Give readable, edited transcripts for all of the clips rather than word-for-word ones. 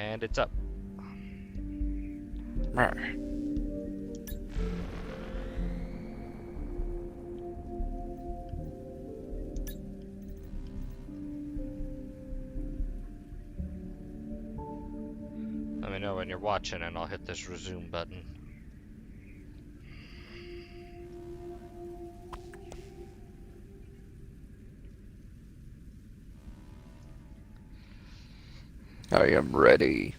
And it's up. Let me know when you're watching and I'll hit this resume button. I am ready.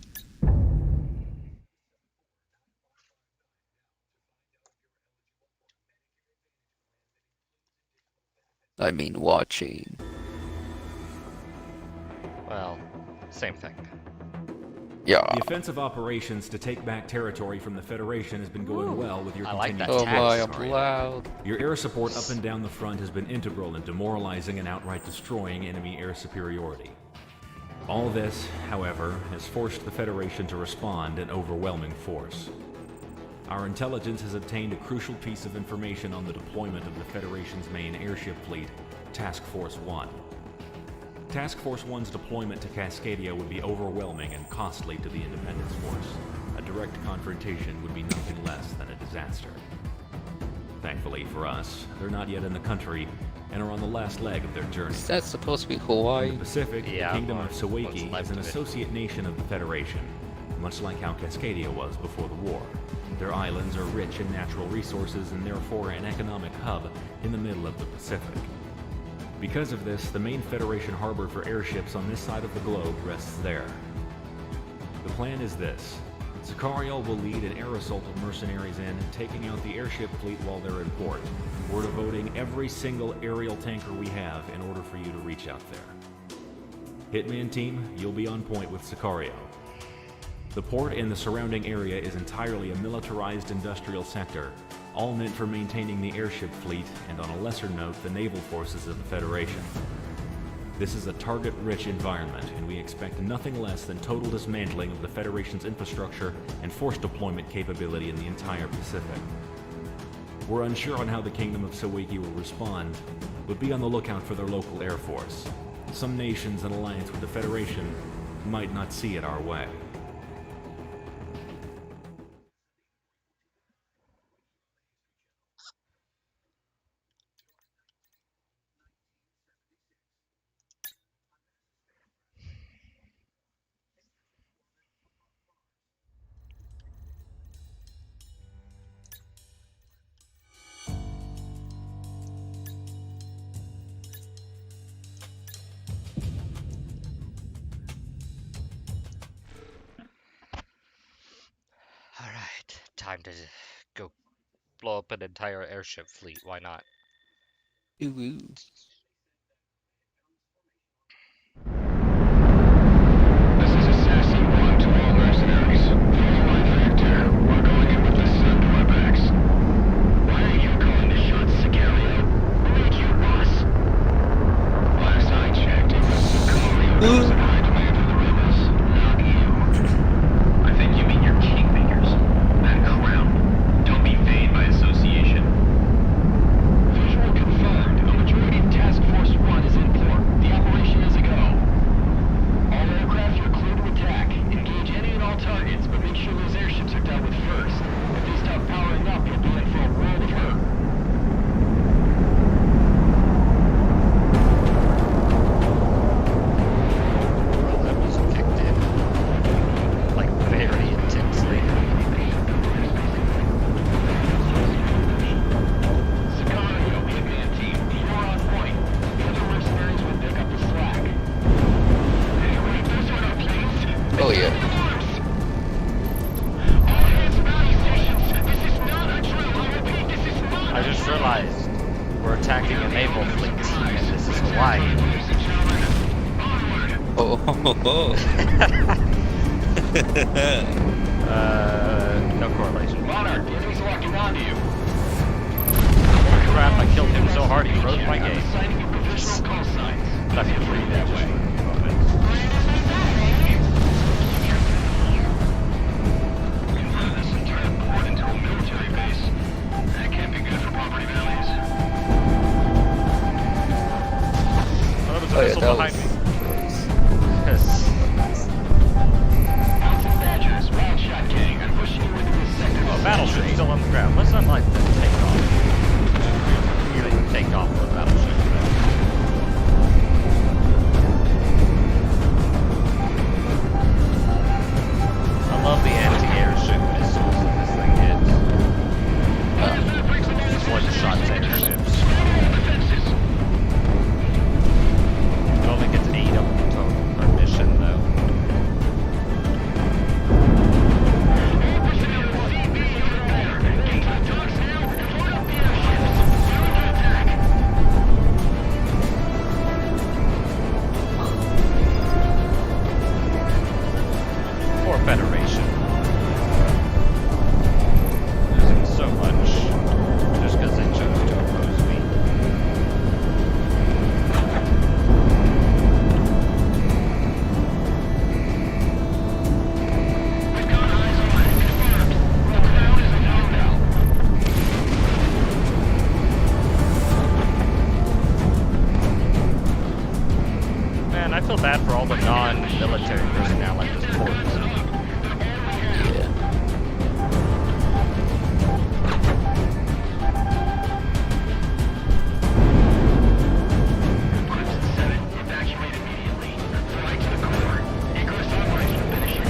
I mean watching. Well, same thing. Yeah. The offensive operations to take back territory from the Federation has been going well with your I like continued that. Oh my, tax I'm story. loud. Your air support up and down the front has been integral in demoralizing and outright destroying enemy air superiority. All this, however, has forced the Federation to respond in overwhelming force. Our intelligence has obtained a crucial piece of information on the deployment of the Federation's main airship fleet, Task Force 1. Task Force 1's deployment to Cascadia would be overwhelming and costly to the Independence Force. A direct confrontation would be nothing less than a disaster. Thankfully for us, they're not yet in the country and are on the last leg of their journey. Is that supposed to be In Hawaii? the Pacific, Yeah, the Kingdom or of Sawaki what's is left an of it. associate nation of the Federation, much like how Cascadia was before the war. Their islands are rich in natural resources and therefore an economic hub in the middle of the Pacific. Because of this, the main Federation harbor for airships on this side of the globe rests there. The plan is this. Sicario will lead an air assault of mercenaries in, taking out the airship fleet while they're in port. We're devoting every single aerial tanker we have in order for you to reach out there. Hitman team, you'll be on point with Sicario. The port and the surrounding area is entirely a militarized industrial sector, all meant for maintaining the airship fleet and, on a lesser note, the naval forces of the Federation. This is a target-rich environment, and we expect nothing less than total dismantling of the Federation's infrastructure and force deployment capability in the entire Pacific. We're unsure on how the Kingdom of Sawaki will respond, but be on the lookout for their local air force. Some nations in alliance with the Federation might not see it our way. Alright, time to go blow up an entire airship fleet. Why not? Ooh, ooh. This is Assassin 1 to all mercenaries. Follow my factor. We're going in with the sun to our backs. Why are you calling the shots, Sicario? Who made you boss? Last I checked, it was Sicario who was in high demand for the rebels, not you. I think you mean your kingmakers. That crown. Don't be vain by association. Visual confirmed. A majority of Task Force 1 is in port. The operation is a go. All aircraft are clear to attack. Engage any and all targets, but make sure those airships are dealt with first. If they stop powering up, you'll be in for a world of hurt. Well, that was kicked in. Like, very intensely. Sicario, Wingman team, you're on point. The other mercenaries will pick up the slack. Hey, wait, those aren't our planes. Oh yeah. All hands battle stations. This is not a drill. I repeat, this is not I just realized we're attacking a naval fleet, and this is Hawaii. ladies and gentlemen. Onward. Oh, ho, ho, No correlation. Monarch, the enemy's locking onto you. Crap, I killed him so hard he wrote my I'm game. assigning you provisional call signs. Left me free that that way. way. Convert this entire port into a military base. That can't be good for property values. Oh, there's a oh yeah, missile that behind was... me. Yes. non-military personnel like this port. Yeah. Crimson 7, evacuate immediately. Fly to the core. Icarus operates to finish it.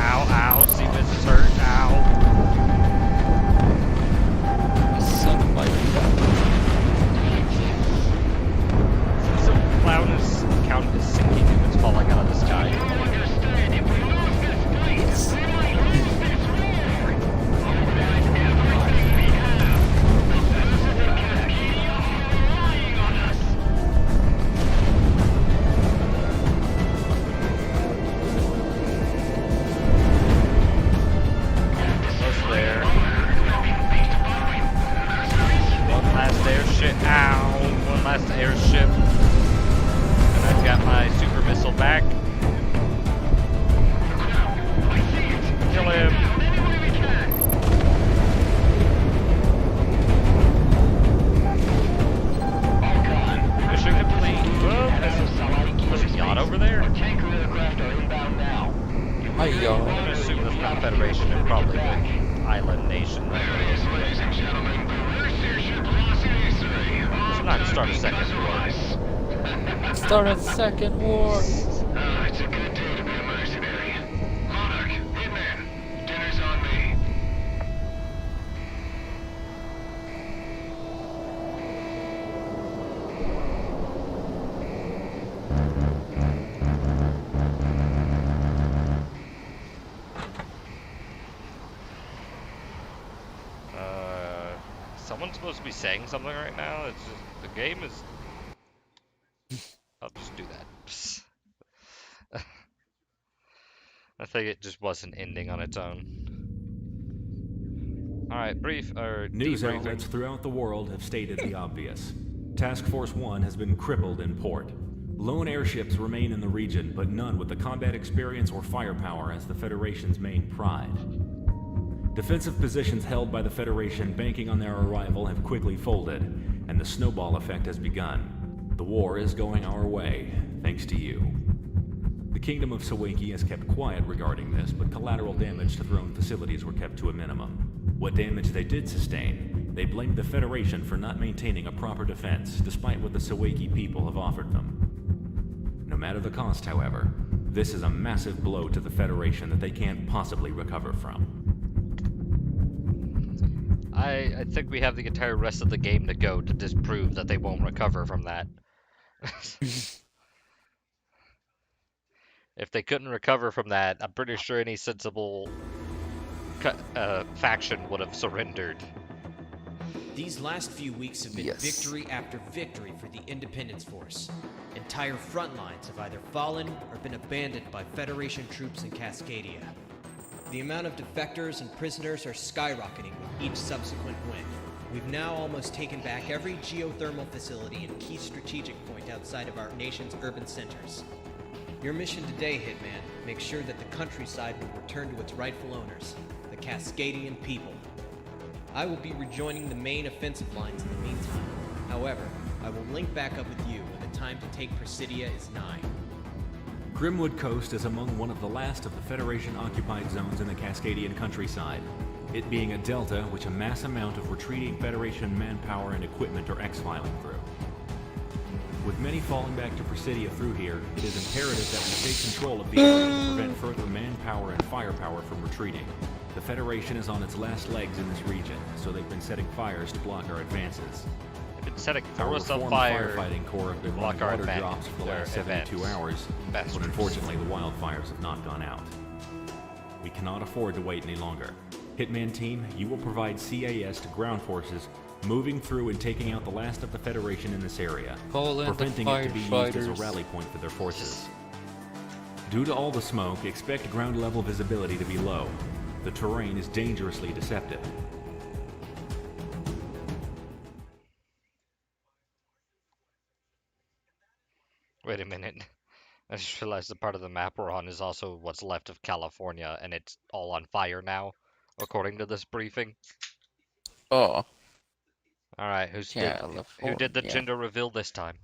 Ow, I'm gonna assume that's not the Federation and probably the island nation. Ladies and gentlemen, the reverse airship velocity 3. It's not to start a second war. Start a second war. It's a good day to be a mercenary. Monarch, Hitman, dinner's on me. Someone's supposed to be saying something right now. It's just, the game is. I'll just do that. I think it just wasn't ending on its own. Alright, News debriefing. outlets throughout the world have stated the obvious. Task Force 1 has been crippled in port. Lone airships remain in the region, but none with the combat experience or firepower as the Federation's main pride. Defensive positions held by the Federation banking on their arrival have quickly folded, and the snowball effect has begun. The war is going our way, thanks to you. The Kingdom of Sawaki has kept quiet regarding this, but collateral damage to throne facilities were kept to a minimum. What damage they did sustain, they blamed the Federation for not maintaining a proper defense, despite what the Sawaki people have offered them. No matter the cost, however, this is a massive blow to the Federation that they can't possibly recover from. I think we have the entire rest of the game to go to disprove that they won't recover from that. If they couldn't recover from that, I'm pretty sure any sensible faction would have surrendered. These last few weeks have been Yes. victory after victory for the Independence Force. Entire front lines have either fallen or been abandoned by Federation troops in Cascadia. The amount of defectors and prisoners are skyrocketing with each subsequent win. We've now almost taken back every geothermal facility and key strategic point outside of our nation's urban centers. Your mission today, Hitman, make sure that the countryside will return to its rightful owners, the Cascadian people. I will be rejoining the main offensive lines in the meantime. However, I will link back up with you when the time to take Presidia is nigh. Grimwood Coast is among one of the last of the Federation-occupied zones in the Cascadian countryside, it being a delta which a mass amount of retreating Federation manpower and equipment are exfiling through. With many falling back to Presidia through here, it is imperative that we take control of the area to prevent further manpower and firepower from retreating. The Federation is on its last legs in this region, so they've been setting fires to block our advances. They've been setting Our forests on reformed fire. firefighting corps have been block running our water advan- drops for the their last 72 events. hours, Bastards. but unfortunately the wildfires have not gone out. We cannot afford to wait any longer. Hitman Team, you will provide CAS to ground forces, moving through and taking out the last of the Federation in this area, Call in the preventing it to be used as a firefighters. rally point for their forces. Due to all the smoke, expect ground level visibility to be low. The terrain is dangerously deceptive. Wait a minute. I just realized the part of the map we're on is also what's left of California, and it's all on fire now, according to this briefing. Oh. Alright, who did the California. gender reveal this time?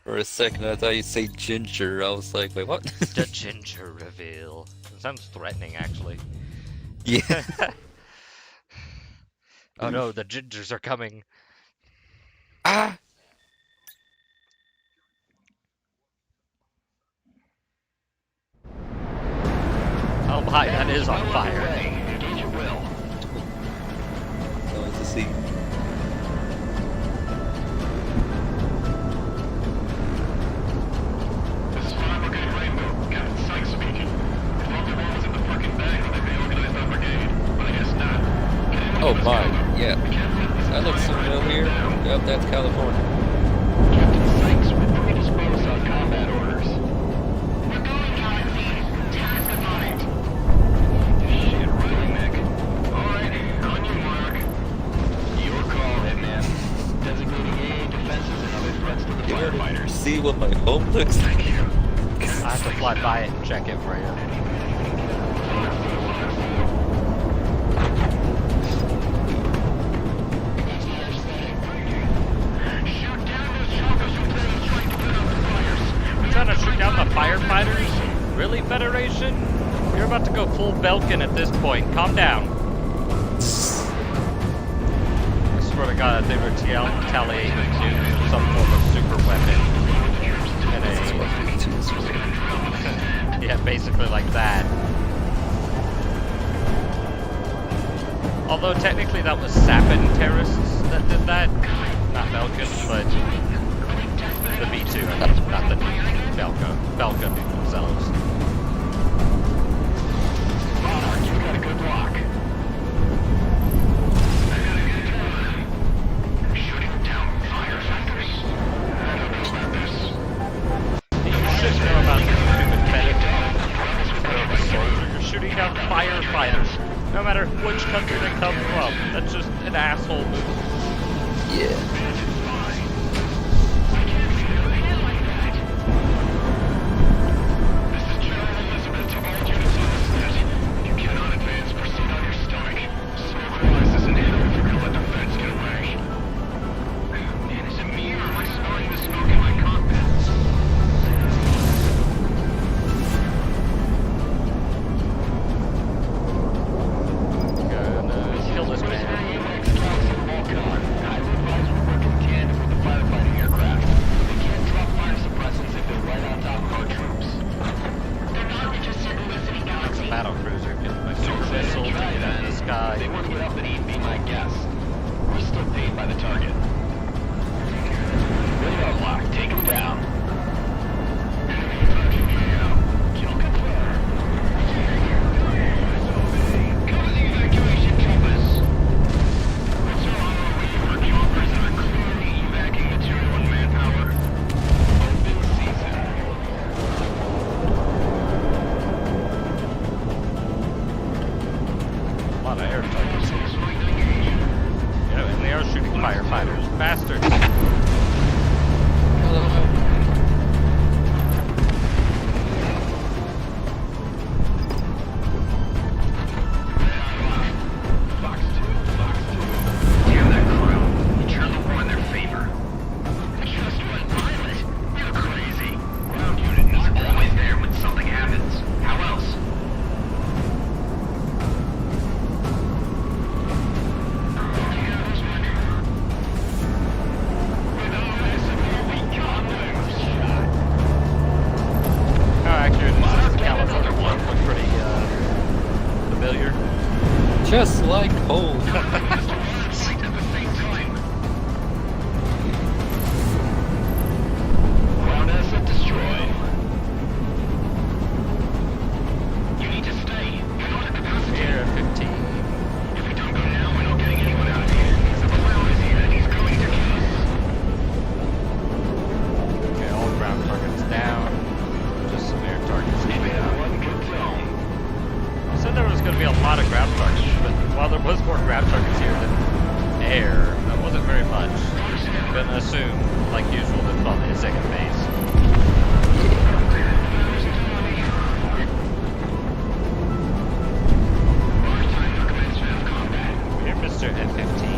For a second, I thought you'd say ginger. I was like, wait, what? The ginger reveal. It sounds threatening, actually. Yeah. Oh no, the gingers are coming. Ah! Oh my, that is on fire. Engage at will. So to see. This is 5 Brigade Rainbow. Captain Sykes speaking. If all the war was in the fucking bag, then they'd reorganize our brigade. But I guess not. Can anyone Oh give us my, cover? yeah. We can't let this I look somewhere over here. Yep, that's California. Captain Sykes, report dispose on combat orders. We're going, Galaxy. Task upon it. Shit, really, Nick. Alright, on you, Mark. Your call, Hitman. Designating AA defenses and other threats to the You ever firefighters. see what my home looks like? Thank you. I have to fly by it and check it for you. Shoot down those choppers who plan to trying to put out the fires. I'm trying to shoot down the firefighters? Really, Federation? You're about to go full Belkin at this point. Calm down. I swear to God, if they were retaliating with some form of super weapon. And yeah, basically like that. Although technically that was Sapin terrorists that did that. Not Belkin, but the B2, not the Belka themselves. Monarch, you got a good block. Shooting down firefighters? I don't know about this. You should know about this stupid medic. You're a soldier. You're shooting down firefighters. No matter which country they come from. That's just an asshole move. Yeah. Just like home. Ground asset destroyed. You need to stay. We're not at capacity. Here at 15. If we don't go now, we're not getting anyone out of here. The clown is here and he's going to kill us. Okay, all ground targets down. Just some air targets coming out. One good zone. I said there was going to be a lot of ground targets, but while there was more ground targets here than air, that wasn't very much. I'm going to assume, like usual, that's probably a second base. Here, Mr. F-15.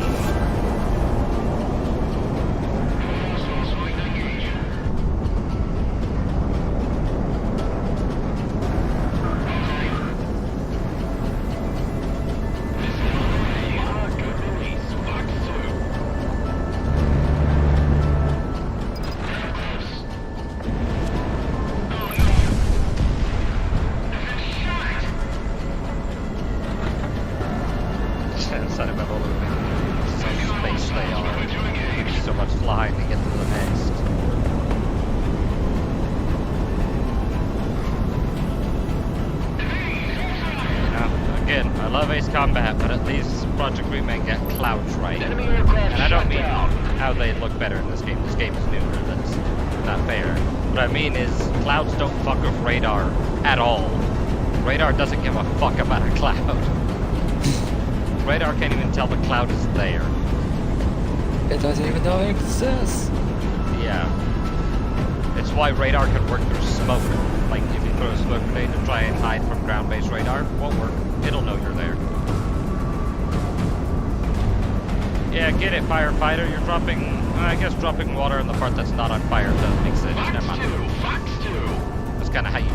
Combat, but at least Project Wingman get clouds right. And I don't mean how they look better in this game. This game is newer. That's not fair. What I mean is clouds don't fuck with radar at all. Radar doesn't give a fuck about a cloud. Radar can't even tell the cloud is there. It doesn't even know it exists. Yeah. It's why radar can work through smoke. Like if you throw a smoke grenade to try and hide from ground-based radar, won't work. It'll know you're there. Yeah, get it, firefighter. You're dropping, I guess dropping water in the part that's not on fire does make sense. Never mind. Fox 2. kind of how you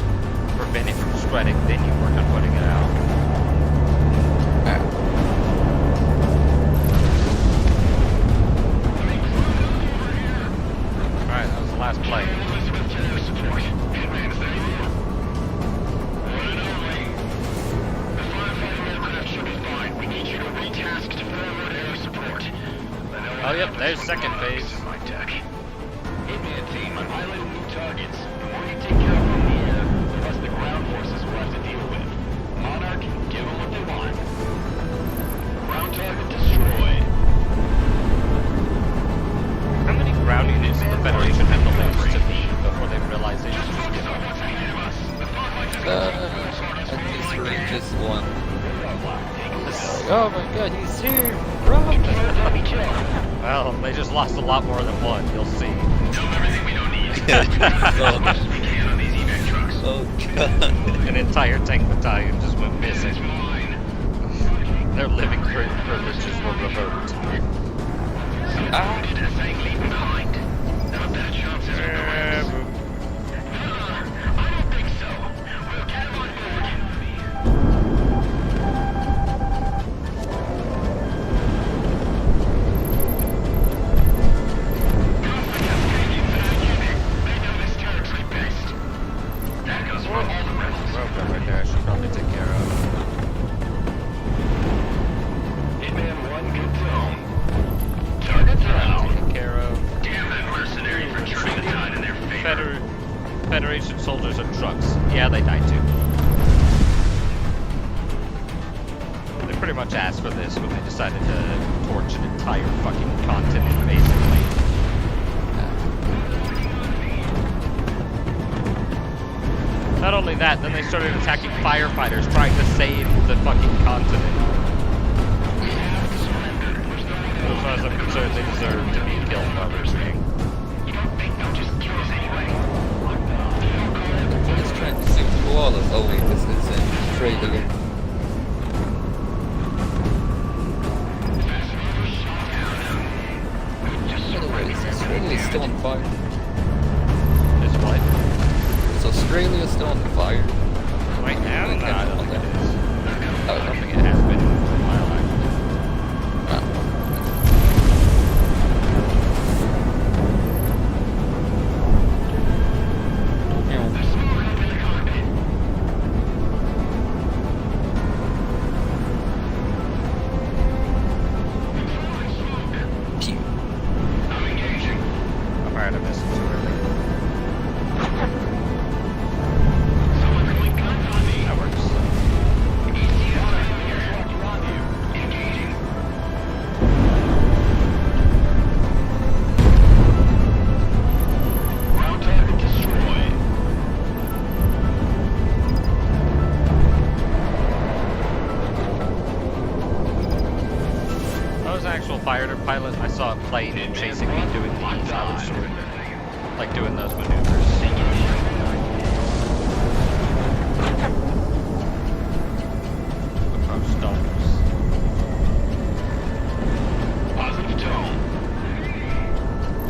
prevent it from spreading, then you work on putting it out. Alright, that was the last play. Oh yep, there's second phase. Hitman team, I've highlighted new targets. The more you take care of from the air, the less the ground forces will have to deal with. Monarch, give them what they want. Ground target destroyed. How many ground units does the Federation have to lose to beat before they realize they should just give up? At least for just one. Oh my god, he's here! Run! Well, they just lost a lot more than one, you'll see. Tell them everything we don't need. As much as we can on these evac trucks. Oh god. An entire tank battalion just went missing. It's mine. Their living privileges were revoked. Wounded as I leave behind. Not bad chances of going. I don't think so. We'll get him on board. They know this territory best. That goes for all the rebels. Rover right there, I should probably take care of. Hitman 1, good zone. Target down. Taken care of. Damn that mercenary for turning the tide in their favor. Federation soldiers and trucks. Yeah, they died too. They pretty much asked for this when they decided to torch an entire fucking continent, basically. Not only that, then they started attacking firefighters trying to save the fucking continent. As far as I'm concerned, they deserve to be killed while they're skiing. You don't think they'll just kill us anyway? He's trying to save the wall. Oh wait, this is in trade again. Anyways, Australia's still on fire. Is what? Is Australia still on fire? Right now? No, I don't think it is. Oh, I don't think it has been for a while, actually. I fired a missile too early. That works. Ground target destroyed. If I was an actual fighter pilot, I saw a plane chasing me doing these, I would surrender. Like doing those maneuvers. Approach stars. Positive tone.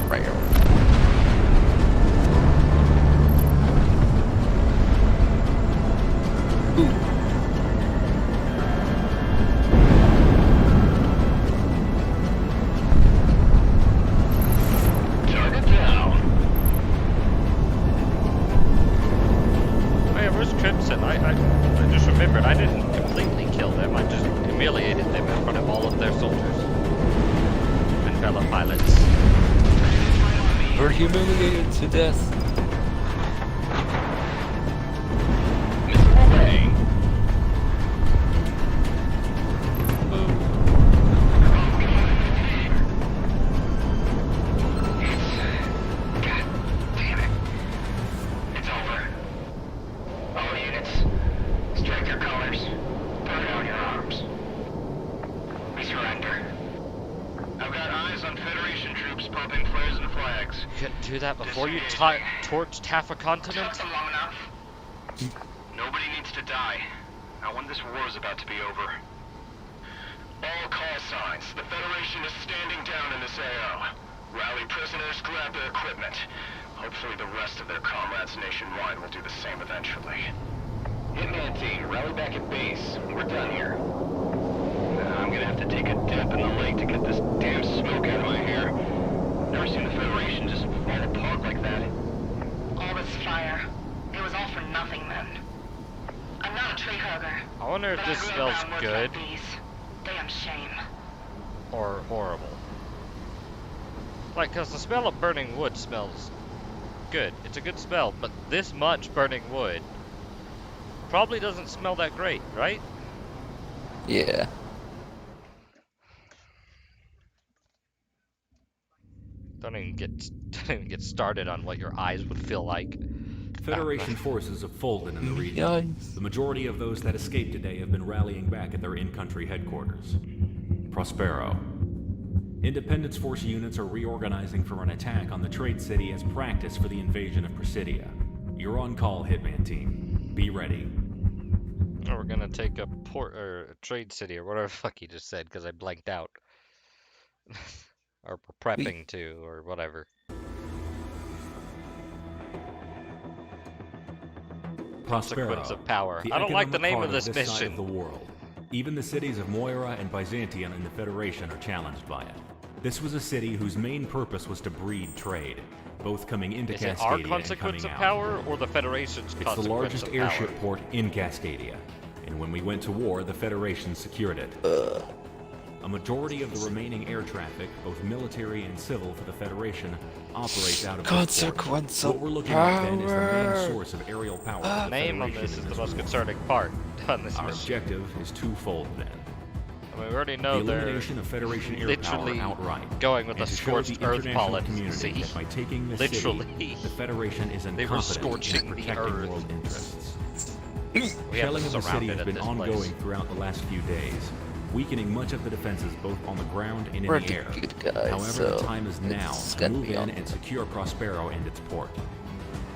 Right. Target down. Oh yeah, where's Crimson? I just remembered, I didn't completely kill them, I just humiliated them in front of all of their soldiers. And fellow pilots. We're humiliated to death. Missile away. God damn it. It's over. All units, strike your colors. Put down your arms. We surrender. I've got eyes on Federation troops popping flares and flags. You couldn't do that before you torched half a continent? Talked long enough. Nobody needs to die. Not when this war is about to be over. All call signs. The Federation is standing down in this AO. Rally prisoners, grab their equipment. Hopefully the rest of their comrades nationwide will do the same eventually. Hitman team, rally back at base. We're done here. I'm gonna have to take a dip in the lake to get this damn smoke out of my hair. Never seen the Federation just fall apart like that. All this fire. It was all for nothing then. I'm not a tree hugger. I wonder if but this I grew smells around words good like these. Damn shame. or horrible. Like, cause the smell of burning wood smells good. It's a good smell, but this much burning wood probably doesn't smell that great, right? Yeah. Don't even get started on what your eyes would feel like. Federation forces have folded in the region. Yikes. The majority of those that escaped today have been rallying back at their in-country headquarters. Prospero. Independence Force units are reorganizing for an attack on the trade city as practice for the invasion of Presidia. You're on call, Hitman Team. Be ready. Or we're gonna take a port or a trade city or whatever the fuck you just said because I blanked out. Or we're prepping to or whatever. Prospero, Consequence of power. the I don't like the economic name heart of this side mission. of the world. Even the cities of Moira and Byzantium in the Federation are challenged by it. This was a city whose main purpose was to breed trade, both coming into Is it Cascadia our and consequence coming of out. power or the Federation's It's consequence the largest of airship power? port in Cascadia, and when we went to war, the Federation secured it. A majority of the remaining air traffic, both military and civil for the Federation, operates out of this port. Consequence What of we're looking at then is the power. main source of aerial power for The the name on Federation this in is the most war. concerning part on this Our mission. objective is twofold then. I mean, we already The know they're elimination of Federation air power literally outright. going with and a to show scorched the earth international policy. community that by taking this Literally. city, the Federation is They were incompetent scorching in the protecting earth. world interests. We have Shelling to of the surround city it has at been this ongoing place. throughout the last few days, weakening much of the defenses both on the ground and in We're the the air. good guys, However, so the time is now it's to gonna move be in on. and secure Prospero and its port.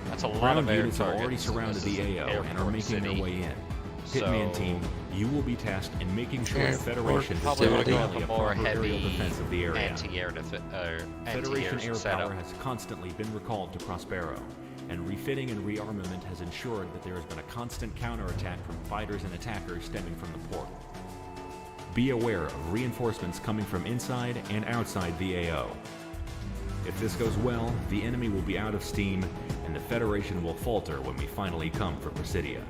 That's a lot Ground of air units have targets. already surrounded This the is AO and are airport making city. their way in. So, Hitman Team, you will be tasked in making sure the Airport Federation does probably not want to go rally with a a more proper aerial heavy defense of the area. anti-air Federation air setup. power has constantly been recalled to Prospero, and refitting and rearmament has ensured that there has been a constant counterattack from fighters and attackers stemming from the port. Be aware of reinforcements coming from inside and outside the AO. If this goes well, the enemy will be out of steam, and the Federation will falter when we finally come for Presidia.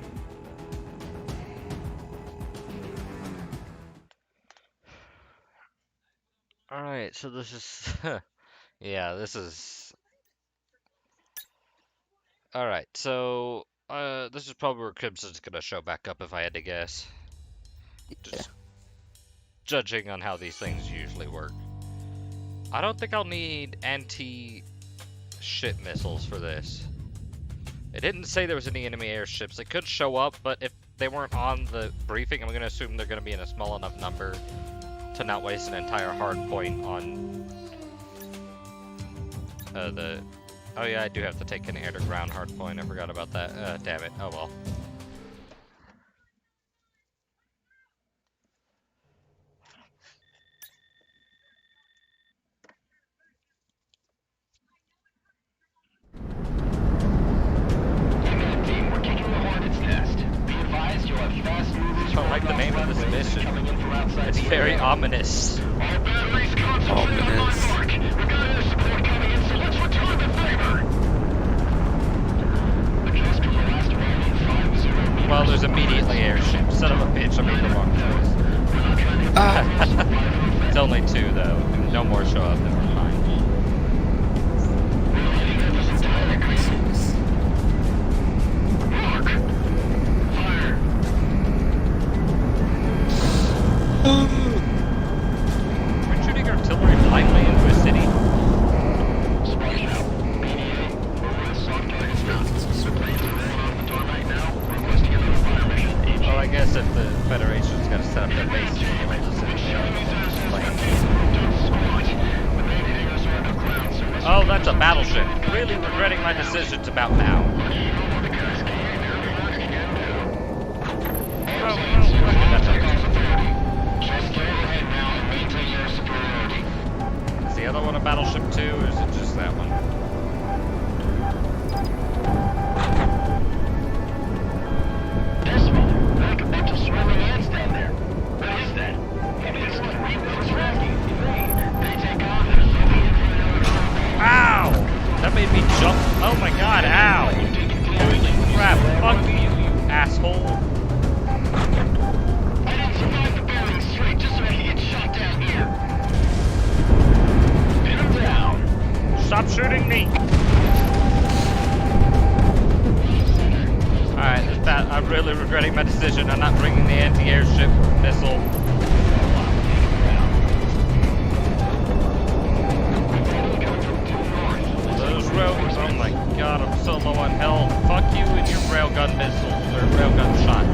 Alright, so this is... yeah, this is... Alright, so... this is probably where Crimson's gonna show back up if I had to guess. Just judging on how these things usually work. I don't think I'll need anti-ship missiles for this. It didn't say there was any enemy airships. They could show up, but if they weren't on the briefing, I'm gonna assume they're gonna be in a small enough number to not waste an entire hard point on the... Oh yeah, I do have to take an air-to-ground hard point. I forgot about that. Damn it. Oh well. Hitman team, we're kicking the Hornet's nest. Be advised you'll have fast movers. I don't like the name of this mission. Coming in from outside It's the very area. ominous. All batteries concentrate on my Ominous. mark. We got air support coming in, so let's return the favor. Adjust to the last arrival 50 meters. Well, there's immediately airships. Son of a bitch, I made the wrong choice. It's only two, though. If no more show up, then we're fine. Mark. Fire. We're shooting artillery blindly into a city. Splash out. PDA. We're with soft targets now. The planes are rolling off the tarmac now. Requesting another fire mission. Well, I guess if the Federation's got to set up their base anyway, just Oh, that's a battleship. Really regretting my decisions about now. Is the other one a battleship too, or is it just that one? really regretting my decision on not bringing the anti-airship missile. Those railguns, oh my god, I'm so low on health. Fuck you and your railgun missile, or railgun shot.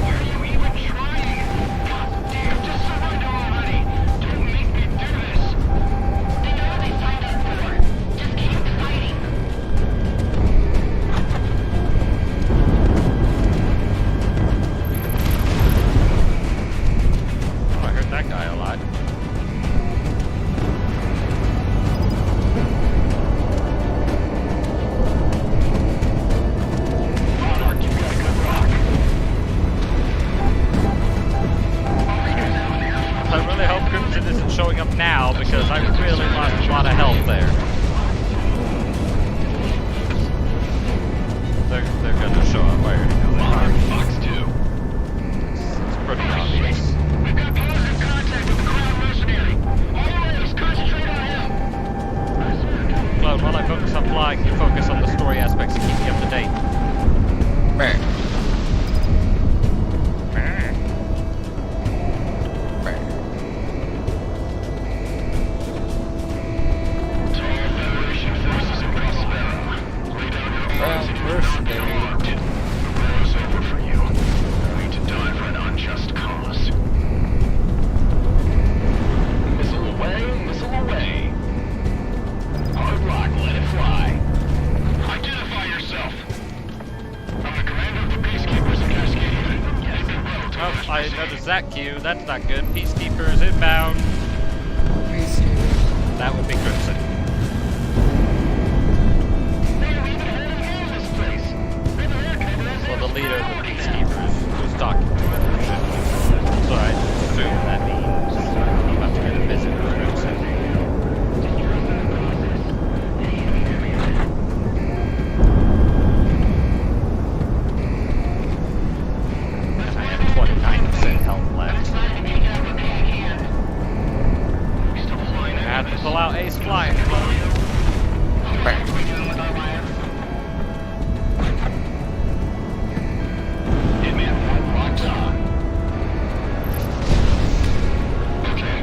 Why are you even trying? God damn, just surrender already! Don't make me do this! They know what they signed up for. Just keep fighting. Oh, I heard that guy a lot. Monarch, you got a good rock. I really hope Crimson isn't showing up now because I really lost a lot of health there. They're gonna show up. I already know Monarch, that. Fox 2. It's pretty obvious. We've got positive contact with the Crown mercenary. All rays, concentrate on him. Cloud, while I focus on flying, you focus on the story aspects and keep me up to date. Tall Federation forces in Prospero. Lay down your arms and Mercenary. locked. The war is over for you. Going to die for an unjust cause. Missile away, missile away. Hard rock, let it fly. Identify yourself. I'm the commander of the Peacekeepers in Cascadia. Hit me well to Oh, I match noticed that cue. That's not good. Peacekeepers inbound. Are you serious? That would be Crimson. Well, the leader of the Peacekeepers was talking to him. So I assume that means I'm about to get a visit with Crimson. I have 29% health left. I have to pull out Ace Flying Club. Hit me. Locked on. Okay.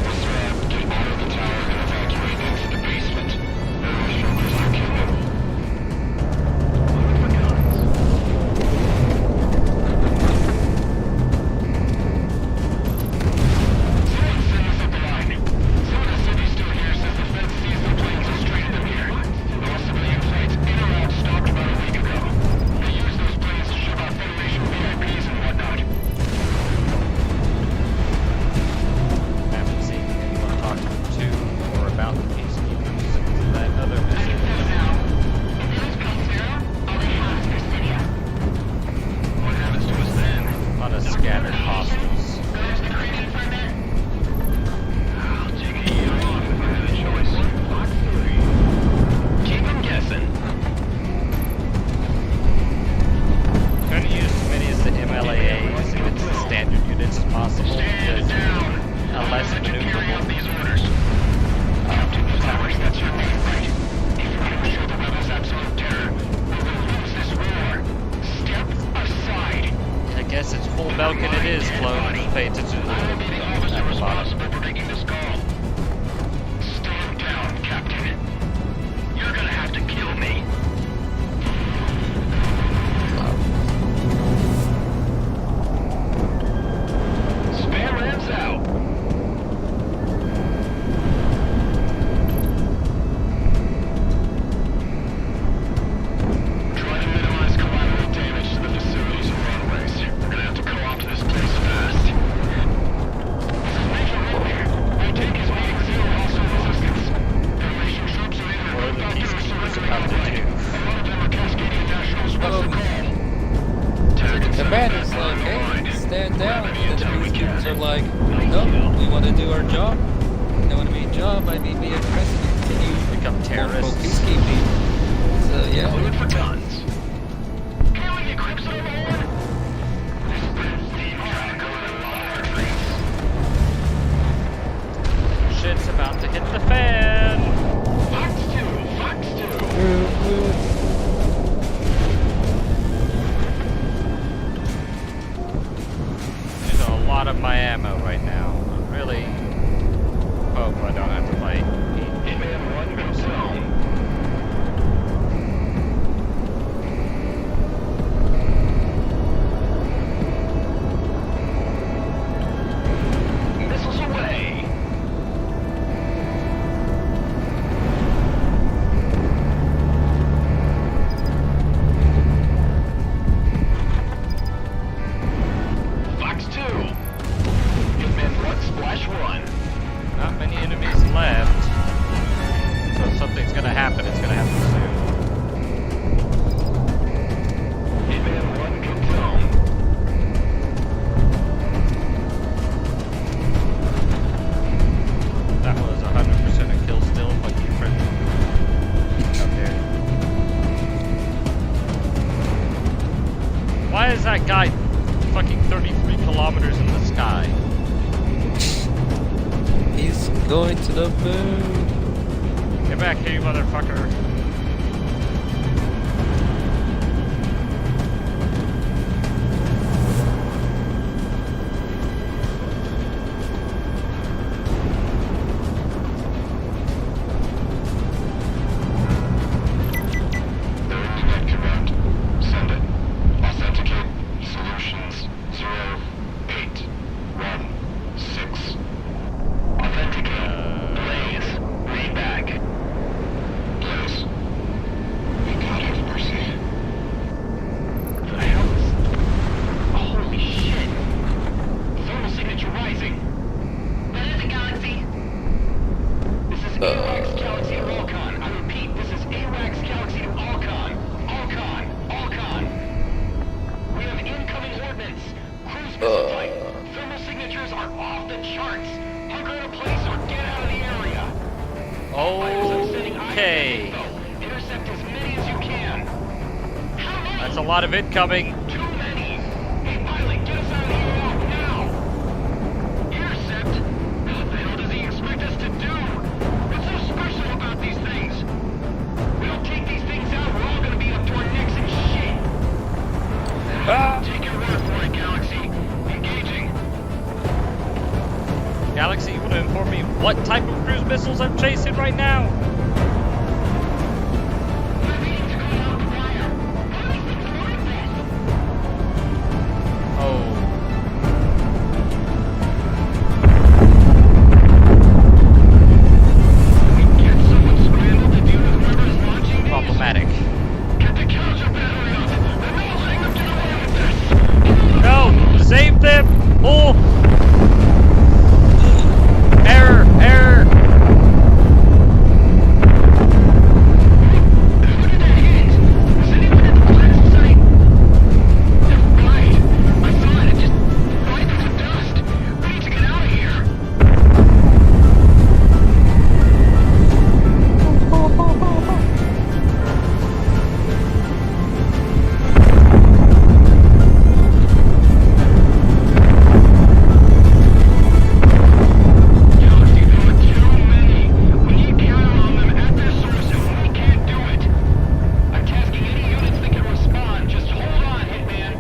Let's get out of the tower and evacuate into the basement. Those shoulders are capable. Look for guns. Someone send us up the line. Some of the city's still here since the Fed seized the planes and stranded them here. There were civilian flights in or out stopped about a week ago. They used those planes to ship out Federation VIPs and whatnot. I haven't seen anyone talk to or about the Peacekeepers since that other visit. What happens to us then? A lot of scattered hostiles. I'll take a year off if I had a choice. Fox 3. Keep 'em guessing. Trying to use as many as the MLAAs if it's the standard units as possible Stand because down. less Let you carry out maneuverable. these orders. Captain Towers, that's your name, right? If we don't show the rebels absolute terror, we will lose this war. Step aside. I guess it's full Belkin it is, clone. Pay attention to I will be the the officer at the bottom. responsible for making this call. Stand down, Captain. You're gonna have to kill me. Spare rams out. Try to minimize collateral damage to the facilities and runways. We're gonna have to co-opt this place fast. Major Warrior, I take as being zero hostile resistance. Federation troops are either What are moved the back to their Peacekeepers surrender about to line. do? A lot of them are Cascadian Nationals. What's the call? The man is like, hey, stand down. And the peacekeepers are like, no, we want to do our job. And when I mean job, I mean be a president. And you Become quote, terrorists. peacekeeping. So yeah. Load for guns. Hailing a Crimson Overlord. Steam tracker and Shit's about to hit the fan. Fox 2, Fox 2. Why is that guy fucking 33 kilometers in the sky? He's going to the moon. Get back here, you motherfucker. Internet command. Send it. Authenticate. Solutions 0816. Authenticate. Blaze. Read back. Blaze. May God have mercy. The hell is... Holy shit! Thermal signature rising. What is it, Galaxy? This is AWACS Galaxy to Alcon. I repeat, this is AWACS Galaxy to Alcon. Alcon. We have incoming ordnance. Cruise missile type. Thermal signatures are off the charts. Hunker in a place or get out of the area. Fighters, I'm sending Okay. info. Intercept as many as you can. How many? That's a lot of incoming. Too many! Hey, pilot, get us out of here now! Intercept? What the hell does he expect us to do? What's so special about these things? We don't take these things out, we're all gonna be up to our necks in shit! Take your word for it, Galaxy. Engaging. Galaxy, you want to inform me what type of cruise missiles I'm chasing right now? My readings are going out the wire. How do these things like this? Oh. Get someone scrambled to deal with whoever's launching these? Problematic. Get the counter battery out! We're not letting them get away with this! No! Save them! Oh! Error! Who did that hit? Was anyone at the blast site? Right. I saw it. It just flies through the dust. We need to get out of here. Galaxy, there are too many. We need counter on them at their source, and we can't do it. I'm tasking any units that can respond. Just hold on, Hitman.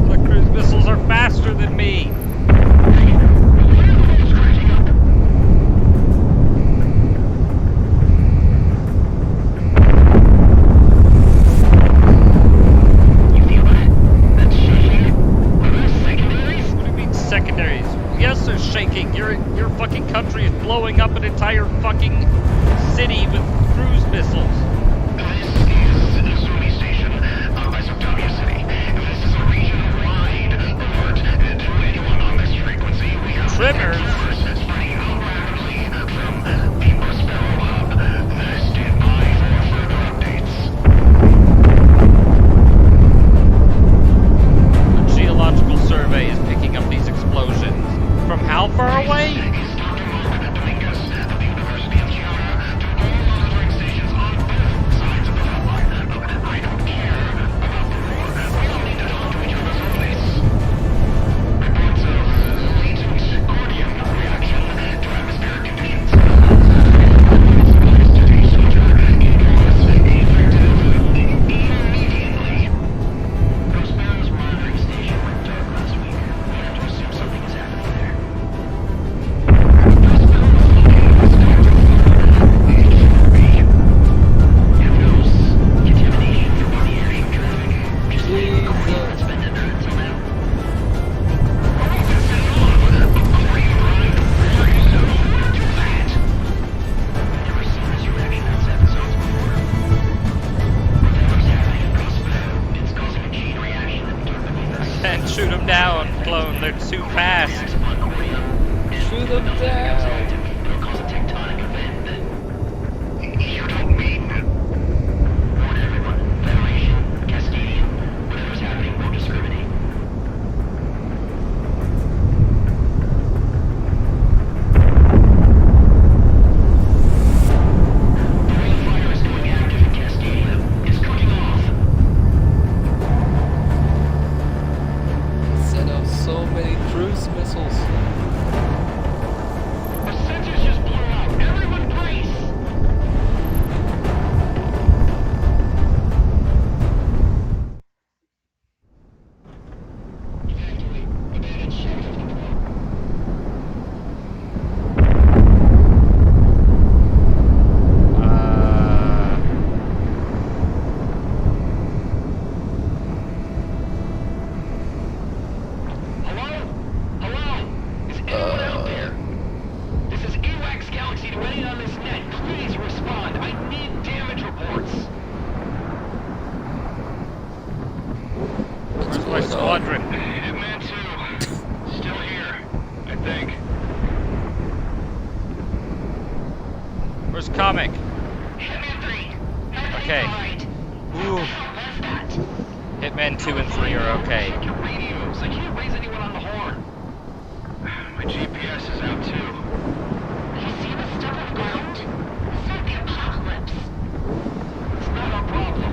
The cruise missiles are faster than me! Dang it. Why are the walls cracking up? You feel that? That's shaking? Are those secondaries? What do you mean secondaries? Yes, they're shaking. Your fucking country is blowing up an entire fucking city with cruise missiles. This is Zumi Station, Isotopia City. This is a region-wide alert to anyone on this frequency. We have Tremors? tremors spreading out rapidly from the Prospero Hub. Stand by for further updates. The geological survey is picking up these explosions. From how far away? Is Dr. Mark Dominguez of the University of Chiara to all monitoring stations on both sides of the hub line. I don't care about the war. We all need to talk to each other's release. Reports of latent cordium reaction to atmospheric conditions. Supplies to the soldier indoors effective immediately. Prospero's monitoring station went dark last week. We have to assume something is happening there. And shoot them down, clone. They're too fast. Shoot them down. It'll cause a tectonic event. You don't mean... Warn everyone. Federation, Cascadian, whatever's happening, won't discriminate. The ring fire is going active Where's Comic? Hitman 3. Okay. Right. Ooh. What's that? Hitman 2 and 3 are okay. Check your radios. I can't raise anyone on the horn. My GPS is out too. You see the stuff on the ground? It's like the apocalypse. It's not our problem.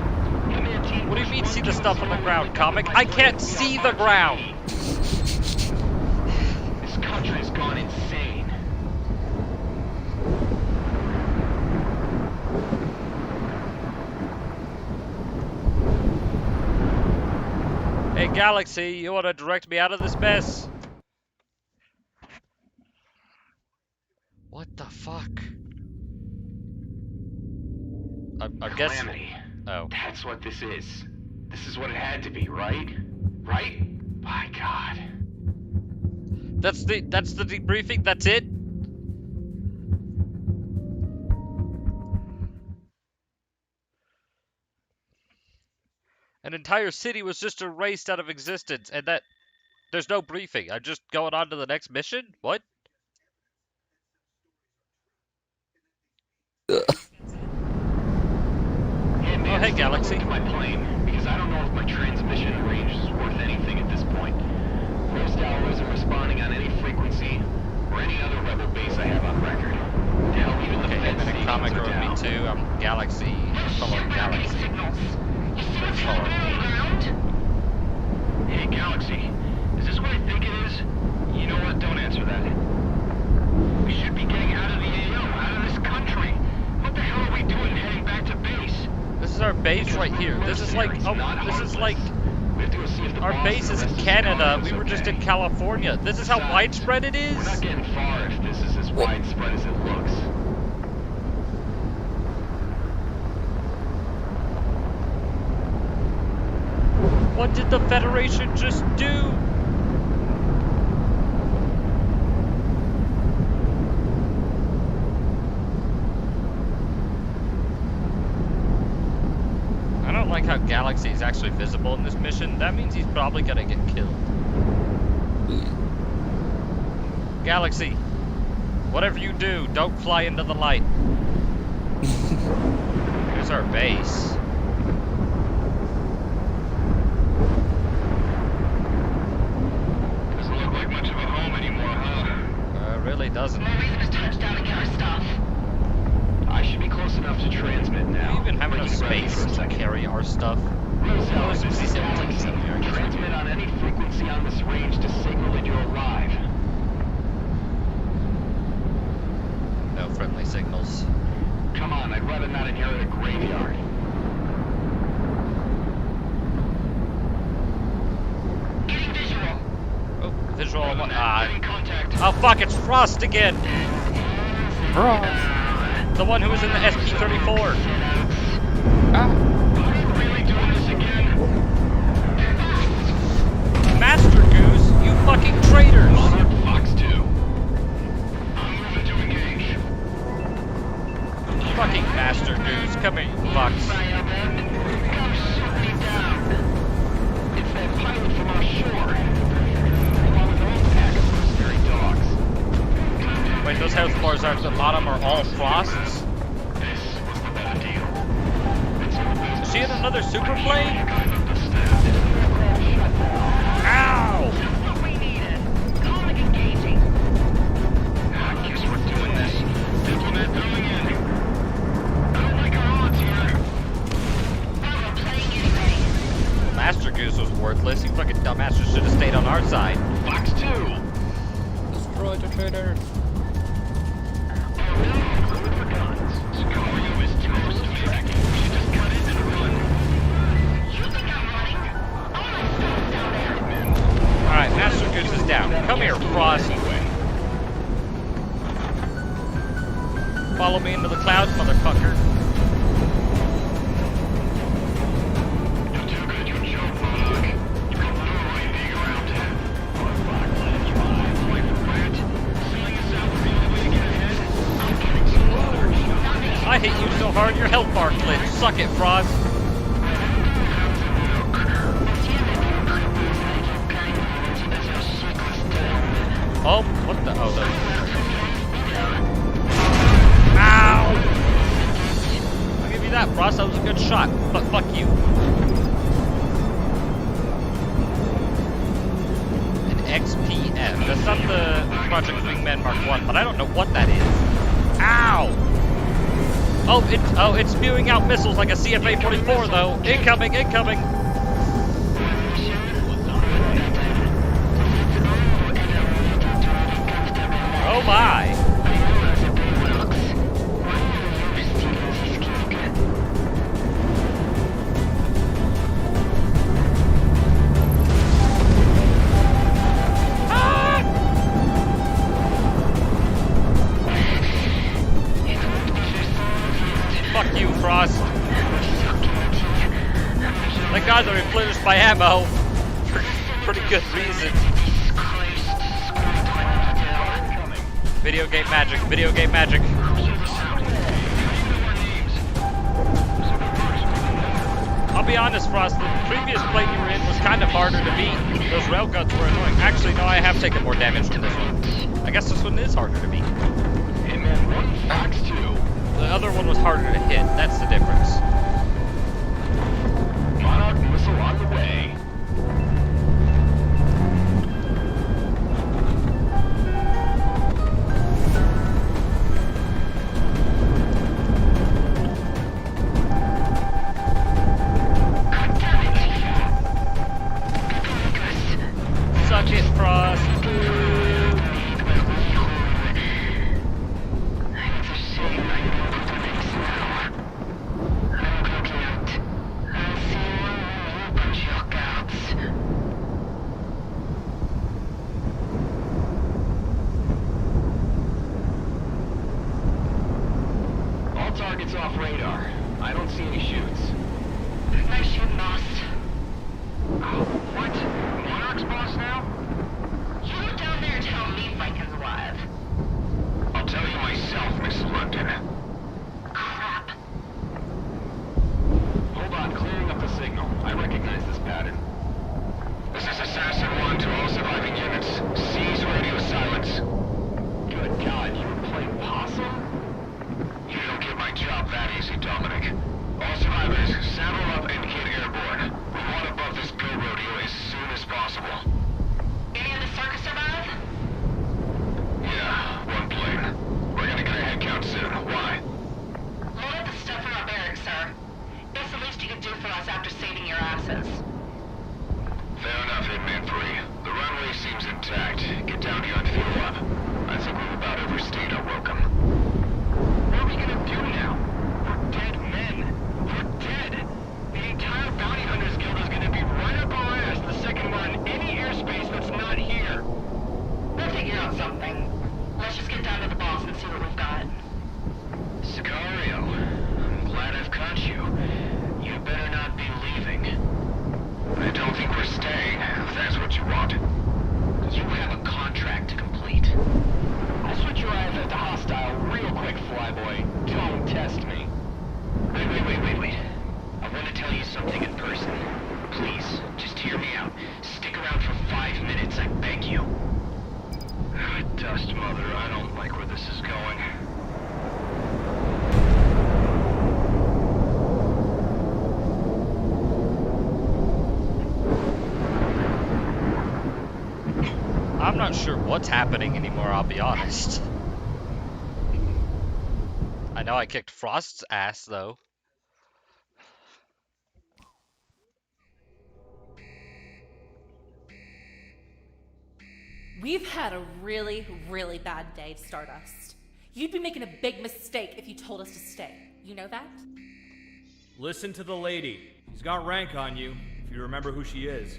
Hitman team. What do you mean, see the stuff on the ground, Comic? I can't see the ground! This country's gone insane. Hey, Galaxy, you want to direct me out of this mess? What the fuck? I'm guessing. Calamity. Oh. That's what this is. This is what it had to be, right? Right? My God. That's the debriefing? That's it? An entire city was just erased out of existence, and that there's no briefing. I'm just going on to the next mission? What? Hitman, hey, Galaxy. My plane, because I don't know if my transmission range is worth anything at this point. Rostal isn't responding on any frequency or any other rebel base I have on record. Hell, even the Okay, Fed Hitman and Comic stations are are with me down. too. I'm Galaxy. Following Galaxy. Let's follow me. Hey, Galaxy, is this what I think it is? You know what? Don't answer that. We should be getting out of the AO, out of this country. What the hell are we doing heading back to base? This is our base right here. This is like, oh, this is like, We have to go see if the our boss base is and in the rest of his Canada. colonies We were just in okay. California. This is how Besides, widespread it is? We're not getting far if this is as widespread as it looks. What did the Federation just do? I don't like how Galaxy is actually visible in this mission. That means he's probably gonna get killed. Galaxy, whatever you do, don't fly into the light. Here's our base. Doesn't look like much of a home anymore, huh? Really doesn't. No reason to touch down and get our stuff. I should be close enough to transmit Do now. we even have But enough you grab me space for a to second. carry our stuff? Rosal, There's some this is C-17s Galaxy. up there. Transmit on any frequency on this range to signal that you're alive. No friendly signals. Come on, I'd rather not inherit a graveyard. Getting visual. Oh, visual on what? Getting contact. Oh fuck, it's Frost again! Frost. The one who was in the SP-34. Ah. Are you really doing this again? Master Goose, you fucking traitors! Fox 2. I'm moving to engage. Fucking Master Goose, come here, you fucks. Come shoot me down. It's that pilot from offshore. Along with their own pack of mercenary dogs. Wait, those health bars at the bottom are all Frosts? This was the better deal. Is she in another super plane? The staff. Ow! Just what we needed. Comic engaging. I guess we're doing this. Diplomat going in. I don't like our odds here. Well, we're playing anyway. Master Goose was worthless. You fucking dumbasses should have stayed on our side. Fox 2. Destroy the traitors. Oh no, look for guns. Sicario is toast. Tracking. We should just cut in and run. You think I'm running? All my stuff's down there. Alright, Master Goose is down. Come here, Frost. Follow me into the clouds, motherfucker. You're too good to joke, Monarch. You got no right being around here. Our black lands rise, white for rat. Selling us out was the only way to get ahead. I'm getting some water. I hit you so hard your health bar glitched. Suck it, Frost. Oh, what the? Oh, the. Ow! good shot, but fuck you. An XPF. That's not the Project Wingman Mark 1, but I don't know what that is. Ow! Oh, it's spewing out missiles like a CFA-44 though. Incoming, incoming! Oh my! Fuck you, Frost. Thank God they're replenished by ammo. For pretty good reason. Video game magic, video game magic. I'll be honest, Frost, the previous plate you were in was kind of harder to beat. Those railguns were annoying. Actually, no, I have taken more damage from this one. I guess this one is harder to beat. The other one was harder to hit, that's the difference. Monarch missile on the way. Suck it, Frost. All targets off radar. I don't see any shoots. Nice shooting, boss. Oh, what? Monarch's boss now? You go down there and tell me Viking's alive. I'll tell you myself, Miss London. Crap. Hold on, clearing up the signal. I recognize this pattern. This is Assassin 1 to all surviving units. Seize radio silence. Good God, you were playing possum? You don't get my job that easy, Dominic. All survivors, saddle up and get airborne. We want above this go rodeo as soon as possible. Any of the circus survive? Yeah, one plane. We're gonna get a head count soon. Why? Load up the stuff from our barracks, sir. It's the least you can do for us after saving your asses. Fair enough, Hitman 3. The runway seems intact. Get down here and fuel up. I think we've about overstayed our welcome. What are we gonna do now? We're dead men. We're dead. The entire Bounty Hunters Guild is gonna be right up our ass the second we're in any airspace that's not here. We'll figure out something. Let's just get down to the boss and see what we've got. Sicario, I'm glad I've caught you. You better not be leaving. I don't think we're staying, if that's what you want. You have a contract to complete. I'll switch your eyes at the hostile real quick, flyboy. Don't test me. Wait. I want to tell you something in person. Please, just hear me out. Stick around for 5 minutes, I beg you. Dust mother, I don't like where this is going. I'm not sure what's happening anymore, I'll be honest. I know I kicked Frost's ass, though. We've had a really, really bad day, Stardust. You'd be making a big mistake if you told us to stay. You know that? Listen to the lady. She's got rank on you, if you remember who she is.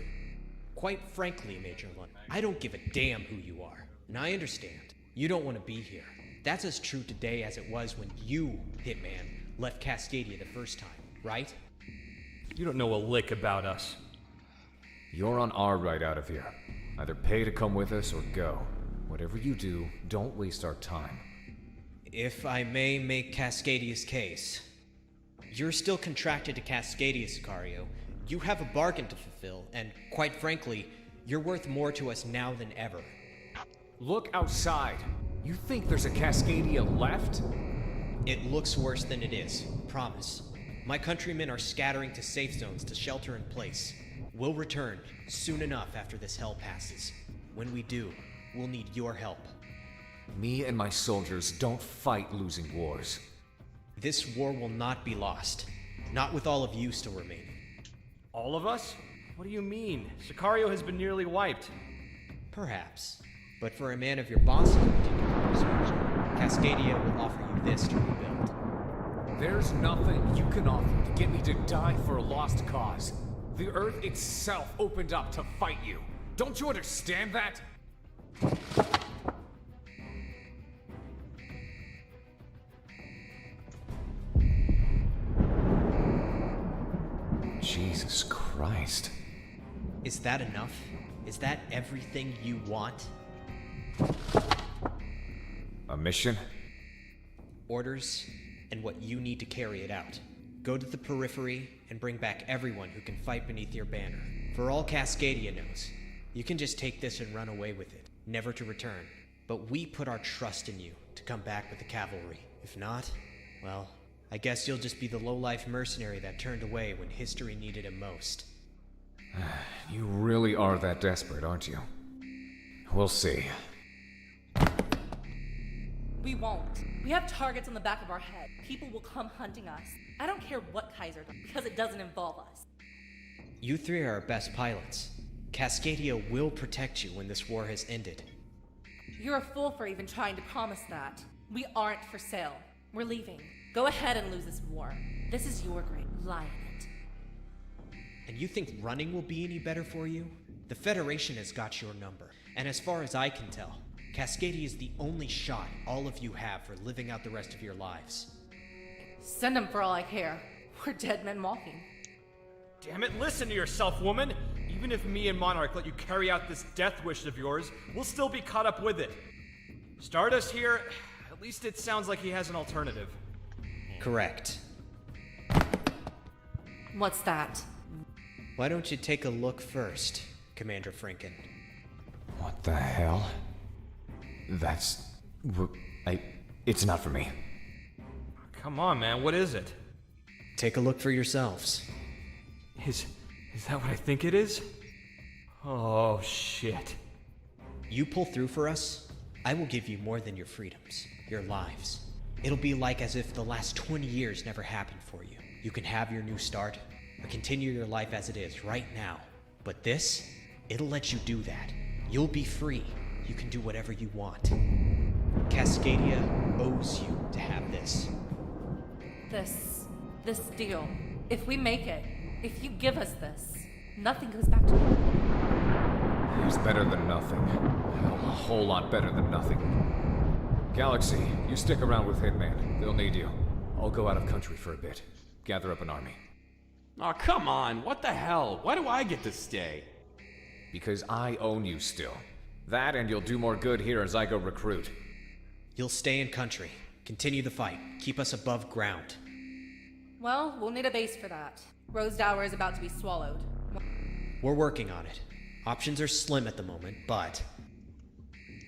Quite frankly, Major London, I don't give a damn who you are. And I understand. You don't want to be here. That's as true today as it was when you, Hitman, left Cascadia the first time, right? You don't know a lick about us. You're on our ride out of here. Either pay to come with us or go. Whatever you do, don't waste our time. If I may make Cascadia's case. You're still contracted to Cascadia, Sicario. You have a bargain to fulfill, and quite frankly, you're worth more to us now than ever. Look outside. You think there's a Cascadia left? It looks worse than it is, promise. My countrymen are scattering to safe zones to shelter in place. We'll return soon enough after this hell passes. When we do, we'll need your help. Me and my soldiers don't fight losing wars. This war will not be lost. Not with all of you still remaining. All of us? What do you mean? Sicario has been nearly wiped. Perhaps. But for a man of your boss's particular persuasion, Cascadia will offer you this to rebuild. There's nothing you can offer to get me to die for a lost cause. The Earth itself opened up to fight you. Don't you understand that? Jesus Christ. Is that enough? Is that everything you want? A mission? Orders, and what you need to carry it out. Go to the periphery and bring back everyone who can fight beneath your banner. For all Cascadia knows, you can just take this and run away with it, never to return. But we put our trust in you to come back with the cavalry. If not, well, I guess you'll just be the low-life mercenary that turned away when history needed him most. You really are that desperate, aren't you? We'll see. We won't. We have targets on the back of our head. People will come hunting us. I don't care what Kaiser does, because it doesn't involve us. You three are our best pilots. Cascadia will protect you when this war has ended. You're a fool for even trying to promise that. We aren't for sale. We're leaving. Go ahead and lose this war. This is your great lie in it. And you think running will be any better for you? The Federation has got your number. And as far as I can tell, Cascadia is the only shot all of you have for living out the rest of your lives. Send them for all I care. We're dead men walking. Damn it, listen to yourself, woman! Even if me and Monarch let you carry out this death wish of yours, we'll still be caught up with it. Stardust here, at least it sounds like he has an alternative. Correct. What's that? Why don't you take a look first, Commander Franken? What the hell? It's not for me. Come on, man, what is it? Take a look for yourselves. Is that what I think it is? Oh, shit. You pull through for us, I will give you more than your freedoms, your lives. It'll be like as if the last 20 years never happened for you. You can have your new start, or continue your life as it is right now. But this, it'll let you do that. You'll be free. You can do whatever you want. Cascadia owes you to have this. This deal. If we make it, if you give us this, nothing goes back to normal. It's better than nothing. Hell, a whole lot better than nothing. Galaxy, you stick around with Hitman. They'll need you. I'll go out of country for a bit. Gather up an army. Aw, come on, what the hell? Why do I get to stay? Because I own you still. That and you'll do more good here as I go recruit. You'll stay in country. Continue the fight. Keep us above ground. Well, we'll need a base for that. Rosedower is about to be swallowed. We're working on it. Options are slim at the moment, but...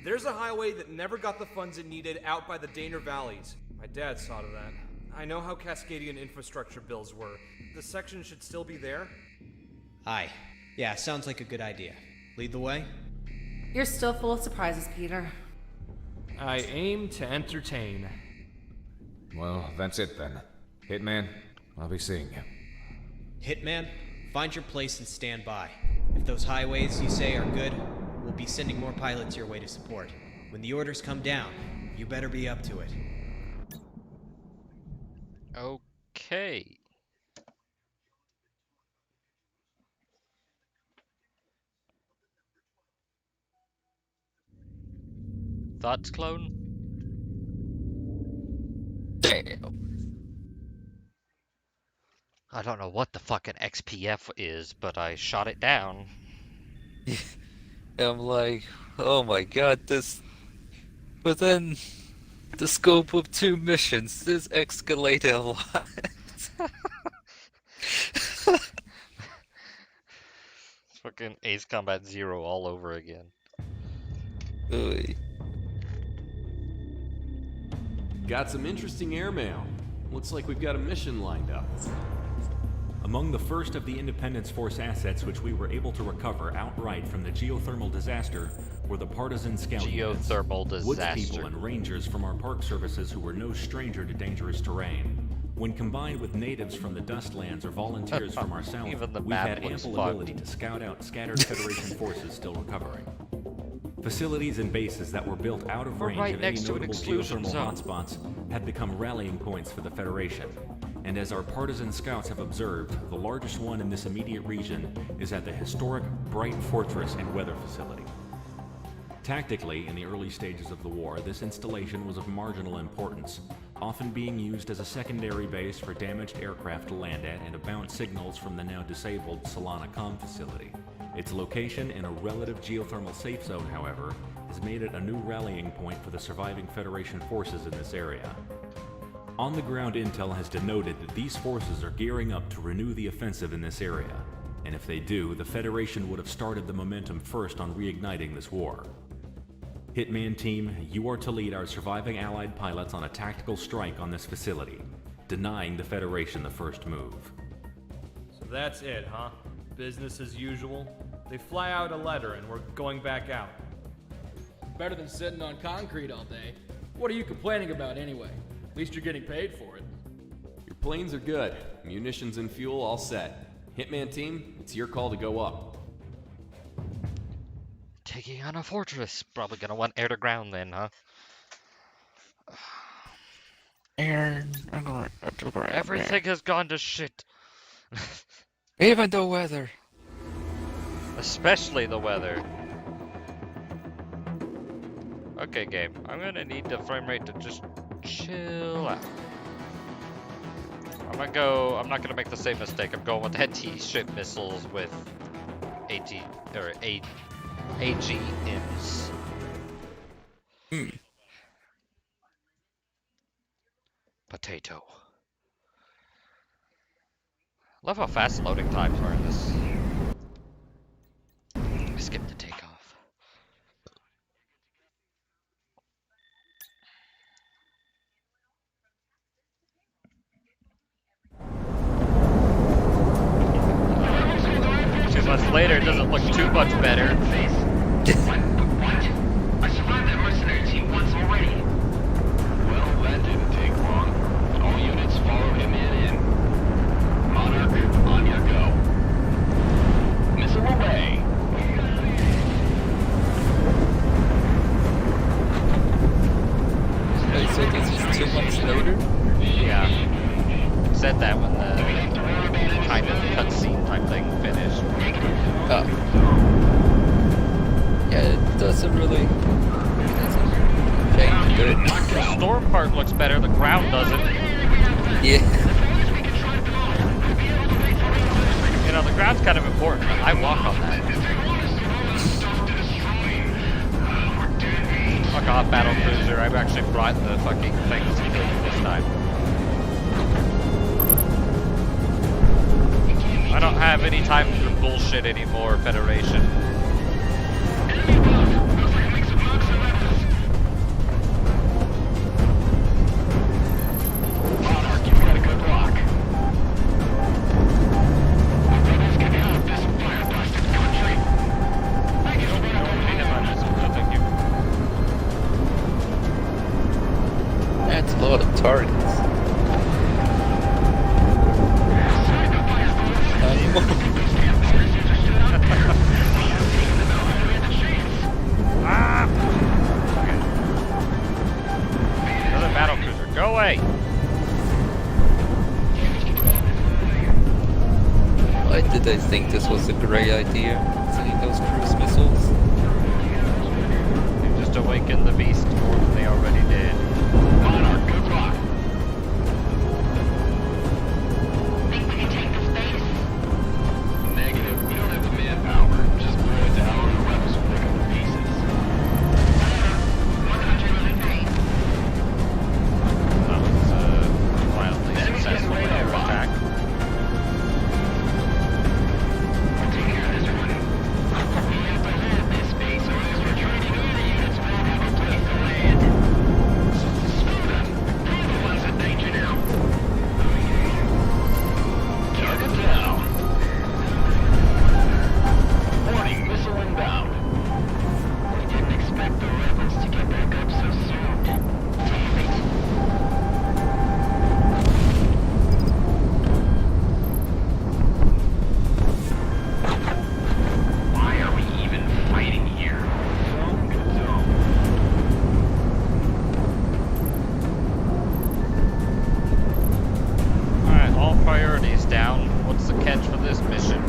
There's a highway that never got the funds it needed out by the Daner Valleys. My dad saw to that. I know how Cascadian infrastructure bills were. The section should still be there? Aye. Yeah, sounds like a good idea. Lead the way? You're still full of surprises, Peter. I aim to entertain. Well, that's it then. Hitman, I'll be seeing you. Hitman, find your place and stand by. If those highways you say are good, we'll be sending more pilots your way to support. When the orders come down, you better be up to it. Okay. Thoughts, clone? Damn. I don't know what the fucking XPF is, but I shot it down. I'm like, oh my god, this within the scope of 2 missions, this escalated a lot. Fucking Ace Combat Zero all over again. Oy. Got some interesting airmail. Looks like we've got a mission lined up. Among the first of the Independence Force assets which we were able to recover outright from the geothermal disaster were the partisan scout units. Geothermal Woods disaster. people and rangers from our park services who were no stranger to dangerous terrain. When combined with natives from the Dustlands or volunteers from our south, Even the we've map had looks ample fucked. ability to scout out scattered Federation forces still recovering. Facilities and bases that were built out of We're range right of any next to an notable exclusion geothermal zone. hotspots have become rallying points for the Federation. And as our partisan scouts have observed, the largest one in this immediate region is at the historic Bright Fortress and Weather Facility. Tactically, in the early stages of the war, this installation was of marginal importance, often being used as a secondary base for damaged aircraft to land at and to bounce signals from the now disabled Solana Com facility. Its location in a relative geothermal safe zone, however, has made it a new rallying point for the surviving Federation forces in this area. On-the-ground intel has denoted that these forces are gearing up to renew the offensive in this area, and if they do, the Federation would have started the momentum first on reigniting this war. Hitman Team, you are to lead our surviving Allied pilots on a tactical strike on this facility, denying the Federation the first move. So that's it, huh? Business as usual? They fly out a letter and we're going back out. Better than sitting on concrete all day. What are you complaining about anyway? At least you're getting paid for it. Your planes are good. Munitions and fuel all set. Hitman Team, it's your call to go up. Taking on a fortress. Probably gonna want air to ground then, huh? Everything has gone to shit. Even the weather. Especially the weather. Okay, game. I'm gonna need the frame rate to just chill out. I'm not gonna make the same mistake of going with anti-ship missiles with AGMs. Potato. Love how fast loading times are in this. Skip the takeoff. Two months later, it doesn't look too much better. What? I survived that mercenary team once already. Well, that didn't take long. All units follow him in. Monarch, on your go. Missile away. Wait, so this is 2 months later? Yeah. Said that when the kind of cutscene type thing finished. Oh. Yeah, it doesn't really change good. The storm part looks better, the ground doesn't. Yeah. You know, the ground's kind of important. I walk on that. Fuck off, battle cruiser. I've actually brought the fucking things to kill you this time. I don't have any time for bullshit anymore, Federation. Monarch, you've got a good block. Let's get out of this fire-blasted country. Thank you. That's a lot of targets. Another battle cruiser. Go away! Why did I think this was a great idea? Sending those cruise missiles? You just awakened the beast more than they already did. Monarch, good block. Think we can take this base? Negative, we don't have the manpower. Just blow it down and the rebels will pick up the pieces. 100 paid. That was wildly successful air attack. We'll take care of this one. We have to land this base or else retreating unit units won't have a place to land. Screw them. priorities down. What's the catch for this mission?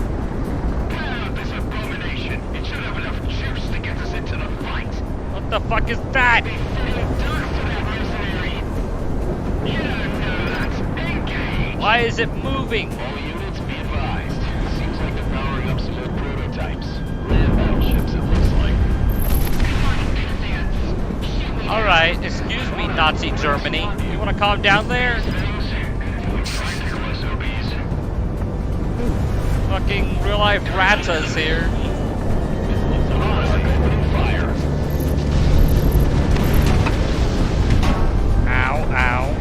This abomination. It should have enough juice to get us into the fight. What the fuck is that? Why is it moving? All units be advised. Seems like they're powering up some more prototypes. Land battleships, it looks like. Alright, excuse me, Nazi Germany. You wanna calm down there? Fucking real life ratas here. Ow, ow.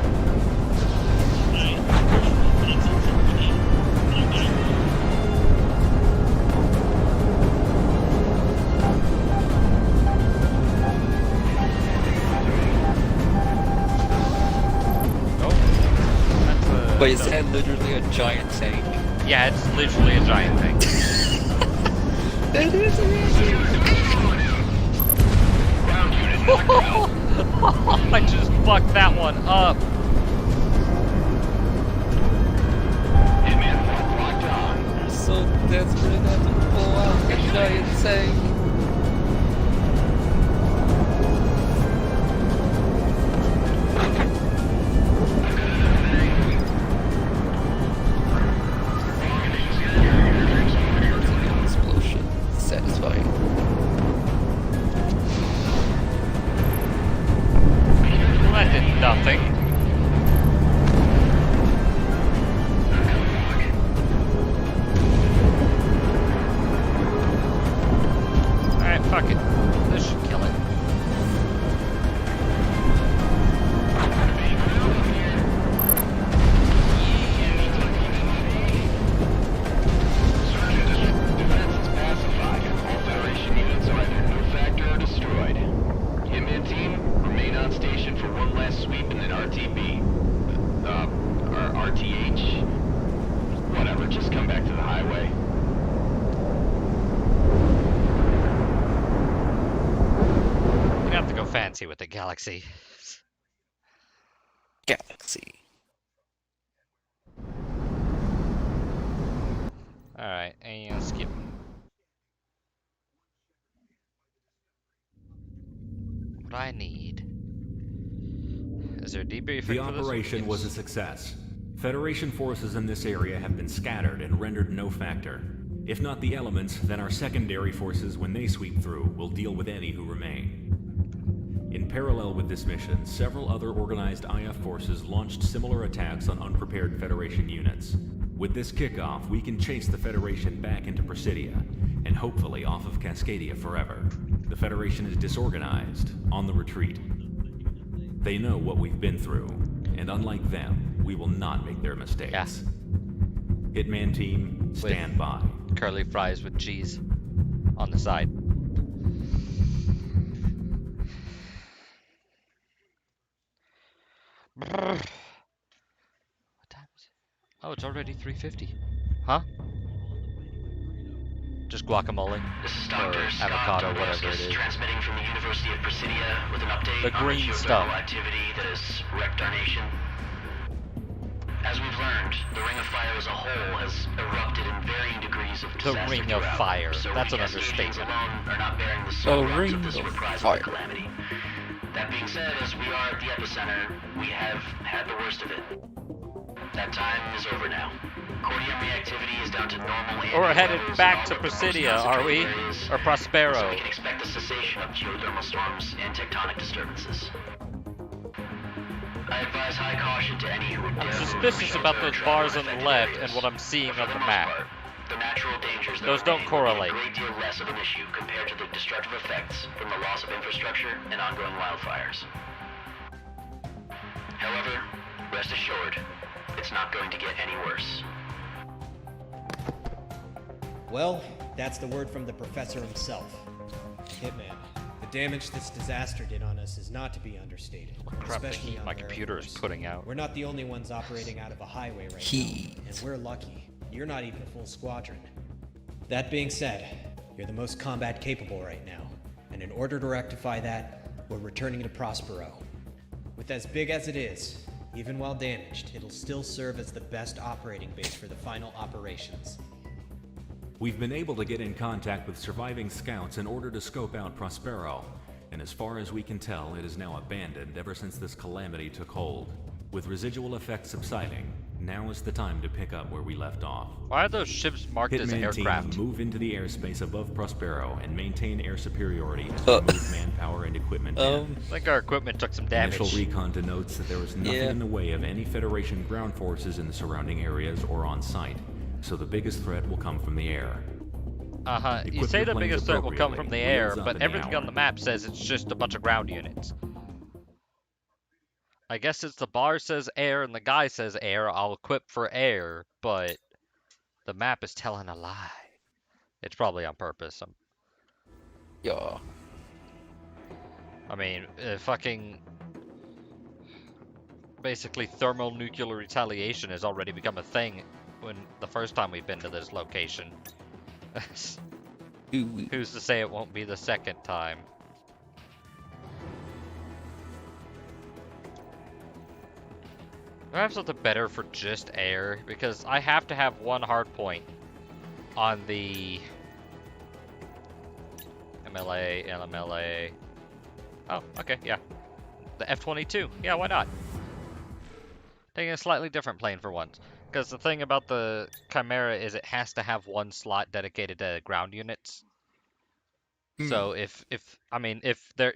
But is that literally a giant tank? Yeah, it's literally a giant thing. That is I just fucked that one up. You're so desperate not to pull out a giant tank. Satisfying. Well, that did nothing. Alright, fuck it. This should kill it. With the Galaxy. Alright, and skip. What I need. Is there a debriefing? The operation was a success. Federation forces in this area have been scattered and rendered no factor. If not the elements, then our secondary forces, when they sweep through, will deal with any who remain. In parallel with this mission, several other organized IF forces launched similar attacks on unprepared Federation units. With this kickoff, we can chase the Federation back into Presidia, and hopefully off of Cascadia forever. The Federation is disorganized, on the retreat. They know what we've been through, and unlike them, we will not make their mistakes. Yeah. Hitman team, stand by. Curly fries with cheese on the side. What time is it? Oh, it's already 3:50. Huh? Just guacamole or avocado, whatever it is. Transmitting from the University of Presidia with an update The green on the stuff. activity that has wrecked our nation. As we've learned, the Ring of Fire as a whole has erupted in varying degrees of The disaster Ring of throughout, Fire. so That's an SDGs understatement. alone are not bearing the sole brunt Ring of this of reprisal Fire. calamity. That being said, as we are at the epicenter, we have had the worst of it. That time is over now. Cordium reactivity is down to normal. We're headed back to Presidia, are we? Or Prospero? So we can expect the cessation of geothermal storms and tectonic disturbances. I advise high caution to any who would dare I'm move suspicious or about shelter those in bars on the affected left areas. and what I'm seeing But on for the most map. part, the natural dangers that Those don't remain will be correlate. a great deal less of an issue compared to the destructive effects from the loss of infrastructure and ongoing wildfires. However, rest assured, it's not going to get any worse. Well, that's the word from the professor himself. Hitman, the damage this disaster did on us is not to be understated. Crap, the especially heat on my the Air computer is Force. putting out. We're not the only ones operating out of a highway right Heat. now, and we're lucky. You're not even a full squadron. That being said, you're the most combat capable right now, and in order to rectify that, we're returning to Prospero. With as big as it is, Even while damaged, it'll still serve as the best operating base for the final operations. We've been able to get in contact with surviving scouts in order to scope out Prospero, and as far as we can tell, it is now abandoned ever since this calamity took hold. With residual effects subsiding, now is the time to pick up where we left off. Why are those ships marked as Hitman aircraft? team, move into the airspace above Prospero and maintain air superiority as we move manpower and equipment in. I think our equipment took some damage. Initial recon denotes that there was nothing in the way of any Federation ground forces in the surrounding areas or on site, so the biggest threat will come from the air. You Equip say your the planes biggest threat will come from the air, appropriately. Wheels up but in everything the on the map says it's just a bunch of ground units. I guess it's the bar says air and the guy says air, I'll equip for air, but the map is telling a lie. It's probably on purpose. Yeah. I mean, fucking... Basically, thermonuclear retaliation has already become a thing when the first time we've been to this location. Who's to say it won't be the second time? Do I have something better for just air? Because I have to have one hard point on the MLA, LMLA. Oh, okay, yeah. The F-22. Yeah, why not? Taking a slightly different plane for once. Because the thing about the Chimera is it has to have one slot dedicated to ground units. So if there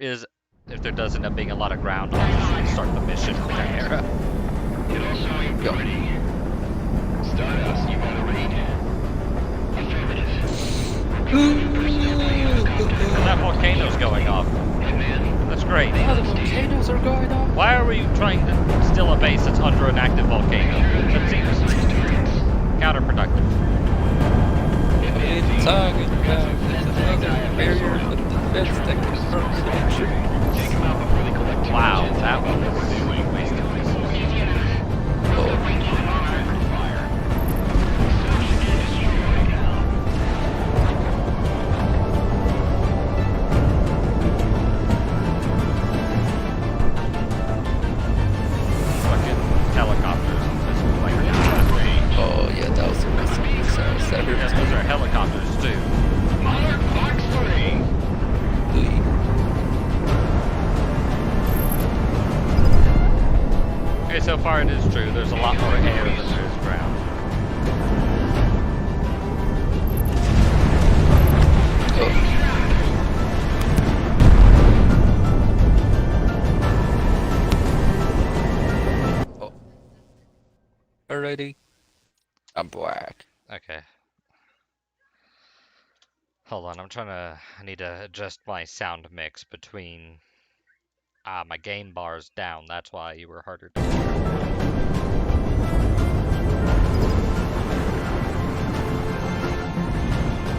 does end up being a lot of ground, I'll just restart the mission with the Chimera. It also ain't ready. Stardust, you got a read? Affirmative. And that volcano's going off. That's great. Oh, the volcanoes are going off. Why are we trying to steal a base that's under an active volcano? That seems counterproductive. It's talking about another barrier of defense that confirms the entry. Wow, that was wasted. Fucking helicopters. Oh yeah, that was a missile. Yes, those are helicopters too. Monarch Box 3. Okay, so far it is true. There's a lot more air than there is ground. Oh. Alrighty. I'm black. Okay. Hold on, I need to adjust my sound mix between... my game bar's down, that's why you were harder to hear.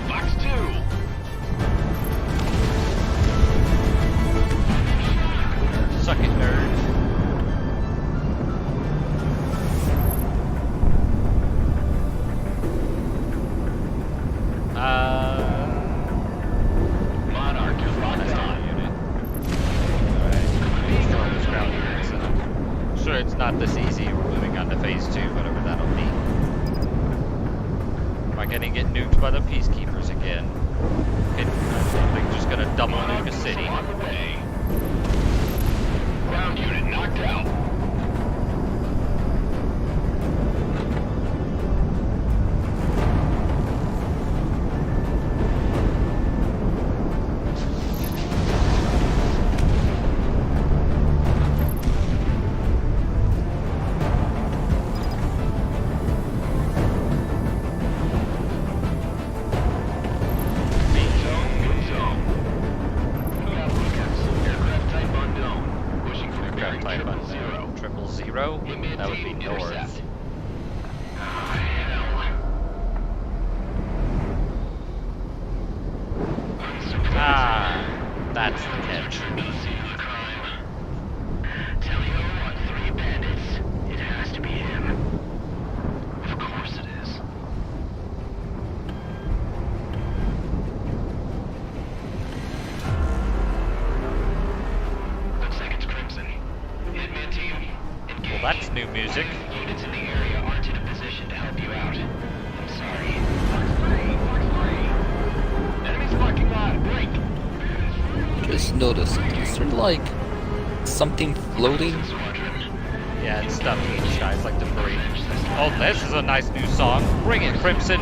Box 2. Suck it, nerd. Monarch is locked on. Sure, it's not this easy. We're moving on to phase 2, whatever that'll be. Am I gonna get nuked by the peacekeepers again? They're just gonna double nuke a city. Ground unit knocked out. Aircraft type unknown. just noticed, is there like something floating? Yeah, it's stuff in the sky. It's like debris. Oh, this is a nice new song. Bring it, Crimson.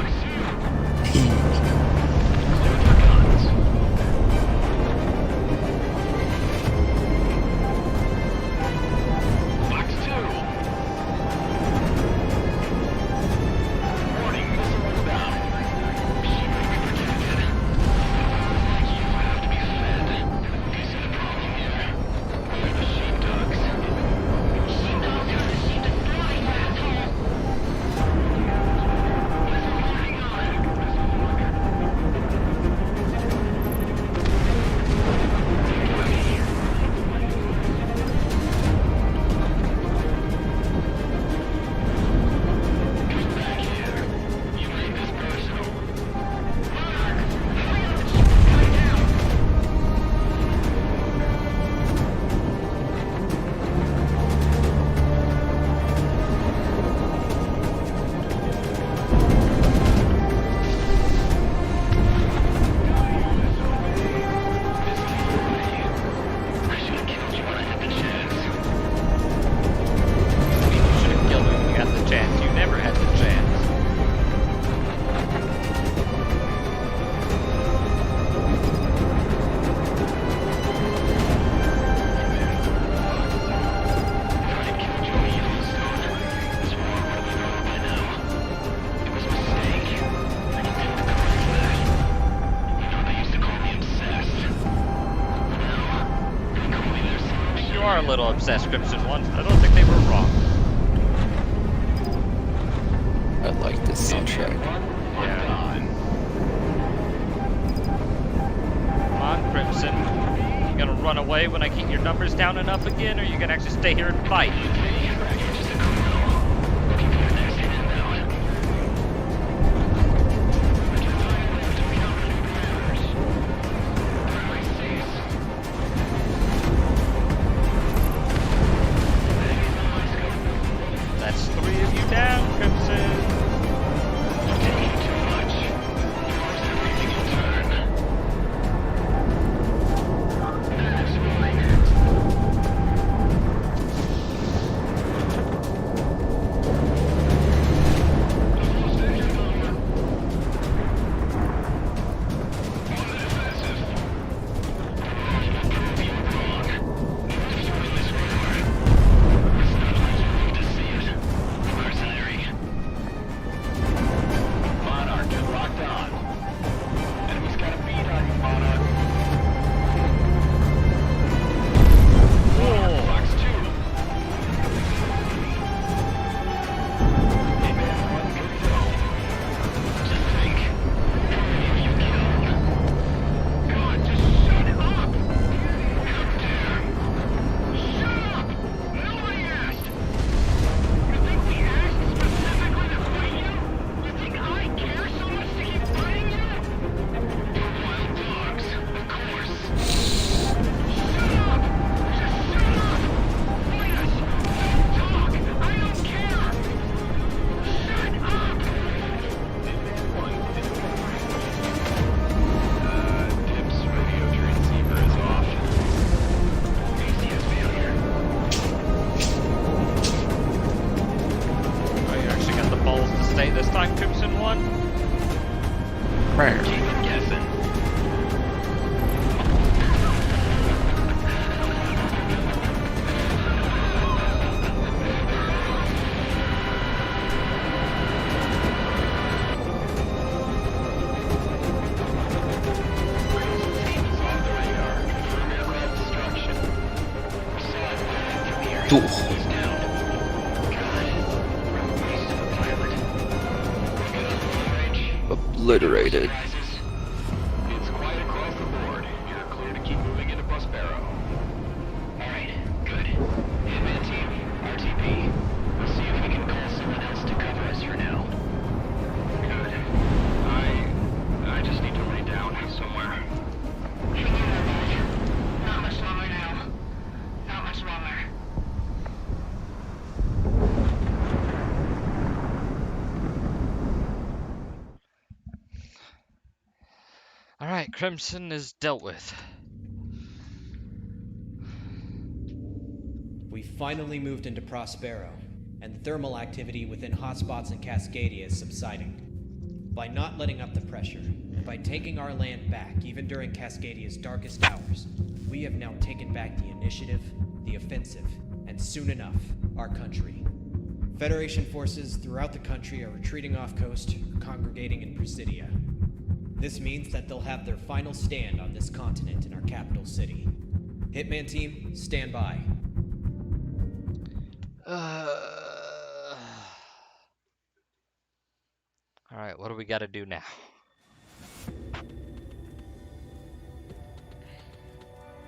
A little obsessed, Crimson One. I don't think they were wrong. I like this soundtrack. Yeah. Come on, Crimson. You gonna run away when I keep your numbers down enough again, or you gonna actually stay here and fight? This time, Crimson One. Right. Keep guessing. Obliterated. It's quiet across the board. You're clear to keep moving into Prospero. Alright, good. Hitman team, RTP. We'll see if we can call someone else to cover us for now. Good. I just need to lay down somewhere. Not much longer now. Not much longer. Alright, Crimson is dealt with. We finally moved into Prospero, and the thermal activity within hotspots in Cascadia is subsiding. By not letting up the pressure, and by taking our land back even during Cascadia's darkest hours, we have now taken back the initiative, the offensive, and soon enough, our country. Federation forces throughout the country are retreating off coast or congregating in Presidia. This means that they'll have their final stand on this continent in our capital city. Hitman team, stand by. Alright, what do we gotta do now?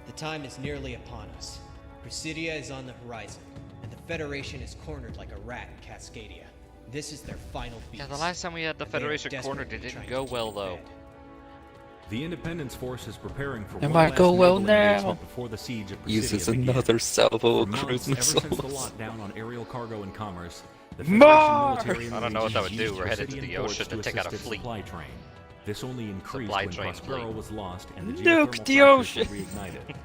The time is nearly upon us. Presidia is on the horizon, and the Federation is cornered like a rat in Cascadia. This is their final beast. Yeah, the last time we had the and they are Federation cornered, it desperately didn't trying go to keep well, it though. fed. The Independence Force is preparing for It one might last go well naval engagement now. before the siege of Presidia Uses begins. another salvo For of cruise months, ever since the missiles. lockdown on aerial cargo and commerce, the More! Federation military I don't know what that would used do. We're headed to Presidian the ports ocean to to take out a assist its fleet. supply train. This only increased Supply when train Prospero fleet. was lost and the Nuke geothermal the fractures ocean. were reignited.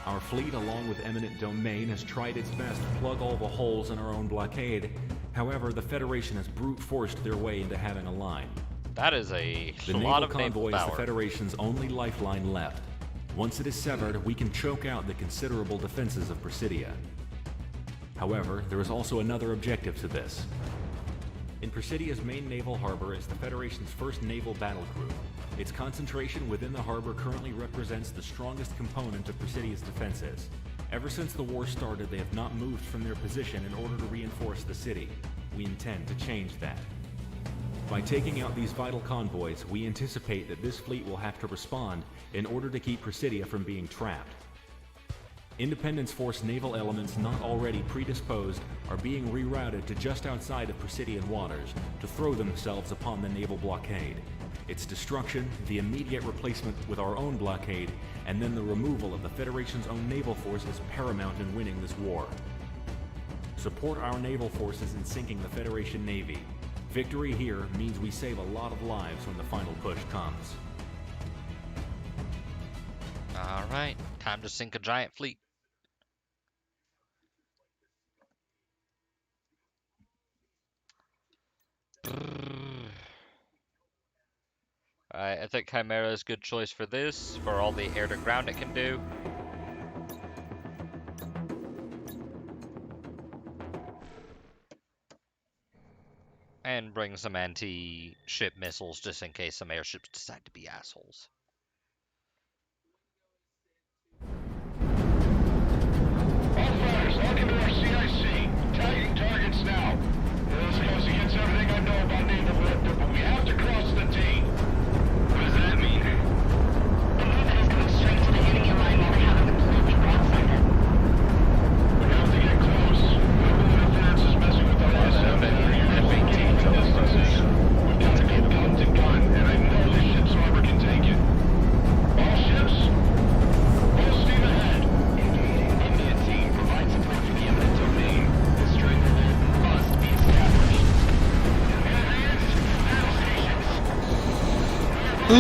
Our fleet, along with eminent domain, has tried its best to plug all the holes in our own blockade. However, the Federation has brute forced their way into having a line. That is a The lot naval of naval convoy is the power. Federation's only lifeline left. Once it is severed, we can choke out the considerable defenses of Presidia. However, there is also another objective to this. In Presidia's main naval harbor is the Federation's first naval battle group. Its concentration within the harbor currently represents the strongest component of Presidia's defenses. Ever since the war started, they have not moved from their position in order to reinforce the city. We intend to change that. By taking out these vital convoys, we anticipate that this fleet will have to respond in order to keep Presidia from being trapped. Independence Force naval elements not already predisposed are being rerouted to just outside of Presidian waters to throw themselves upon the naval blockade. Its destruction, the immediate replacement with our own blockade, and then the removal of the Federation's own naval force is paramount in winning this war. Support our naval forces in sinking the Federation Navy. Victory here means we save a lot of lives when the final push comes. Alright, time to sink a giant fleet. Alright, I think Chimera is a good choice for this, for all the air to ground it can do. And bring some anti-ship missiles just in case some airships decide to be assholes. All fighters, welcome to our CIC. Tagging targets now. This goes against everything I know about naval warfare, but we have to cross the T. What does that mean? The movement is going straight to the enemy line while they have a completely broadside it. We have to get close. Global interference is messing with our FAT distances. We've got to go gun to gun, and I know this ship's harbor can take it. All ships, full steam ahead. India team provide support for the eminent domain. The strength of it must be established. Advance, battle stations. The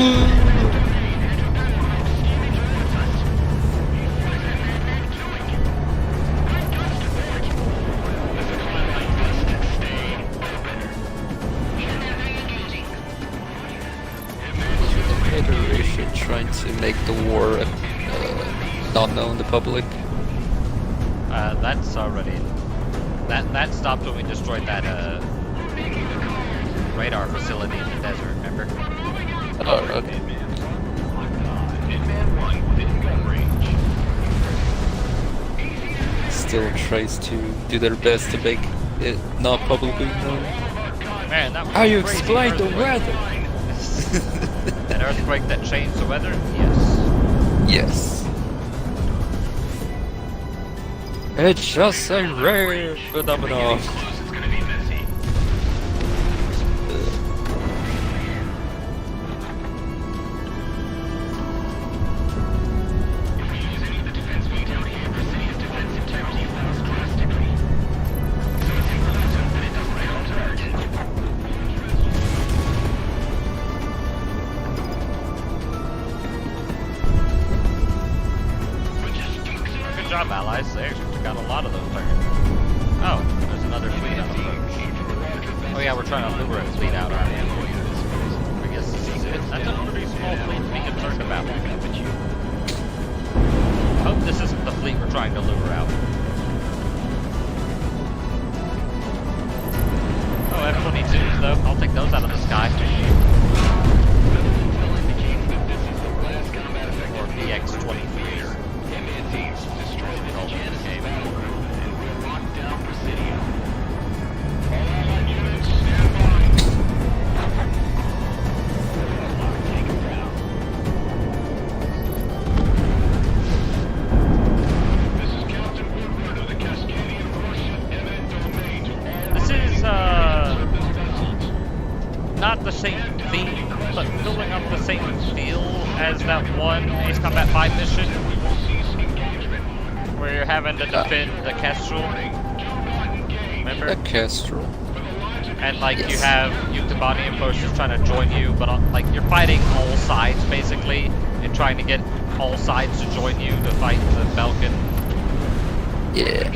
Federation trying to make the war not known to the public. That's already... That stopped when we destroyed that, radar facility in the desert, remember? Okay. Hitman 1 within gun range. Still tries to do their best to make it not publicly known. Man, that was How a you crazy explain the earthquake. weather? An earthquake that changed the weather? Yes. Yes. It's just a rare phenomenon. Close, it's gonna be messy. If we use any of the defense fleet down here, Presidia's defense integrity falls drastically. So it's important that it doesn't become urgent. Good job, allies. They actually got a lot of those targets. Oh, there's another fleet on approach. Oh yeah, we're trying to lure a fleet out, aren't we? I guess this is it. That's a pretty small fleet to be concerned about. I hope this isn't the fleet we're trying to lure out. Oh, F-22s though. I'll take those out of the sky. Or VX-23. Not the same theme, but building up the same feel as that one Ace Combat 5 mission where you're having to defend the Kestrel. Remember? A Kestrel. And like you have Yuktobanian forces trying to join you, but like you're fighting all sides basically, and trying to get all sides to join you to fight the Falcon. Yeah.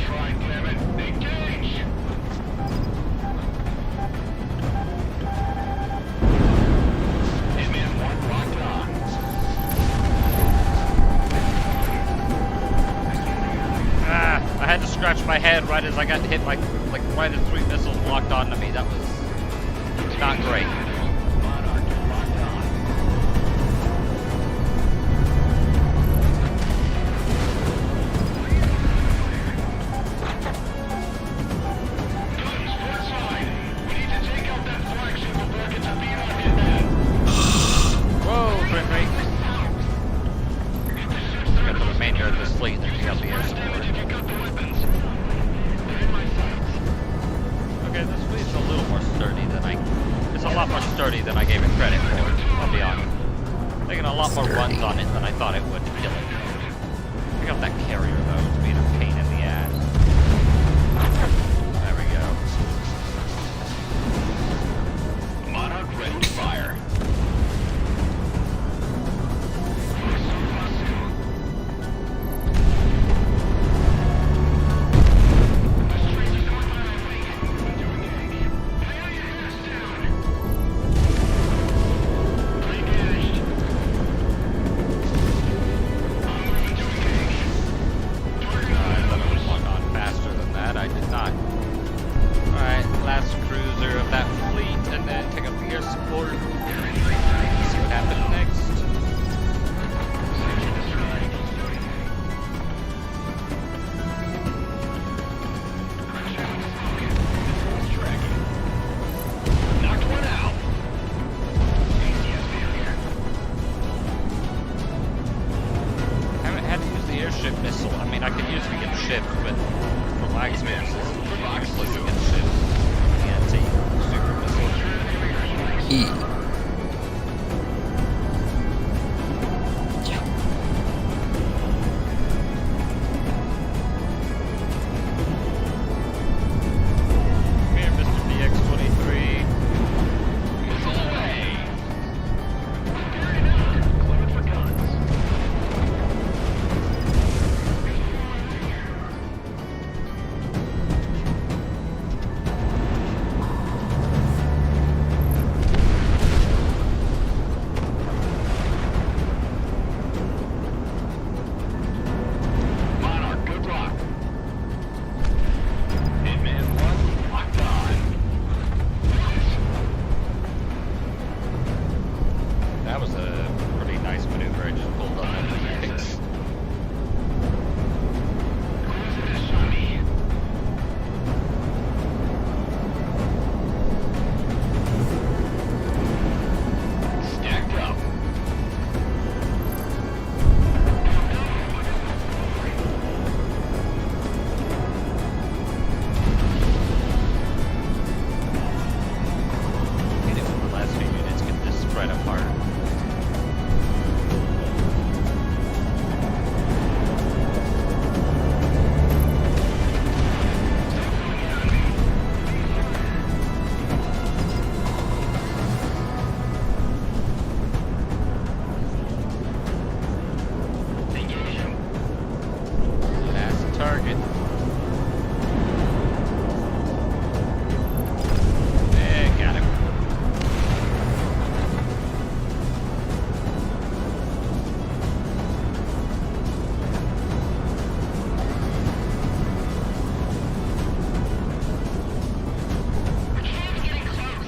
I had to scratch my head right as I got hit, like right as 3 missiles locked onto me. That was not great. Whoa, frame rate. Got the remainder of this fleet that pick up the air support. Okay, this fleet's a little more sturdy than it's a lot more sturdy than I gave it credit for, I'll be honest. Taking a lot more runs on it than I thought it would to kill it. Pick up that carrier though, it's being a pain in the ass. There we go. Monarch ready to fire. Missile. I mean, I could use it against ships, but from my experience, it's useless against ships. TNT, super missile. Come here, Mr. VX-23.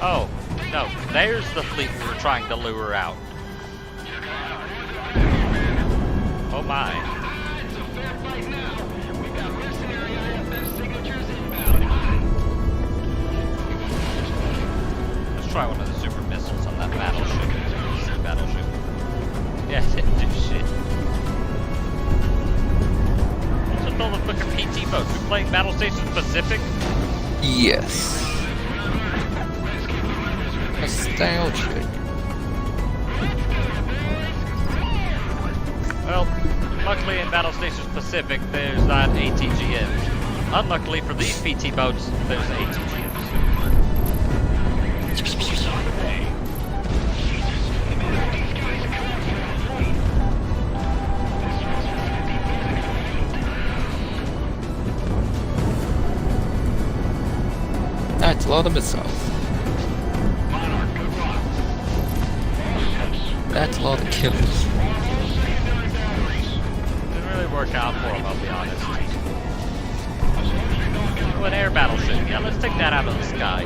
Oh, no. There's the fleet we were trying to lure out. Oh my. It's a fair fight now. We got mercenary IFF signatures inbound. Let's try one of the super missiles on that battleship. Sea battleship. Yeah, it didn't do shit. What's with all the fucking PT boats? We playing Battle Station Pacific? Yes. Nostalgic. Well, luckily in Battle Station Pacific, there's not ATGMs. Unluckily for these PT boats, there's ATGMs. That's a lot of missiles. That's a lot of kills. Didn't really work out for him, I'll be honest. Oh, an air battleship. Yeah, let's take that out of the sky.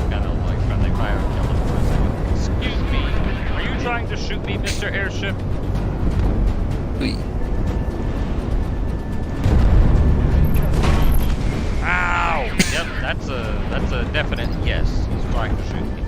Got a like friendly fire and kill him for a second. Excuse me. Are you trying to shoot me, Mr. Airship? Oui. Ow! Yep, that's a definite yes. He's trying to shoot me.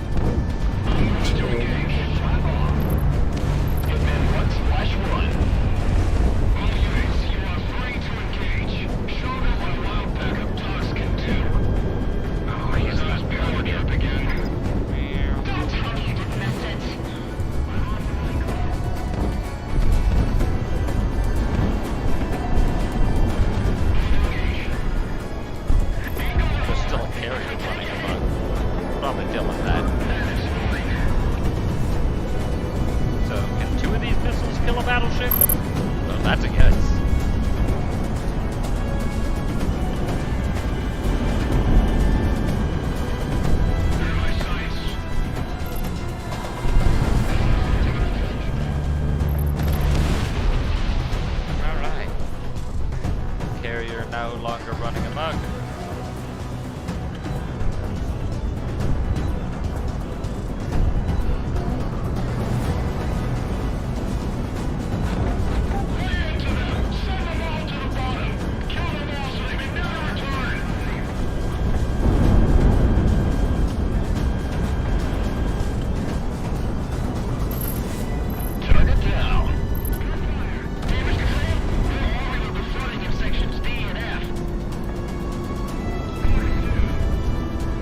There's still a carrier running amok. Probably deal with that. So, can 2 of these missiles kill a battleship? Well, that's a yes. Alright. Carrier no longer running amok.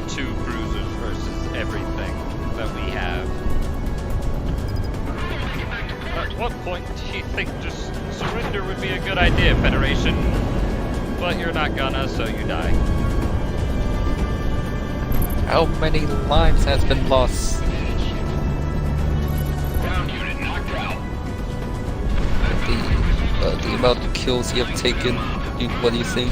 Two cruisers versus everything that we have. At what point do you think just surrender would be a good idea, Federation? But you're not gonna, so you die. How many lives has been lost? The amount of kills you have taken, what do you think?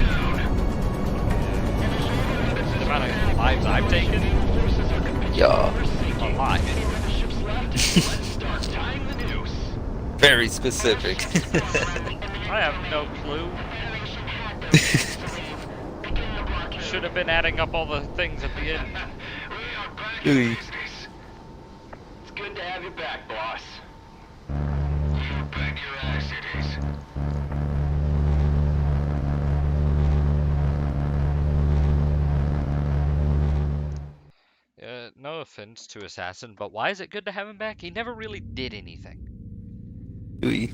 The amount of lives I've taken? Yeah. A lot. Very specific. I have no clue. Should have been adding up all the things at the end. Ooh. It's good to have you back, boss. Bet your ass it is. No offense to Assassin, but why is it good to have him back? He never really did anything. Ooh.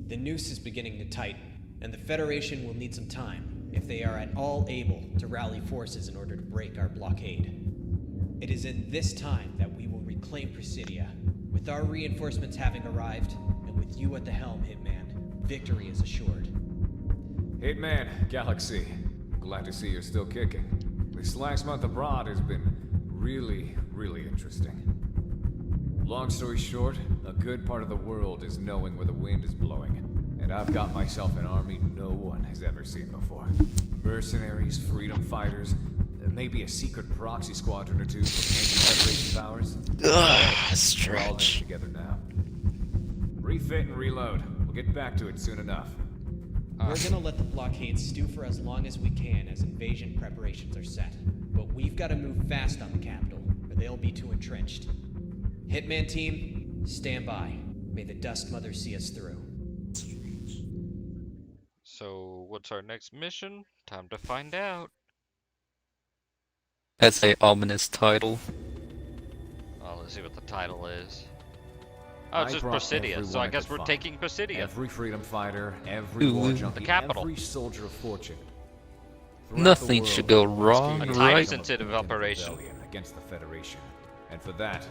The noose is beginning to tighten, and the Federation will need some time, if they are at all able to rally forces in order to break our blockade. It is in this time that we will reclaim Presidia. With our reinforcements having arrived, and with you at the helm, Hitman, victory is assured. Hitman, Galaxy. Glad to see you're still kicking. This last month abroad has been really interesting. Long story short, a good part of the world is knowing where the wind is blowing. And I've got myself an army no one has ever seen before. Mercenaries, freedom fighters, maybe a secret proxy squadron or two from anti-Federation powers. Ugh, We're all in stretch. together now. Refit and reload. We'll get back to it soon enough. We're gonna let the blockade stew for as long as we can as invasion preparations are set. But we've gotta move fast on the capital, or they'll be too entrenched. Hitman team, stand by. May the Dust Mother see us through. So, what's our next mission? Time to find out. That's a ominous title. Well, let's see what the title is. Oh, it's I just brought Presidia, so everyone I guess could we're find. taking Presidia. Every freedom fighter, every Ooh. war junkie, The capital. every soldier of fortune. Throughout Nothing the should world, go wrong, Cascadia A has right? become time-sensitive a potent operation. rebellion against the Federation. And for that,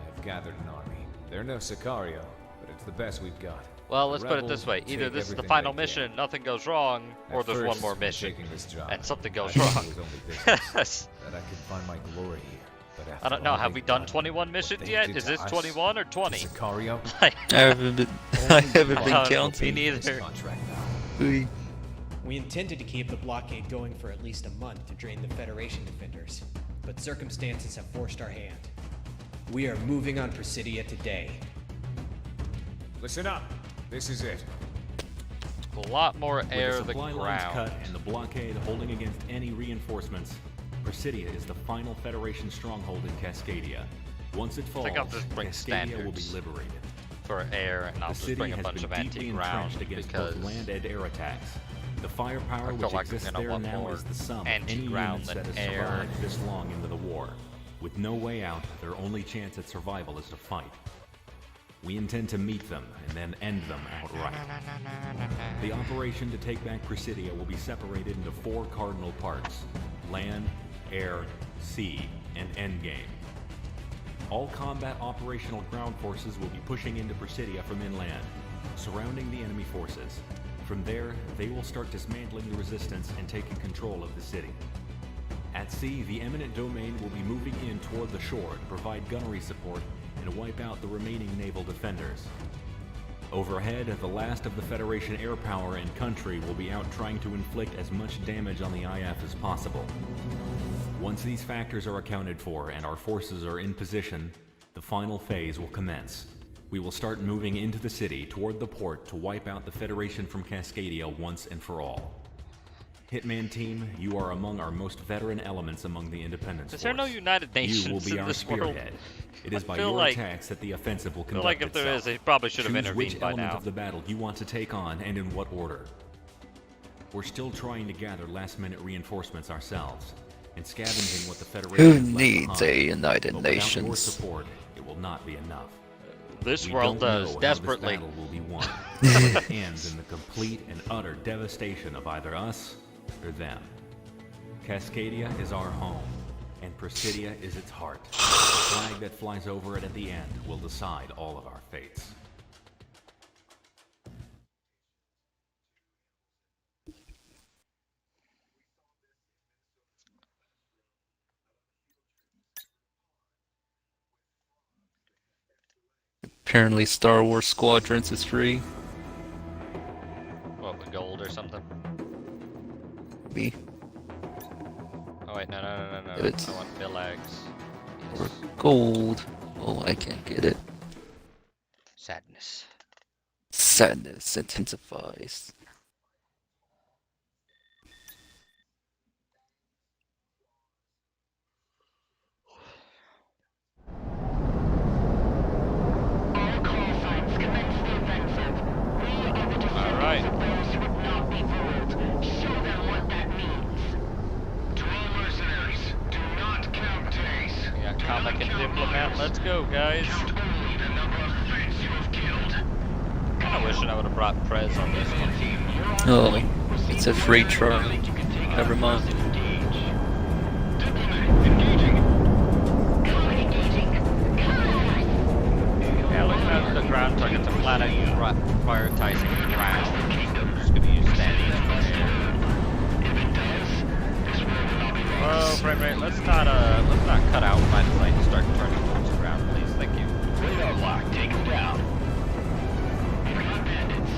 I have gathered an army. They're no Sicario, but it's the best we've got. Well, The let's put it this rebels way. will Either take this is the everything final they can. mission, nothing goes wrong, or At there's one first, more when mission, taking this job, and something I goes thought wrong. it was only business, Yes. that I could find my glory here. But after I don't know, all have they've we done done, 21 what missions they yet? did Is to this us, 21 or to 20? Sicario? I haven't been, I haven't been Me counting. neither. Contract now. Ooh. We intended to keep the blockade going for at least a month to drain the Federation defenders, but circumstances have forced our hand. We are moving on Presidia today. Listen up. This is it. A lot more air With the than supply lines ground. cut and the blockade holding against any reinforcements, Presidia is the final Federation stronghold in Cascadia. Once it falls, think I'll just bring Cascadia will be standards. liberated. For air, and I'll The just city bring a has bunch been of deeply anti-ground entrenched against because both land and air attacks. The firepower I feel which like exists we're gonna there want now more is the sum of any anti-ground units that than have air. survived this long into the war. With no way out, their only chance at survival is to fight. We intend to meet them and then end them outright. The operation to take back Presidia will be separated into 4 cardinal parts: land, air, sea, and endgame. All combat operational ground forces will be pushing into Presidia from inland, surrounding the enemy forces. From there, they will start dismantling the resistance and taking control of the city. At sea, the eminent domain will be moving in toward the shore to provide gunnery support and wipe out the remaining naval defenders. Overhead, the last of the Federation air power and country will be out trying to inflict as much damage on the IF as possible. Once these factors are accounted for and our forces are in position, the final phase will commence. We will start moving into the city toward the port to wipe out the Federation from Cascadia once and for all. Hitman team, you are among our most veteran elements among the Independence Is there no Force. United Nations You will be in our this world? spearhead. It is I by feel your like- attacks that the offensive will I feel conduct like if there itself. is, they probably should have Choose intervened which by element now. of the battle you want to take on and in what order. We're still trying to gather last-minute reinforcements ourselves and scavenging what the Federation Who has left needs behind. a United But without your Nations? support, it will not be enough. This We world don't know does how desperately. This battle will be won, but it ends in the complete and utter devastation of either us or them. Cascadia is our home, and Presidia is its heart. The flag that flies over it at the end will decide all of our fates. Apparently Star Wars Squadrons is free. What, with gold or something? Me. Oh wait, no. It's- I want Billags. Or gold. Oh, I can't get it. Sadness. Sadness intensifies. All call signs commence the offensive. We are the Alright. defenders of those who would not be ruled. Show them what that means. To all mercenaries, do not count days. We got Do comic not and count diplomat. lives. Let's go, guys. Count only the number of Feds you have killed. Kinda wishing I would have brought Prez on this one. Oh, it's a free trial. Never mind. Diplomat, engaging. Yeah, looking at the ground targets, I'm glad I prioritizing the ground. I'm just gonna use standards for air. Oh, frame rate, let's not cut out by the plane and start turning towards the ground, please. Thank you. Radar block, take them down. We got bandits.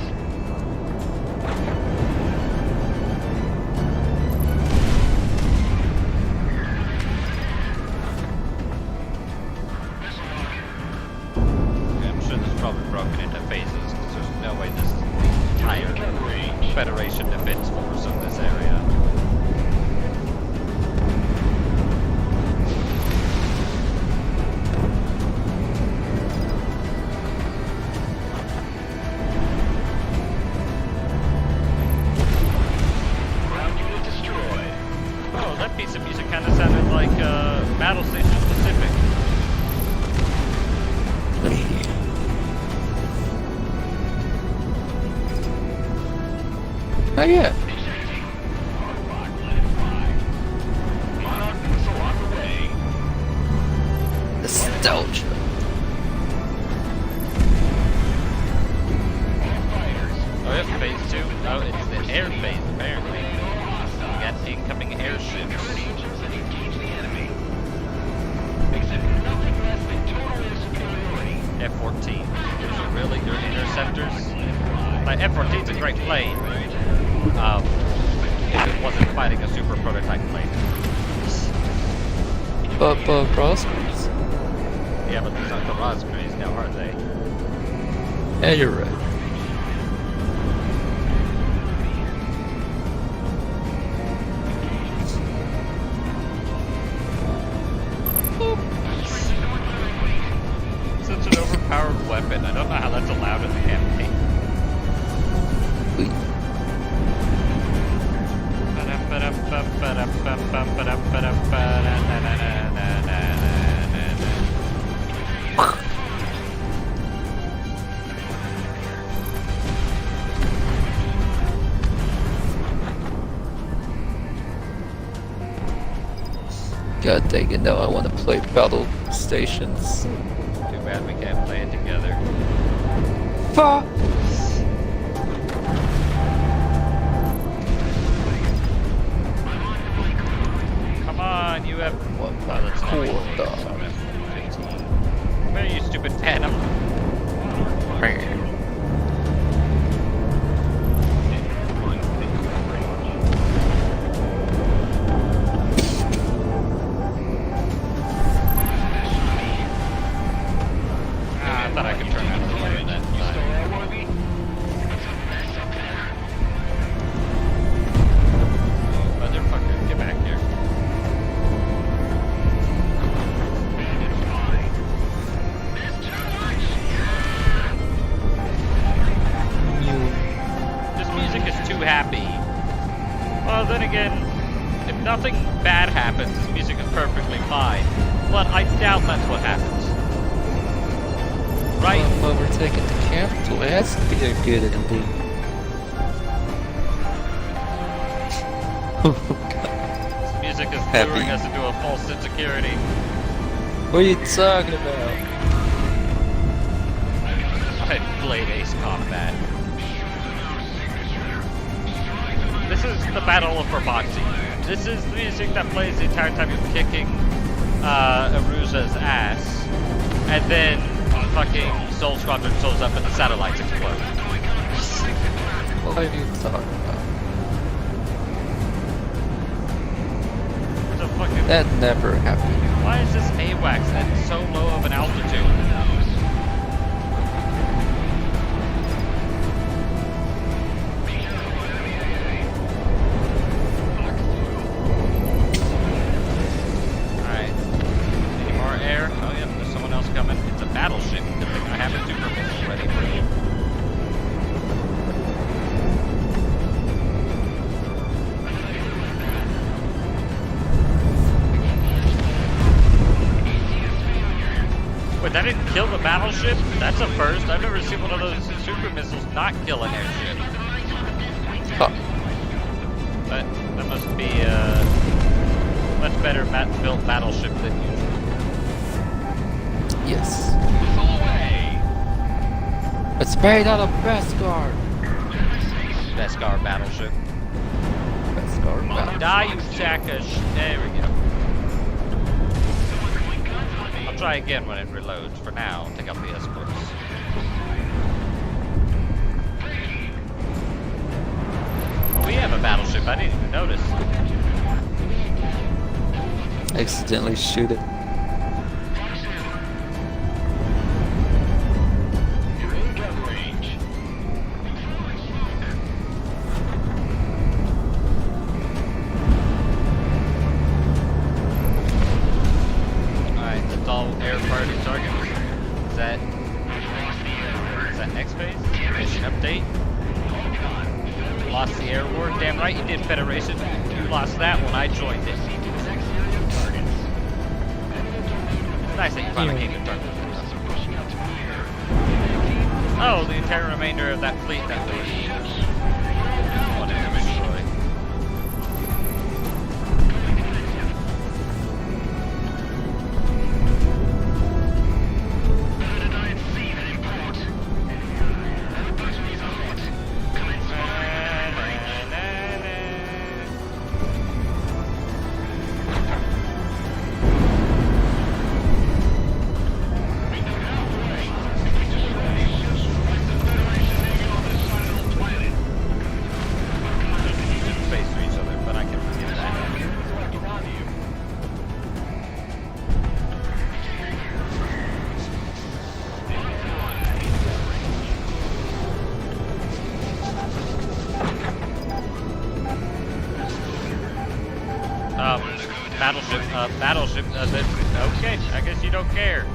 Yeah, I'm sure this is probably broken. broken into phases, because there's no way this is the entire Federation defense force of this area. Oh, that piece of music kind of sounded like Battle Station Pacific. Oh yeah. Nostalgia. Oh, yeah, phase 2. Oh, it's the air phase, apparently. We got incoming airships. F-14. Those are really good interceptors. Like, F-14's a great plane. If it wasn't fighting a super prototype plane. But Roscoe's. Yeah, but these aren't the Roscoe's now, are they? Yeah, you're right. Such an overpowered weapon. I don't know how that's allowed in the campaign. God dang it, now I want to play Battle Stations. Too bad we can't play it together. Fuck! Come on, you have... What Oh, that's not cool what dog. Where are you, stupid phantom? Ah, I thought I could turn out the way that time. Motherfucker, get back here. This music is too happy. Well, then again, if nothing bad happens, this music is perfectly fine. But I doubt that's what happens. Right? Well, we're taking the capital. It has to be a good ending. This music is luring us into a false insecurity. What are you talking about? I played Ace Combat. This is the Battle of Verboxy. This is the music that plays the entire time you're kicking Aruza's ass. And then fucking Soul Squadron shows up and the satellites explode. What are you talking about? There's a fucking... That never happened. Why is this AWACS at so low of an altitude? Alright. Any more air? Oh yeah, there's someone else coming. It's a battleship. Good thing I have a super missile ready for you. Wait, that didn't kill the battleship? That's a first. I've never seen one of those super missiles not kill an airship. Huh. That must be a much better built battleship than usual. Yes. It's made out of Beskar. Beskar battleship. Beskar battleship. Die, you sack of There we go. I'll try again when it reloads. For now, take out the escorts. Oh, we have a battleship. I didn't even notice. Accidentally shoot it. Next phase? Mission update? Lost the air war? Damn right you did, Federation. You lost that one, I joined it. It's nice that you finally came to terms with this. Oh, the entire remainder of that fleet that we wanted to destroy. Battleship, okay, I guess you don't care.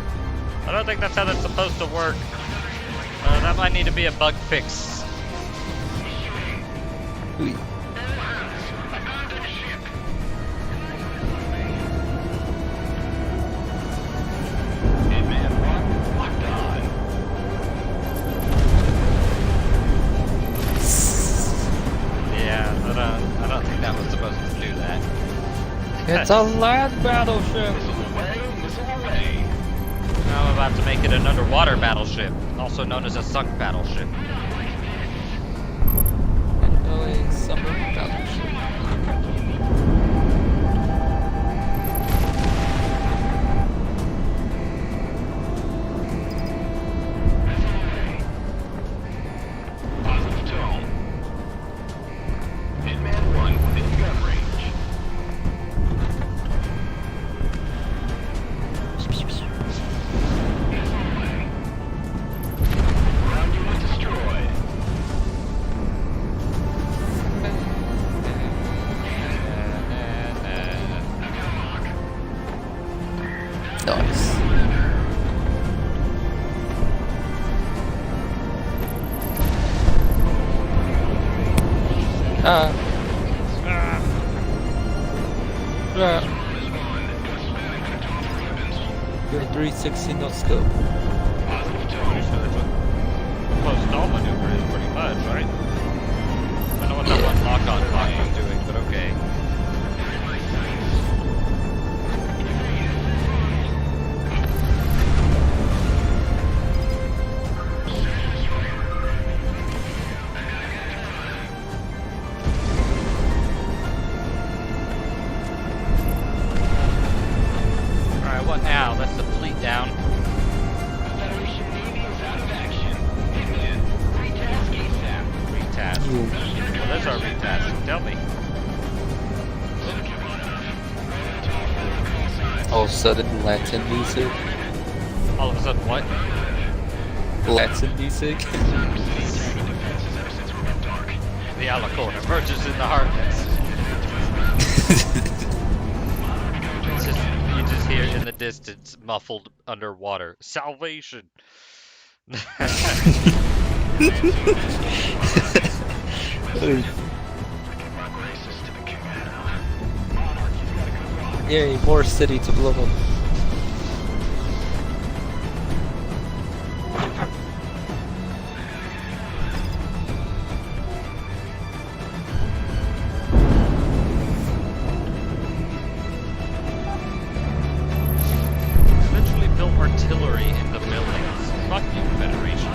I don't think that's how that's supposed to work. That might need to be a bug fix. Yeah, I don't think that was supposed to do that. It's a land battleship! Now I'm about to make it an underwater battleship, also known as a sunk battleship. And a summer battleship. Nice. You're 360 no scope. Close stall maneuver is pretty much, right? I don't know what that one lock-on clock was doing, but okay. Alright, what now? That's the fleet down. Retask. Well, there's our retask. Tell me. All of a sudden, Latin music. All of a sudden, what? Latin music. The Alicorn emerges in the darkness. You just hear in the distance, muffled underwater, salvation. Yay, more city to blow up. Eventually built artillery in the buildings. Fuck you, Federation.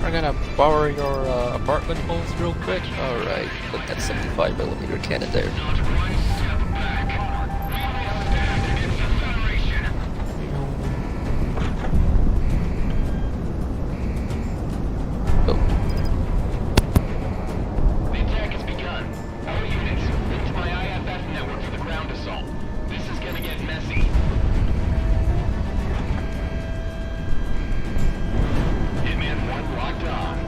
We're gonna borrow your apartment homes real quick. Alright, put that 75mm cannon there. Oh. The attack has begun. All units, link to my IFF network for the ground assault. This is gonna get messy. Hitman 1 locked on.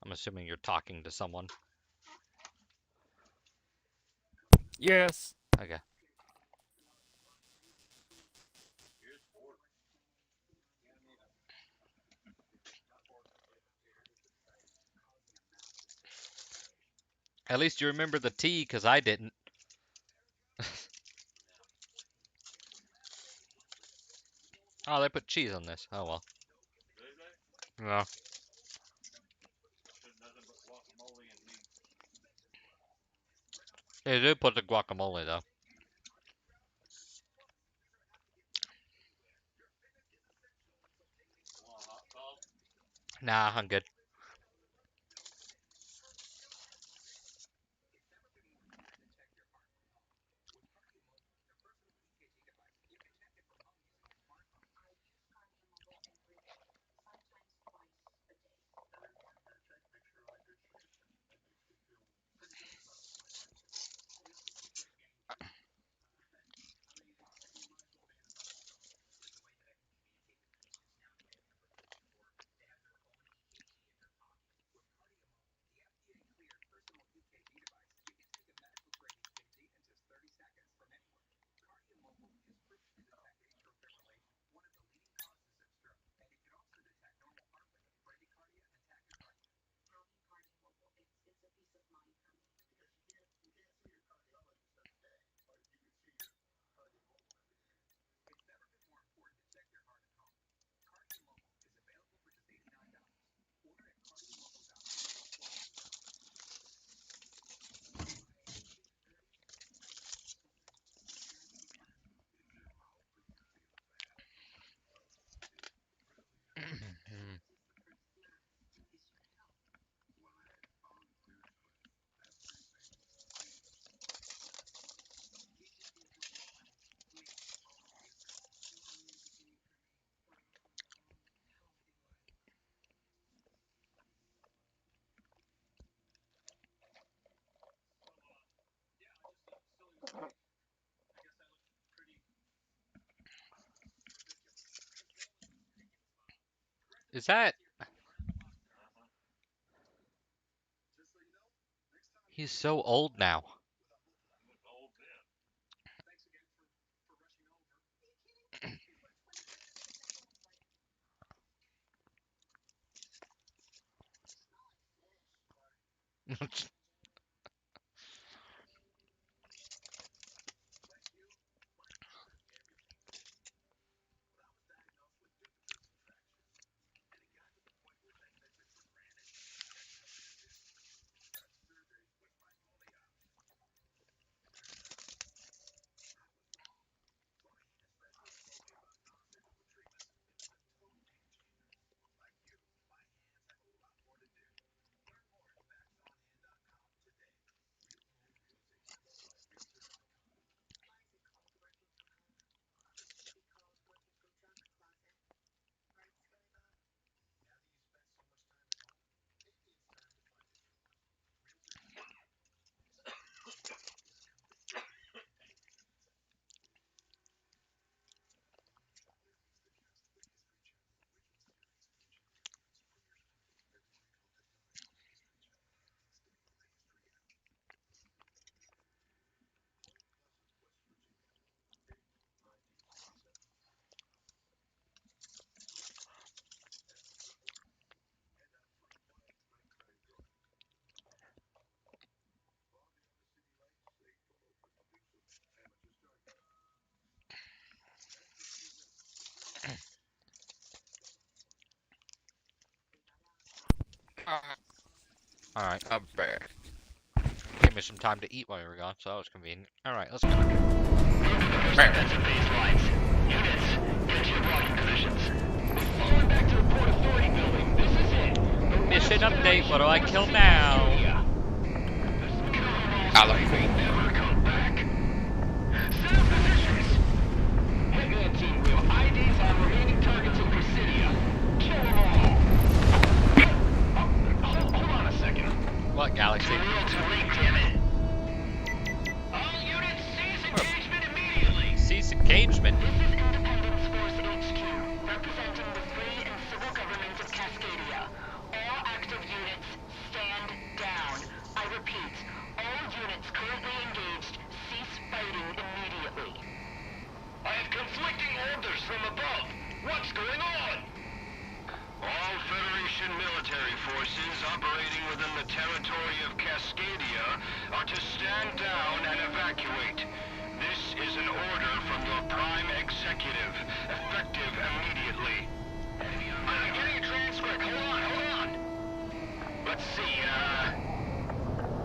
I'm assuming you're talking to someone. Yes. Okay. At least you remember the T, because I didn't. Oh, they put cheese on this. Oh well. No. They did put the guacamole though. Nah, I'm good. Is that? He's so old now. Alright. I'm back. Gave me some time to eat while you were gone, so that was convenient. Alright, let's go. Defensive baselines. Units, get your blocking positions. Falling back to the Port Authority building. This is it. Mission update, what do I kill now? Galaxy. Never come back. Set up positions. Hitman team will IDs on remaining targets in Presidia. Kill them all. Hold on a second. What, Galaxy? Too late, damn it. All units cease engagement immediately. Cease engagement. This is Independence Force HQ, representing the free and civil government of Cascadia. All active units, stand down. I repeat, all units currently engaged, are to stand down and evacuate. This is an order from your prime executive, effective immediately. I'm getting a transcript. Hold on. Let's see,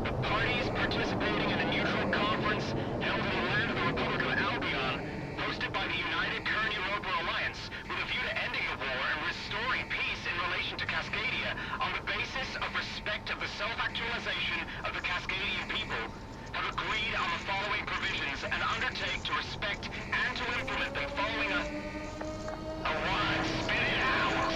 the parties participating in a neutral conference held in the land of the Republic of Albion, hosted by the United Kern-Europa Alliance, with a view to ending the war and restoring peace in relation to Cascadia on the basis of respect of the self-actualization of the Cascadian people, have agreed on the following provisions and undertake to respect and to implement them following a warrant. Spit it out!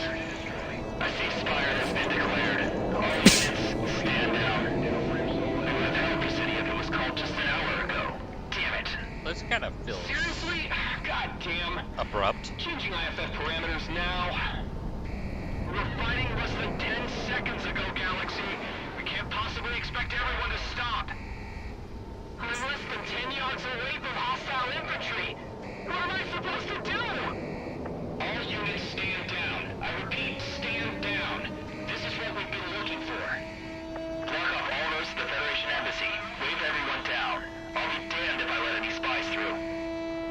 A ceasefire has been declared. All units, stand down. It would have held the city if it was called just an hour ago. Damn it. This kind of feels Seriously? God damn. abrupt. Changing IFF parameters now. We were fighting less than 10 seconds ago, Galaxy. We can't possibly expect everyone to stop. I'm less than 10 yards away from hostile infantry. What am I supposed to do? All units stand down. I repeat, stand down. This is what we've been looking for. Block off all roads to the Federation Embassy. Wave everyone down. I'll be damned if I let any spies through.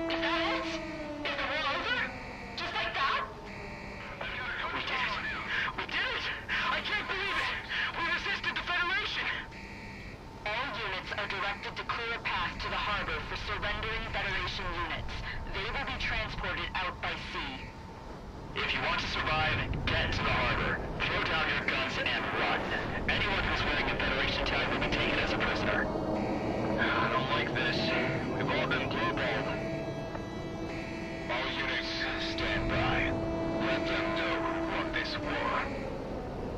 Is that it? Is the war over? Just like that? We did it! We did it! I can't believe it! We resisted the Federation! All units are directed to clear a path to the harbor for surrendering Federation units. They will be transported out by sea. If you want to survive, get to the harbor. Throw down your guns and run. Anyone who's wearing a Federation tag will be taken as a prisoner. I don't like this. We've all been blue-balled. All units, stand by. Let them know who won this war.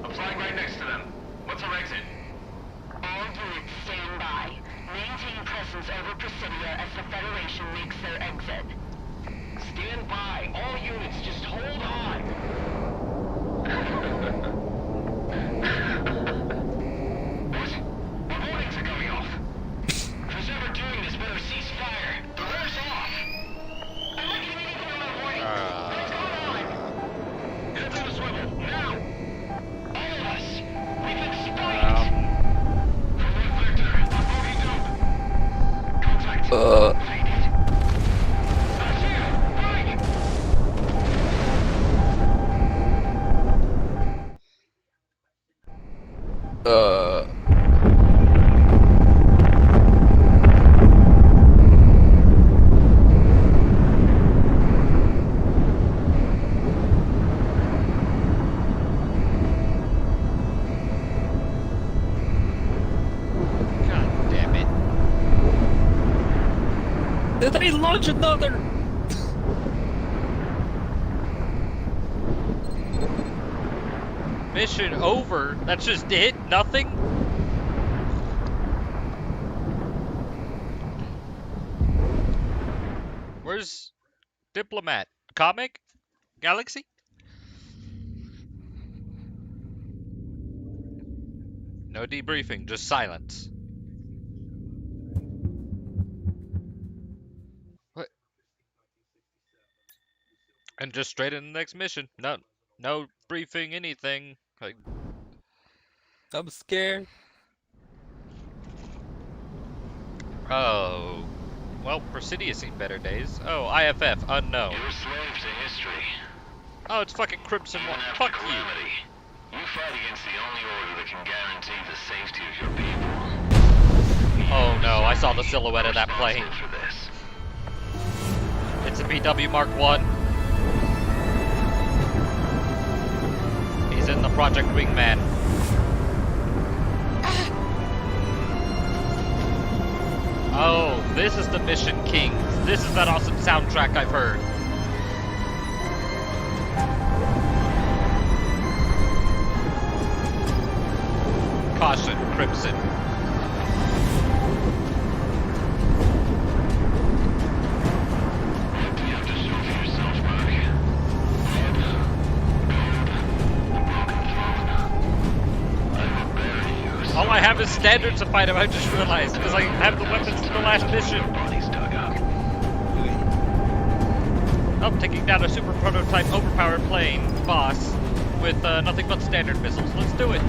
I'm flying right next to them. What's our exit? All units stand by. Maintain presence over Presidia as the Federation makes their exit. Stand by. All units, just hold on. What? The warnings are going off. Who's ever doing this better cease fire. The war's off. I'm not getting anything on my warning. What's going on? Heads on a swivel. Now. All of us. We've been spiked. From what vector? On bogey dope. Contact. Faded. That's here. Break. God damn it. Did they launch another? Mission over. That's just it? Nothing? Where's Diplomat? Comic? Galaxy? No debriefing, just silence. What? And just straight in the next mission. No briefing, anything. Like, I'm scared. oh. Well, Presidia's seen better days. Oh, IFF, unknown. You're slaves to history. Oh, it's fucking Crimson Even One. after Fuck you. calamity, you fight against the only order that can guarantee the safety of your people. Oh no, I saw the silhouette of that plane. Responsible for this. It's a BW Mark 1. He's in the Project Wingman. Oh, this is the Mission Kings. This is that awesome soundtrack I've heard. Caution, Crimson. What do you have to show for yourself, Mark? Blood, gold, the broken throne. I will bury you. All I have is standards to fight him, I just realized, because I have the weapons to the last mission. Bodies dug up. Oh, taking down a super prototype overpowered plane boss with nothing but standard missiles. Let's do it.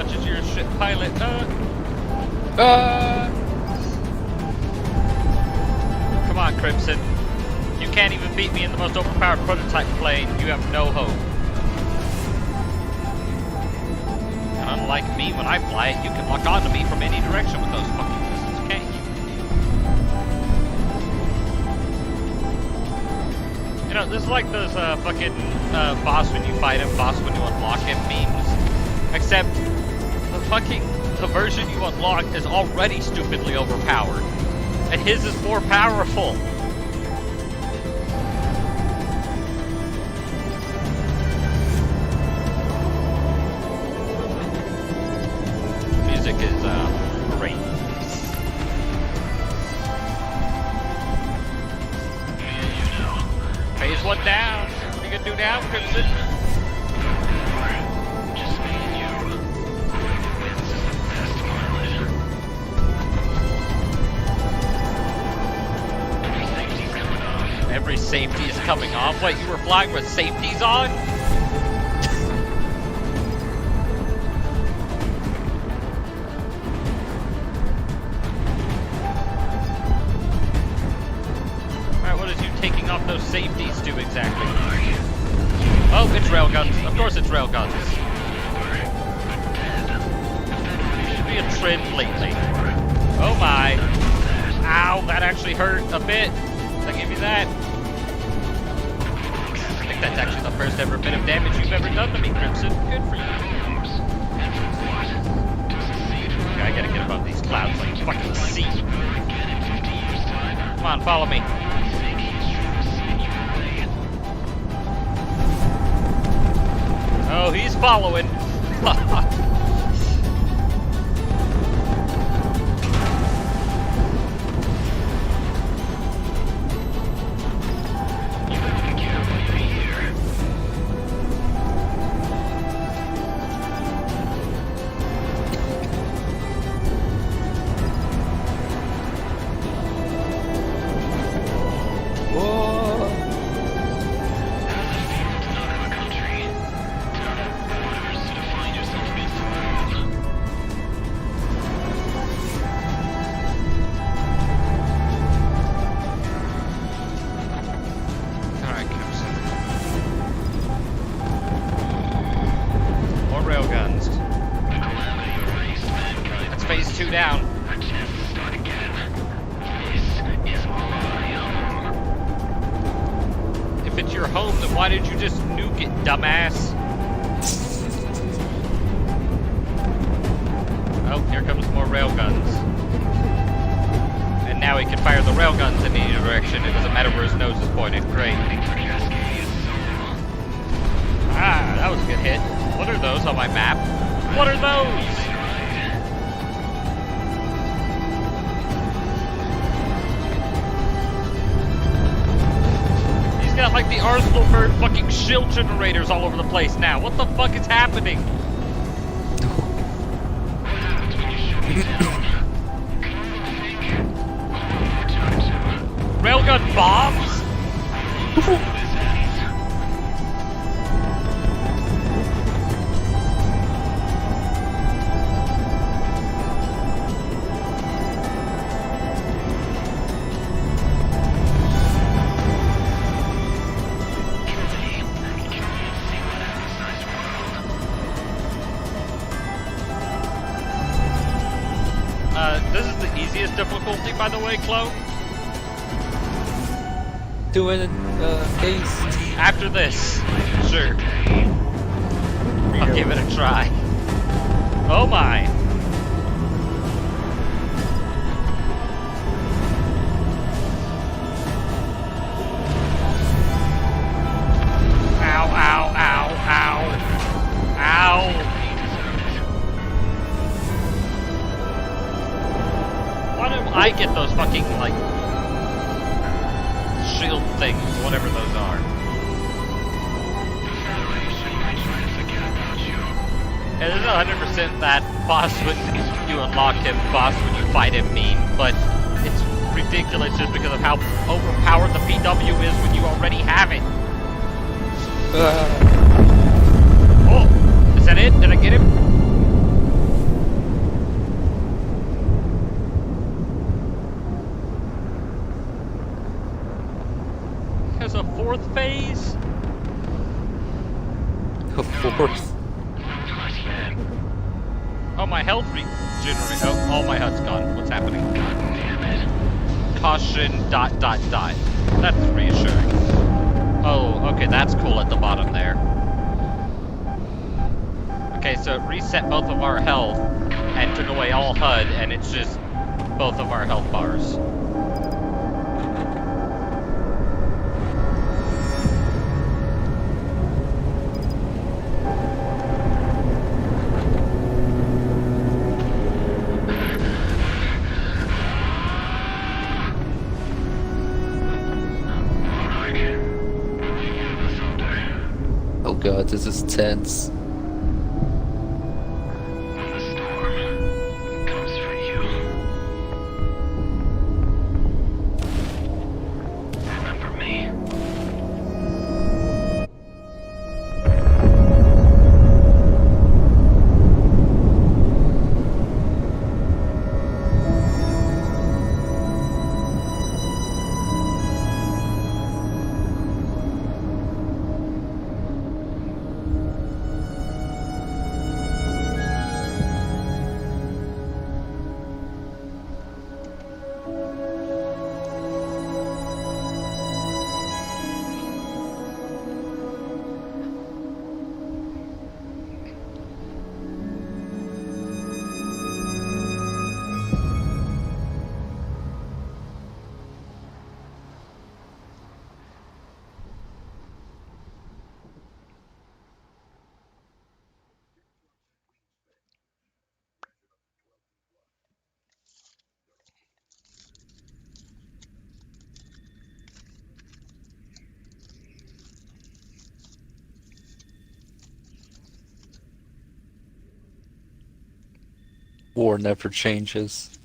much as your ship pilot. Come on, Crimson. You can't even beat me in the most overpowered prototype plane. You have no hope. And unlike me, when I fly it, you can lock onto me from any direction with those fucking missiles, can't you? You know, this is like those fucking boss when you fight him, boss when you unlock him memes. Except the version you unlock is already stupidly overpowered. And his is more powerful. Music is great. Phase 1 down. What are you gonna do now, Crimson? Every safety is coming off. Wait, you were flying with safeties on? Alright, what is you taking off those safeties do exactly? Oh, it's railguns. Of course it's railguns. Should be a trend lately. Oh my. Ow, that actually hurt a bit. Did I give you that? I think that's actually the first ever bit of damage you've ever done to me, Crimson. Good for you. Okay, I gotta get above these clouds so I can fucking see. Come on, follow me. Oh, he's following. Down. If it's your home, then why did you just nuke it, dumbass? Oh, here comes more railguns. And now he can fire the railguns in any direction. It doesn't matter where his nose is pointed. Great. Ah, that was a good hit. What are those on my map? What are those? Got like the arsenal for fucking shield generators all over the place now. What the fuck is happening? Railgun bombs? This is the easiest difficulty, by the way, Chloe. Do it, Ace. After this, sure. I'll give it a try. Oh my. Ow, ow, ow, ow. Ow. Why do I get those fucking, like, shield things, whatever those are? Yeah, there's 100% that boss when you unlock him, boss when you fight him meme, but it's ridiculous just because of how overpowered the PW is when you already have it. Oh, is that it? Did I get him? fourth phase? The fourth. Oh, my health regenerate. Oh, all my HUD's gone. What's happening? God damn it. Caution, ... That's reassuring. Oh, okay, that's cool at the bottom there. Okay, so it reset both of our health and took away all HUD, and it's just both of our health bars. Oh god, this is tense. The storm comes for you. Remember me. War never changes.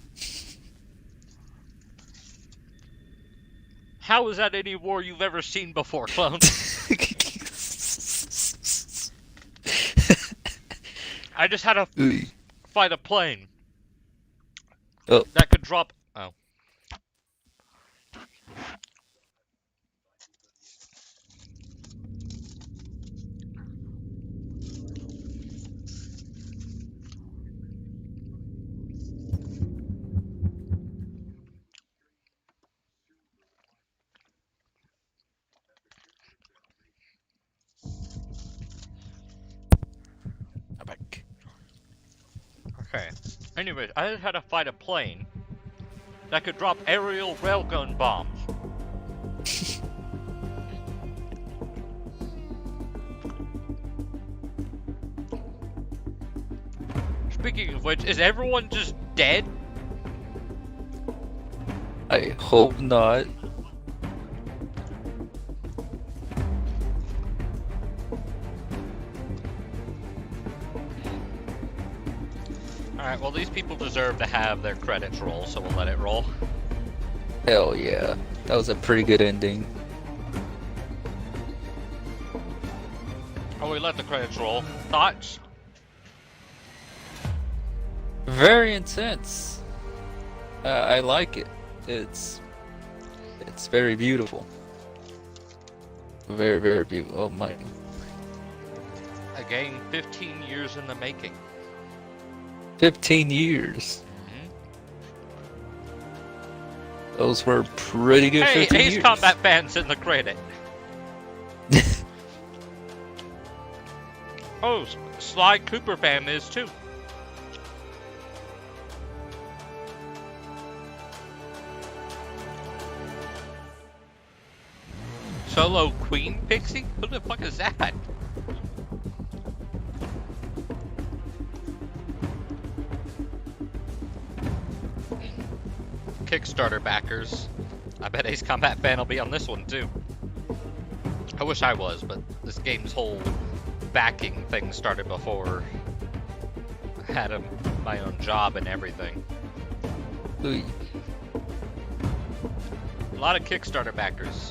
How is that any war you've ever seen before, clone? I just had to fight a plane. Oh. That could drop... Oh. I'm back. Okay. Anyways, I just had to fight a plane that could drop aerial railgun bombs. Speaking of which, is everyone just dead? I hope not. Alright, well these people deserve to have their credits roll, so we'll let it roll. Hell yeah. That was a pretty good ending. Oh, we let the credits roll. Thoughts? Very intense. I like it. It's very beautiful. Very, very beautiful. Oh my. A game 15 years in the making. 15 years. Those were pretty good 15 Ace years. Combat fans in the credit. Oh, Sly Cooper fan is too. Solo Queen Pixie? Who the fuck is that? Kickstarter backers. I bet Ace Combat fan will be on this one too. I wish I was, but this game's whole backing thing started before I had my own job and everything. Ooh. A lot of Kickstarter backers.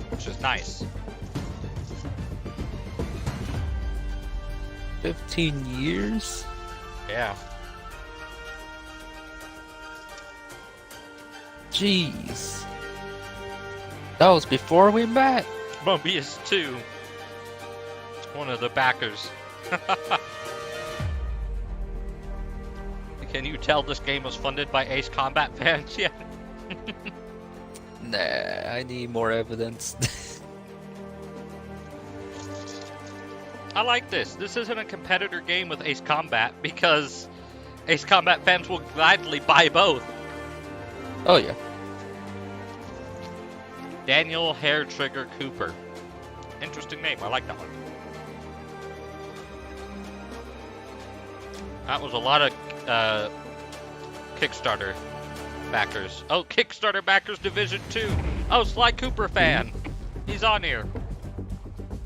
Which is nice. 15 years? Yeah. Jeez. That was before we met. Mobius 2. One of the backers. Can you tell this game was funded by Ace Combat fans yet? Nah, I need more evidence. I like this. This isn't a competitor game with Ace Combat because Ace Combat fans will gladly buy both. Oh yeah. Daniel Hair Trigger Cooper. Interesting name. I like that one. That was a lot of Kickstarter backers. Oh, Kickstarter backers Division 2. Oh, Sly Cooper fan. He's on here.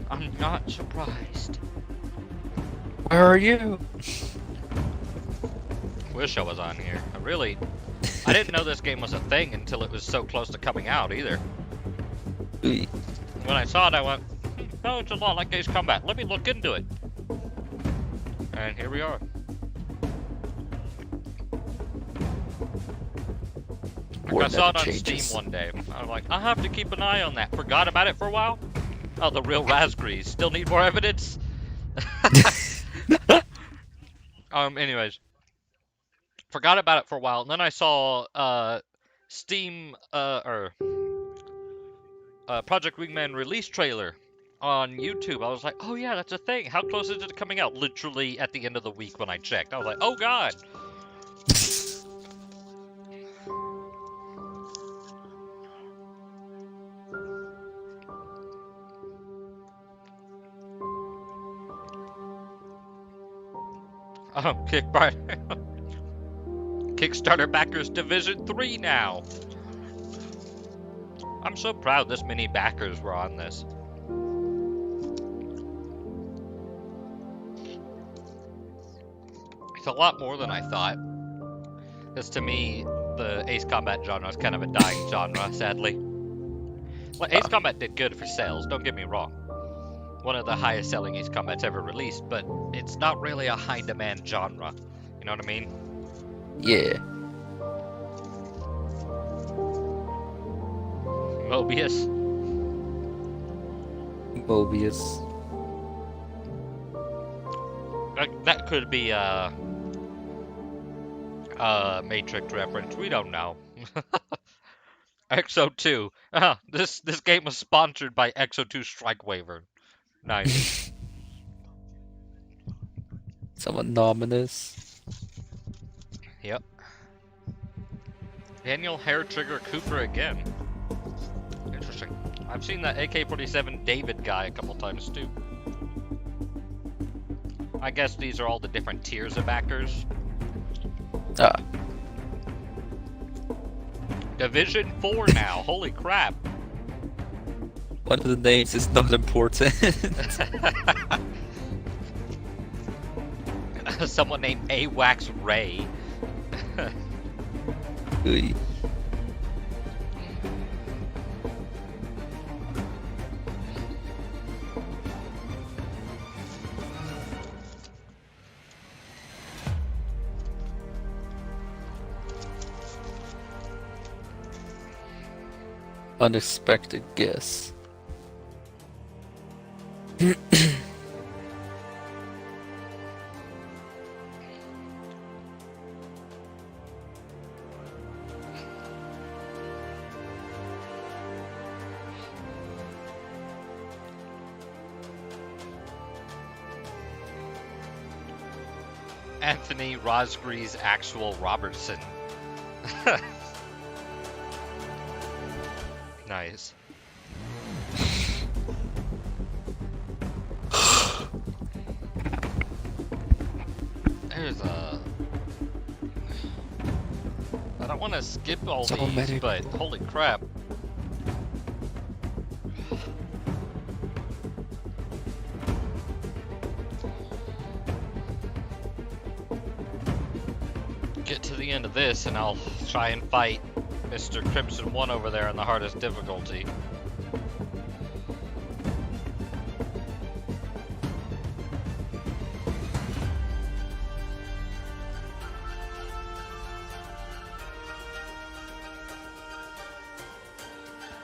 I'm not surprised. Where are you? Wish I was on here. I didn't know this game was a thing until it was so close to coming out either. Ooh. When I saw it, I went, oh, it's a lot like Ace Combat. Let me look into it. And here we are. I saw it on Steam one day. I was like, I'll have to keep an eye on that. Forgot about it for a while. Oh, the real raspberries. Still need more evidence? Anyways. Forgot about it for a while. And then I saw Steam, Project Wingman release trailer on YouTube. I was like, oh yeah, that's a thing. How close is it to coming out? Literally at the end of the week when I checked. I was like, oh god. Oh, Kickstarter backers Division 3 now. I'm so proud this many backers were on this. It's a lot more than I thought. Because to me, the Ace Combat genre is kind of a dying genre, sadly. Well, Ace Combat did good for sales, don't get me wrong. One of the highest selling Ace Combats ever released, but it's not really a high demand genre. You know what I mean? Yeah. Mobius. That could be a Matrix reference. We don't know. Exo 2. This game was sponsored by Exo 2 Strike Waiver. Nice. Somewhat ominous. Yep. Daniel Hair Trigger Cooper again. Interesting. I've seen that AK-47 David guy a couple times too. I guess these are all the different tiers of backers. Division 4 now. Holy crap. One of the names is not important. Someone named AWAX Ray. Ooh. Unexpected guess. Anthony Rosgree's actual Robertson. Nice. There's a... I don't want to skip all these, but holy crap. Get to the end of this and I'll try and fight Mr. Crimson 1 over there in the hardest difficulty.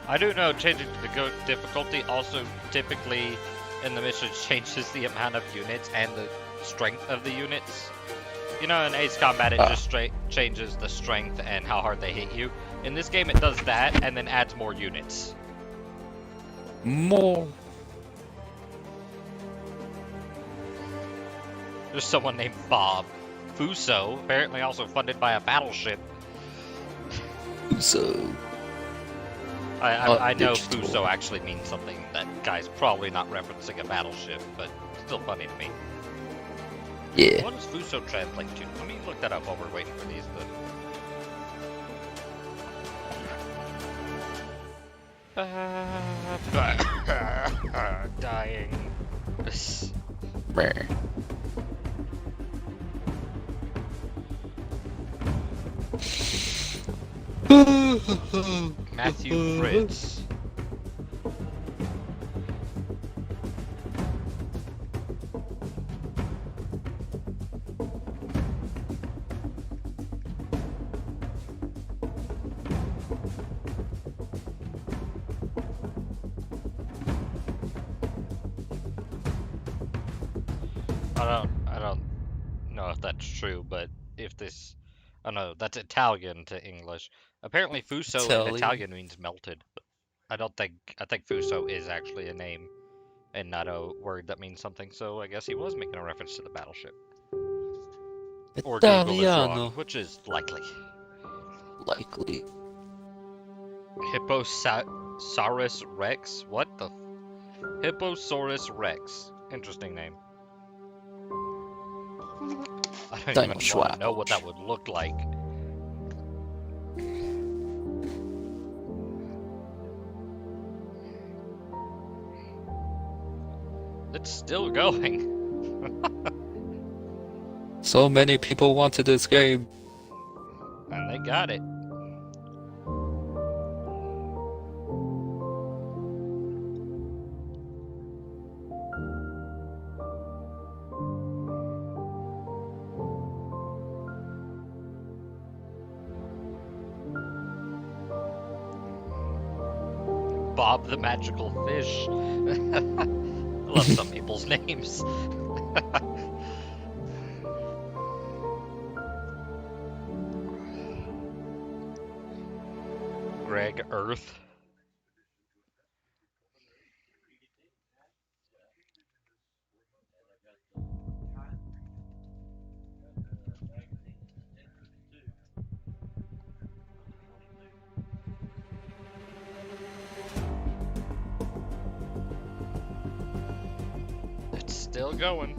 I do know changing the difficulty also typically in the missions changes the amount of units and the strength of the units. You know, in Ace Combat it just changes the strength and how hard they hit you. In this game it does that and then adds more units. More. There's someone named Bob. Fuso, apparently also funded by a battleship. Fuso. I know digital. Fuso actually means something. That guy's probably not referencing a battleship, but still funny to me. Yeah. What does Fuso translate to? Let me look that up while we're waiting for these to... Dying. Matthew Fritz. I don't know if that's true, but if this, oh no, that's Italian to English. Apparently Fuso in Italian means melted. I think Fuso is actually a name and not a word that means something, so I guess he was making a reference to the battleship. Or Google is wrong, which is likely. Likely. Hipposaurus Rex? What the? Hipposaurus Rex. Interesting name. I don't even want to know what that would look like. It's still going. So many people wanted this game. And they got it. Bob the Magical Fish. I love some people's names. Greg Earth. It's still going.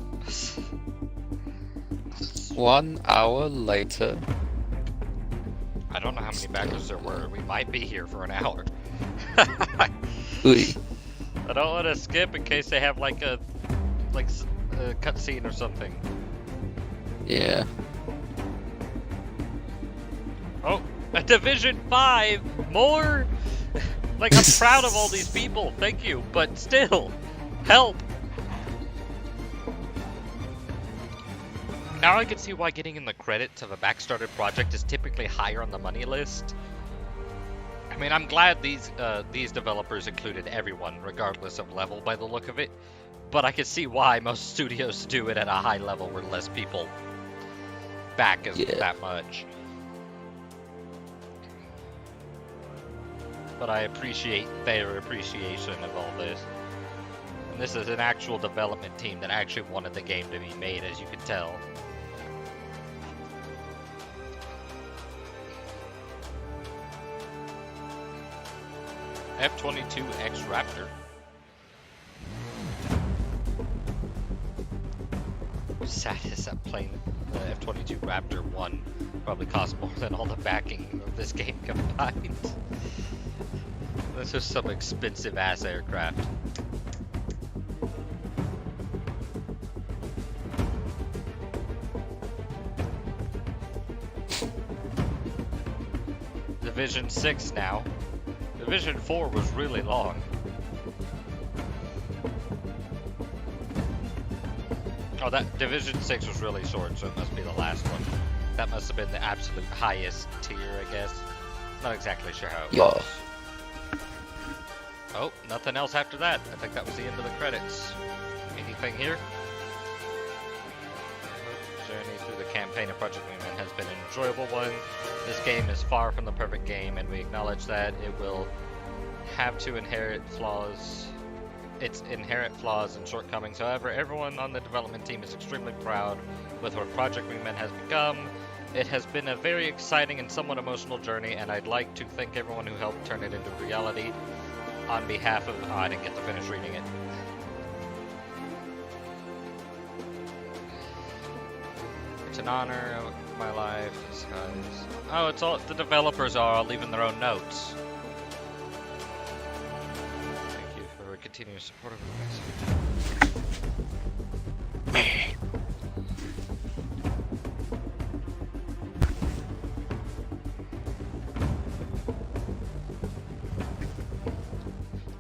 1 hour later. I don't know how many backers there were. We might be here for an hour. Ooh. I don't want to skip in case they have like a cutscene or something. Yeah. Oh, a Division 5! More! Like, I'm proud of all these people, thank you, but still, help! Now I can see why getting in the credits of a back-started project is typically higher on the money list. I mean, I'm glad these developers included everyone, regardless of level by the look of it, but I can see why most studios do it at a high level where less people back that much. But I appreciate their appreciation of all this. And this is an actual development team that actually wanted the game to be made, as you can tell. F-22X Raptor. Sad is that plane, the F-22 Raptor 1 probably cost more than all the backing of this game combined. This is some expensive ass aircraft. Division 6 now. Division 4 was really long. Oh, that Division 6 was really short, so it must be the last one. That must have been the absolute highest tier, I guess. Not exactly sure how it was. Oh, nothing else after that. I think that was the end of the credits. Anything here? Journey through the campaign of Project Wingman has been an enjoyable one. This game is far from the perfect game, and we acknowledge that it will have to inherit its inherent flaws and shortcomings. However, everyone on the development team is extremely proud with what Project Wingman has become. It has been a very exciting and somewhat emotional journey, and I'd like to thank everyone who helped turn it into reality. On behalf of... Oh, I didn't get to finish reading it. It's an honor of my life. Guys. Oh, it's all... The developers are all leaving their own notes. Thank you for continuing support of you guys.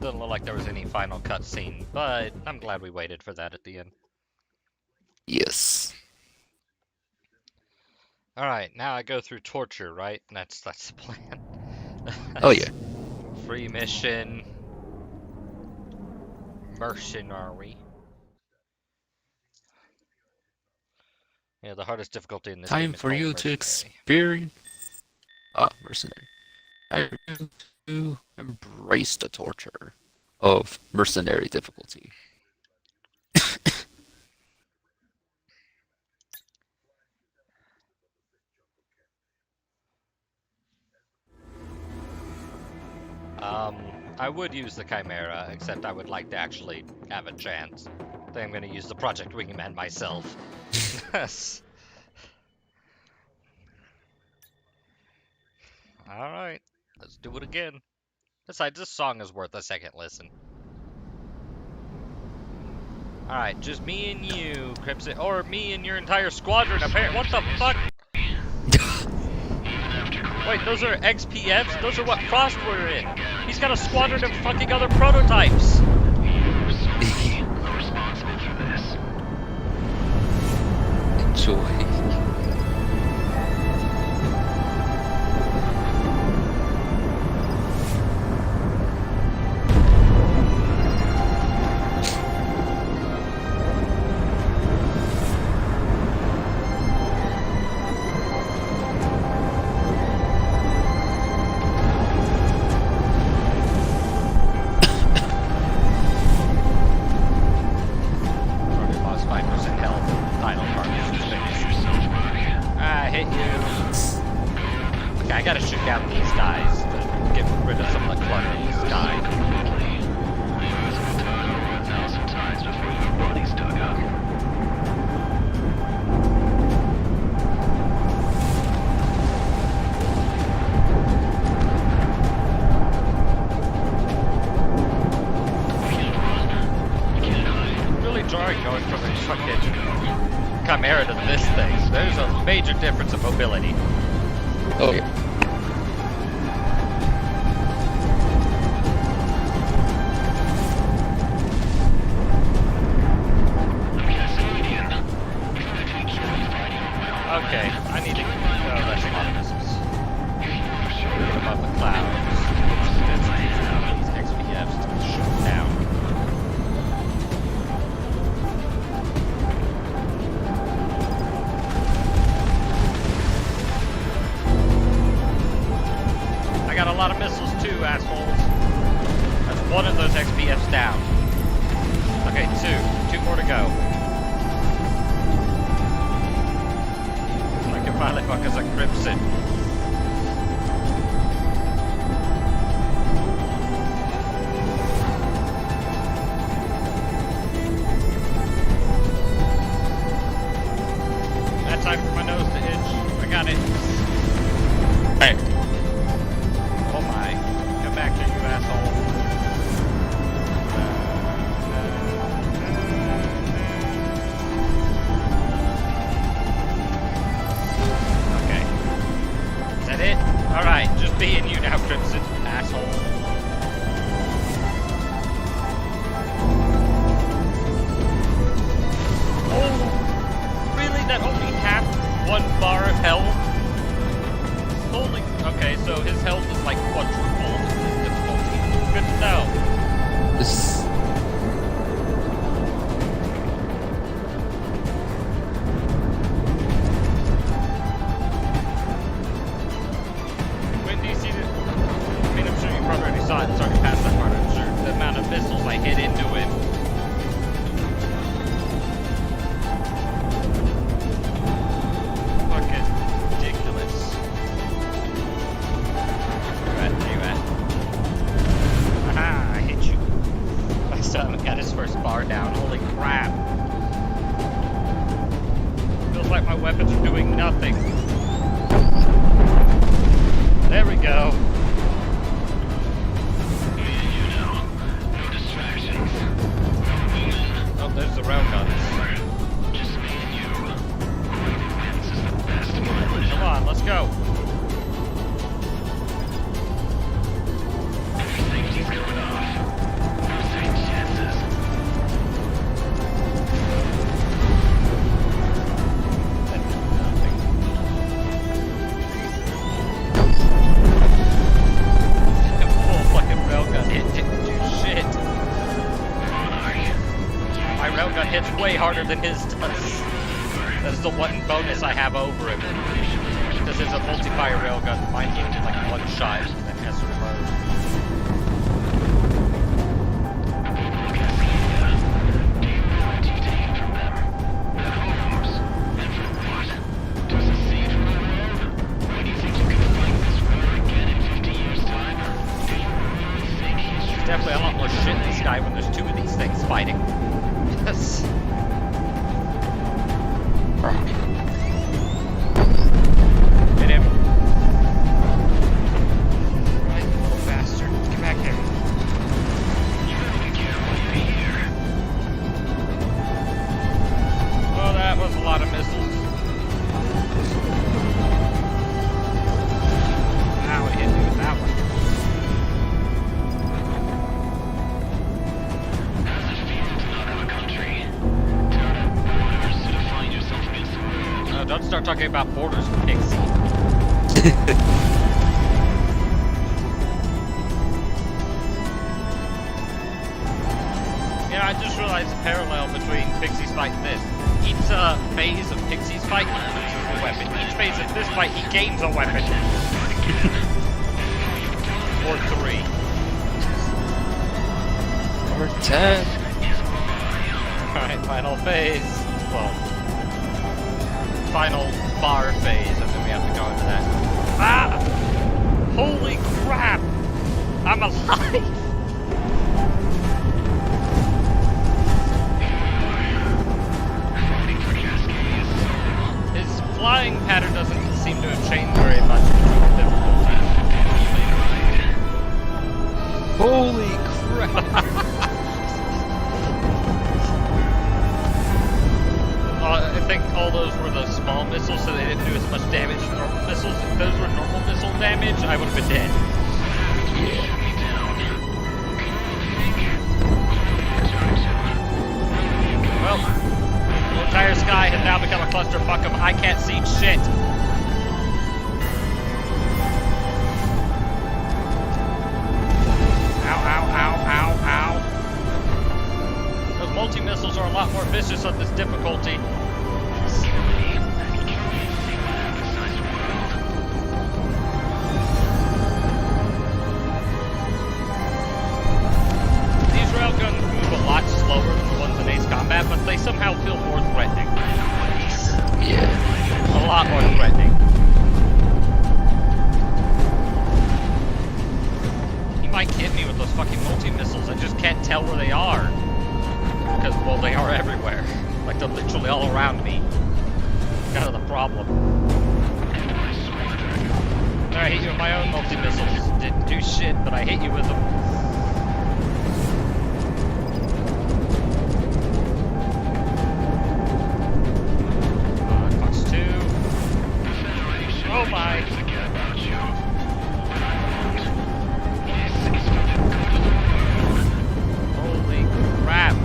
Doesn't look like there was any final cutscene, but I'm glad we waited for that at the end. Yes. Alright, now I go through torture, right? That's the plan. Oh yeah. Free mission. Mercenary. Yeah, the hardest difficulty in this game Time is for called you to Mercenary. experience. Mercenary. I refuse to embrace the torture of mercenary difficulty. I would use the Chimera, except I would like to actually have a chance. I think I'm going to use the Project Wingman myself. Alright, let's do it again. Besides, this song is worth a second listen. Alright, just me and you, Crimson, or me and your entire squadron, apparently. What the fuck? Wait, those are XPFs? Those are what Frost were in. He's got a squadron of fucking other prototypes. Enjoy. Chimera to this thing. There's a major difference in mobility. Oh yeah. Okay, I need to... Oh, that's a lot of missiles. Get above the clouds. These XPFs to shoot down. I got a lot of missiles too, assholes. That's one of those XPFs down. Okay, two more to go. I can finally fuck as a Crimson. That time for my nose to itch. I got it. Hey. Oh my. Come back here, you asshole. Okay. Is that it? Alright, just being you now, Crimson, asshole. Oh, really? That only half one bar of health? Holy, okay, so his health is like quadrupled in this difficulty. Good to know. This. When do you see the... I mean, I'm sure you probably already saw it. It's already past that part, I'm sure. The amount of missiles I hit into him. Fucking ridiculous. Where you at? Aha, I hit you. I still haven't got his first bar down. Holy crap. Feels like my weapons are doing nothing. There we go. Oh, there's the railguns. Just me and you. Whoever wins is the best mileage. Come on, let's go. Safety's coming off. No second chances. Full fucking railgun hit didn't do shit. My railgun hits way harder than his does. That's the one bonus I have over him. This is a multi-fire railgun. Mine hit like one shot and then has to reload. There's definitely a lot more shit in the sky when there's two of these things fighting. Yes. Hit him. Right, little bastard. Get back here. Well, that was a lot of missiles. Ow, it hit me with that one. No, don't start talking about borders, Pixie. Yeah, I just realized the parallel between Pixie's fight and this. Each phase of Pixie's fight, he loses a weapon. Each phase of this fight, he gains a weapon. Or 3. Or 10. Alright, final phase. Well, final bar phase, and then we have to go into that. Ah! Holy crap! I'm alive! His flying pattern doesn't seem to have changed very much between the difficulties. Holy crap! I think all those were the small missiles, so they didn't do as much damage as normal missiles. If those were normal missile damage, I would have been dead. Well, the entire sky has now become a clusterfuck of I can't see shit. Ow, ow, ow, ow, ow. Those multi-missiles are a lot more vicious on this difficulty. These railguns move a lot slower than the ones in Ace Combat, but they somehow feel more threatening. Yeah. A lot more threatening. He might hit me with those fucking multi-missiles. I just can't tell where they are. Because, well, they are everywhere. Like, they're literally all around me. Kind of the problem. I hit you with my own multi-missiles. Didn't do shit, but I hit you with them. Fox 2. Oh my. Holy crap.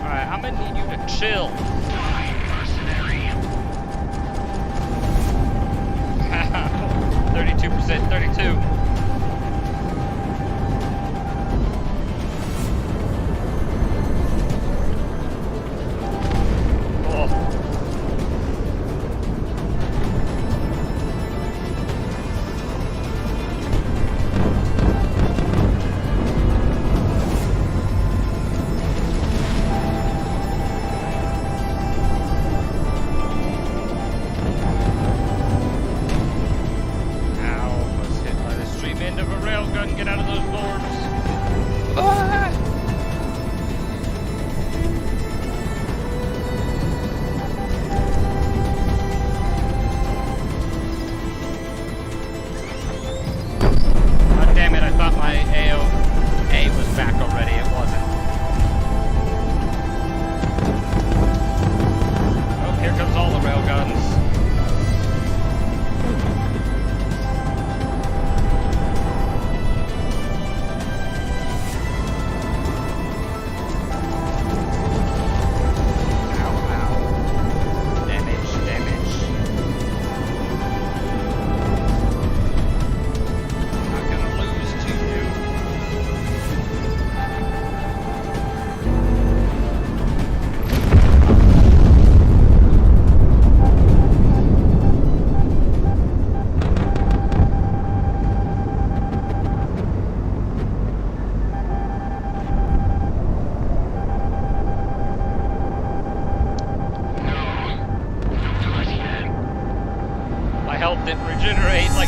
Alright, I'm gonna need you to chill.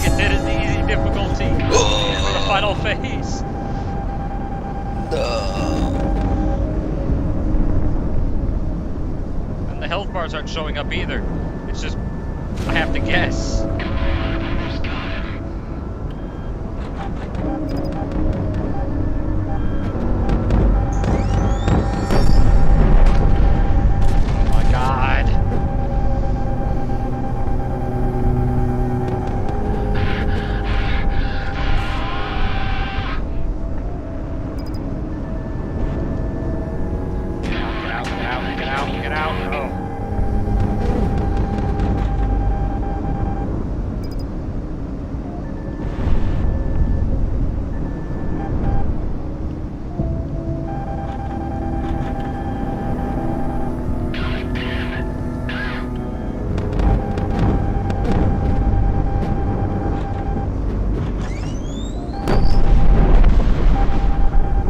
it did is easy difficulty for the final phase. And the health bars aren't showing up either. It's just, I have to guess. Oh my god. Get out. Oh.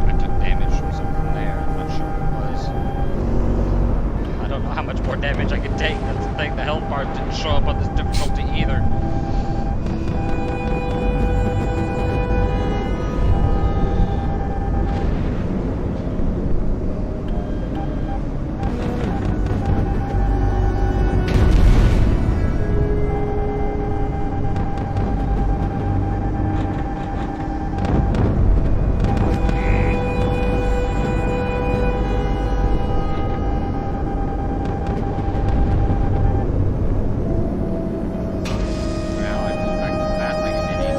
I took damage from something there. I'm not sure what it was. I don't know how much more damage I can take. That's the thing. The health bar didn't show up on this difficulty either. Now I go back to that like an idiot.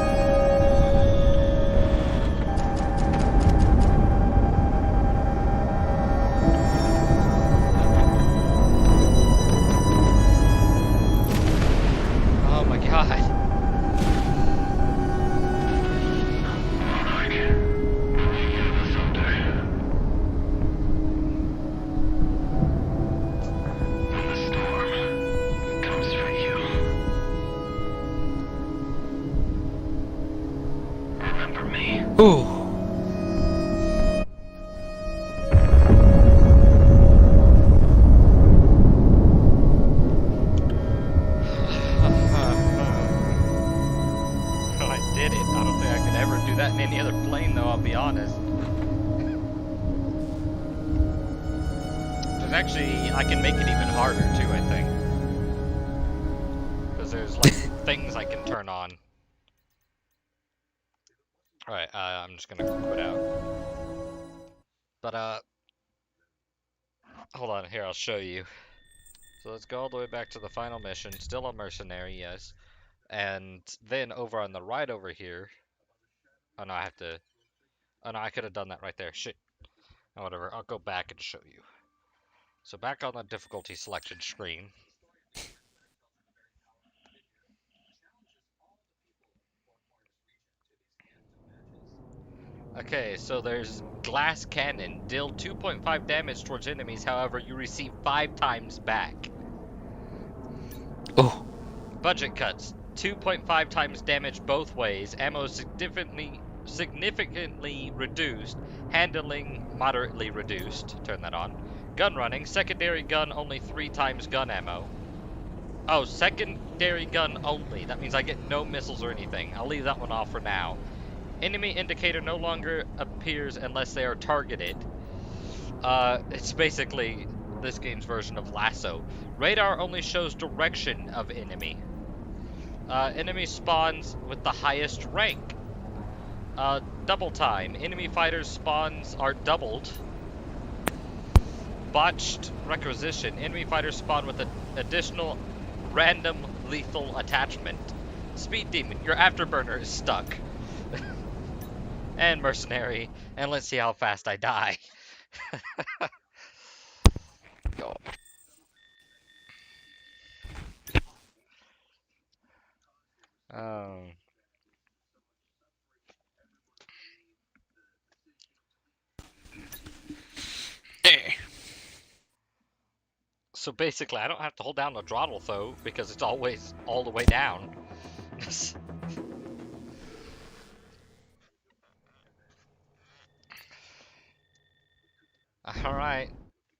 Oh my god. When the storm comes for you, remember me. Ooh. Well, I did it. I don't think I could ever do that in any other plane, though, I'll be honest. There's actually, I can make it even harder, too, I think. Because there's, like, things I can turn on. Alright, I'm just gonna quit out. But, hold on, here, I'll show you. So let's go all the way back to the final mission. Still a mercenary, yes. And then over on the right over here... Oh no, I have to... Oh no, I could have done that right there. Shit. Oh, whatever, I'll go back and show you. So back on the difficulty selection screen. Okay, so there's glass cannon. Deal 2.5 damage towards enemies, however, you receive 5 times back. Oh. Budget cuts. 2.5 times damage both ways. Ammo significantly reduced. Handling moderately reduced. Turn that on. Gun running. Secondary gun only 3 times gun ammo. Oh, secondary gun only. That means I get no missiles or anything. I'll leave that one off for now. Enemy indicator no longer appears unless they are targeted. It's basically this game's version of Lasso. Radar only shows direction of enemy. Enemy spawns with the highest rank. Double time. Enemy fighters spawns are doubled. Botched requisition. Enemy fighters spawn with an additional random lethal attachment. Speed demon. Your afterburner is stuck. And mercenary. And let's see how fast I die. Go. So basically, I don't have to hold down the throttle though, because it's always all the way down. Alright,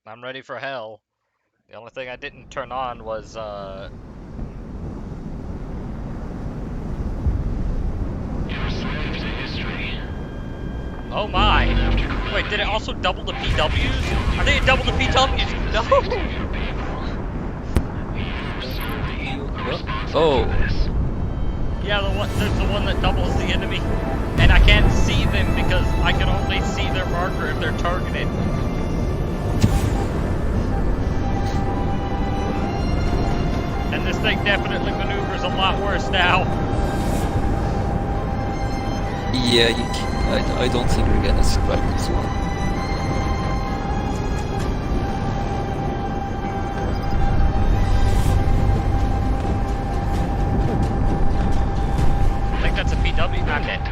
I'm ready for hell. The only thing I didn't turn on was, Oh my. Wait, did it also double the PWs? I think it doubled the PWs. No. Oh. Yeah, there's the one that doubles the enemy. And I can't see them because I can only see their marker if they're targeted. And this thing definitely maneuvers a lot worse now. Yeah, I don't think we're gonna survive this one. I think that's a PW. I'm dead.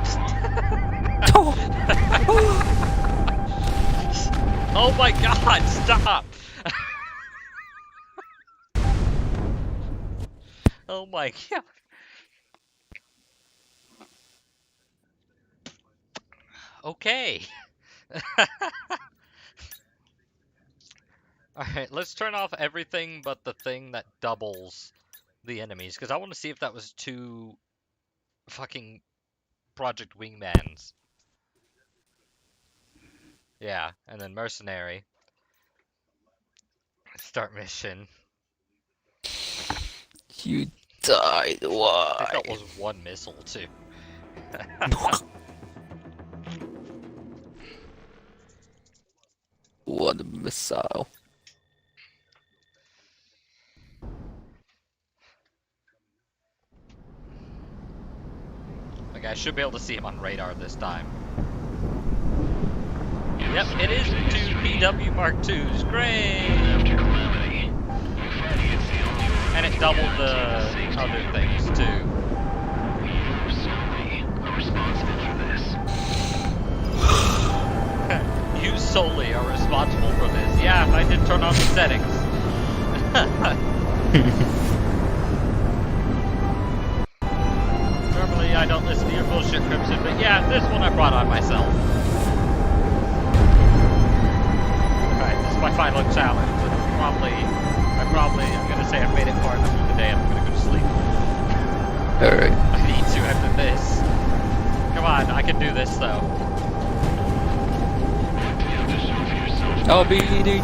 Oh my god, stop! Oh my god. Okay. Alright, let's turn off everything but the thing that doubles the enemies, because I want to see if that was two fucking Project Wingmans. Yeah, and then Mercenary. Start mission. You died, why? I think that was one missile, too. What a missile. Okay, I should be able to see him on radar this time. Yep, it is two PW Mark IIs. Great! And it doubled the other things, too. You solely are responsible for this. Yeah, I did turn on the settings. Normally I don't listen to your bullshit, Crimson, but yeah, this one I brought on myself. Alright, this is my final challenge. I probably am gonna say I've made it far enough for the day and I'm gonna go to sleep. Alright. I need to after this. Come on, I can do this though. I'll be eating.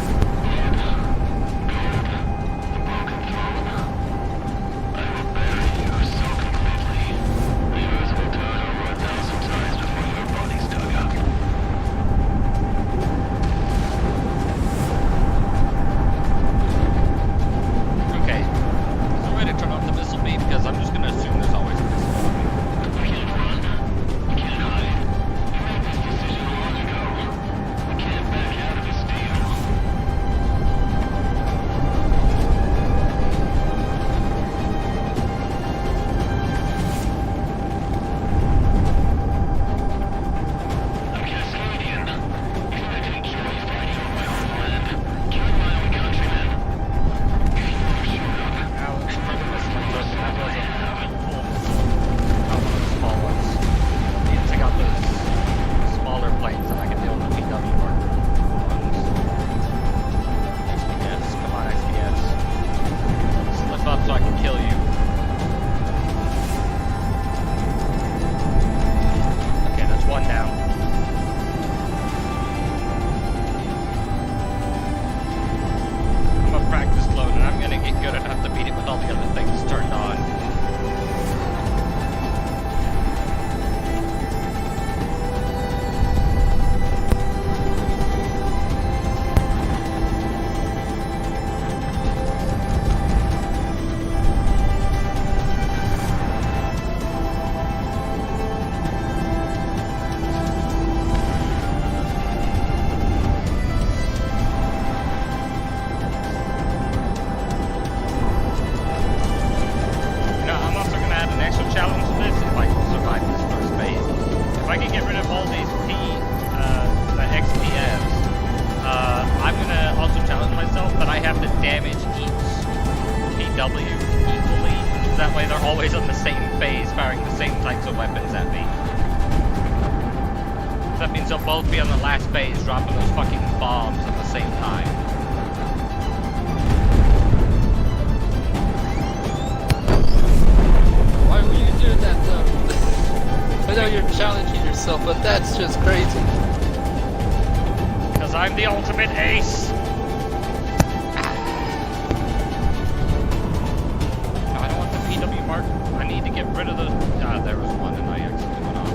Challenging yourself, but that's just crazy. I'm the ultimate ace. No, I don't want the PW mark. I need to get rid of the... Ah, there was one and I accidentally went off.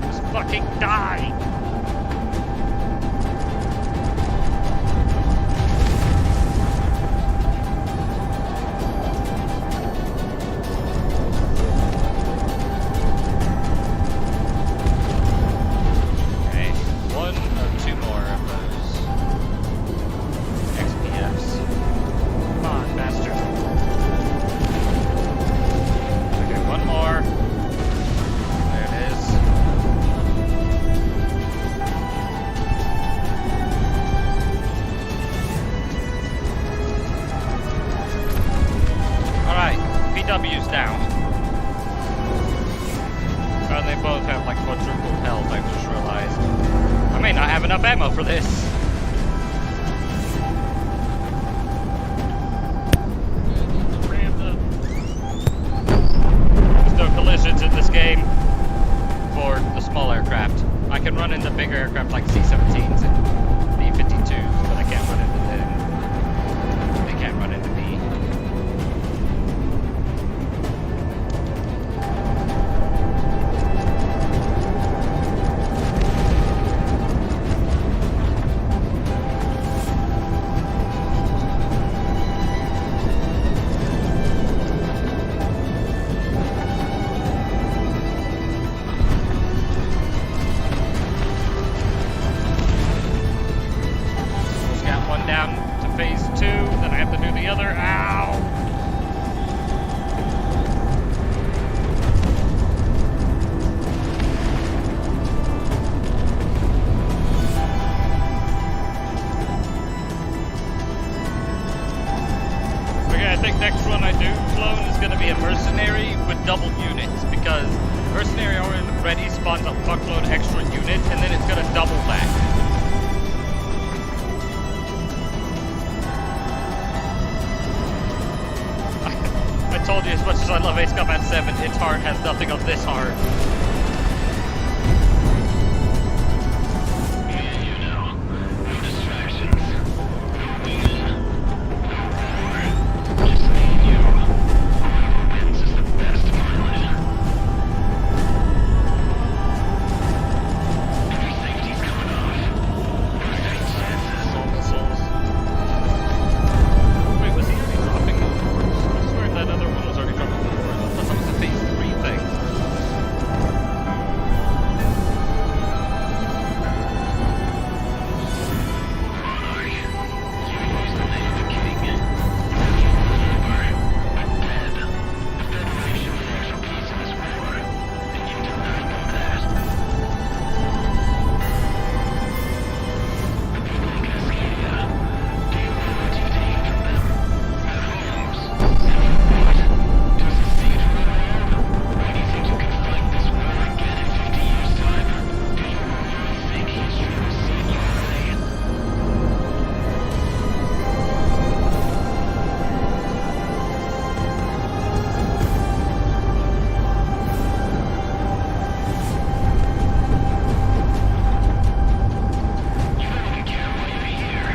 Just fucking die! W's down. And they both have like quadruple health, I just realized. I may not have enough ammo for this. There's no collisions in this game for the small aircraft. I can run into bigger aircraft like C-17s and B-52s, but I can't run into them. They can't run into me. Down to phase 2, then I have to do the other. Ow! Okay, I think next one I do clone is going to be a mercenary with double units, because mercenary already spawns a fuckload extra units, and then it's going to double that. I told you, as much as I love Ace Combat 7, its heart has nothing of this heart. Yeah, you know. No distractions. No wingman. No war. Just me and you. Whoever wins is the best, Marlin. Every safety's coming off. What are the chances? Soul missiles. Wait, was he already dropping those boards? I swear that other one was already dropping those boards. I thought that was a phase 3 thing. Monarch, you used the name of the king. You remember. I'm dead. The Federation fought for peace in this war, and you denied them that. The people in Cascadia, do you know what you've taken from them? Their homes. What? To secede from the world? Why do you think you can fight this war again in 50 years' time? Do you really think history will set you free? You don't even care why you're here.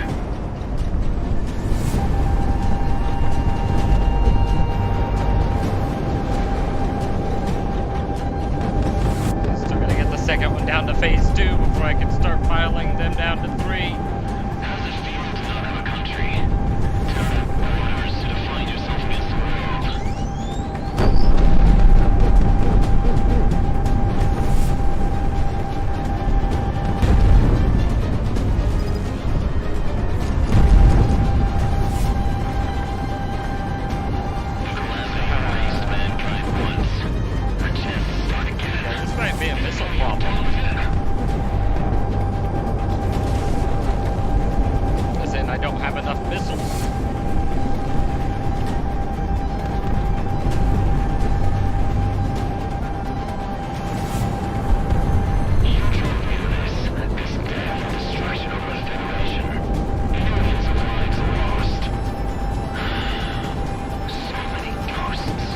Still gonna get the second one down to phase 2 before I can start piling them down to 3. How does it feel to not have a country? To not have borders to define yourself against the world? Look around at your race, mankind once. A chance to start again. This might be a missile problem. As in, I don't have enough missiles. You drove me to this death and destruction over the Federation. Millions of lives lost. So many ghosts.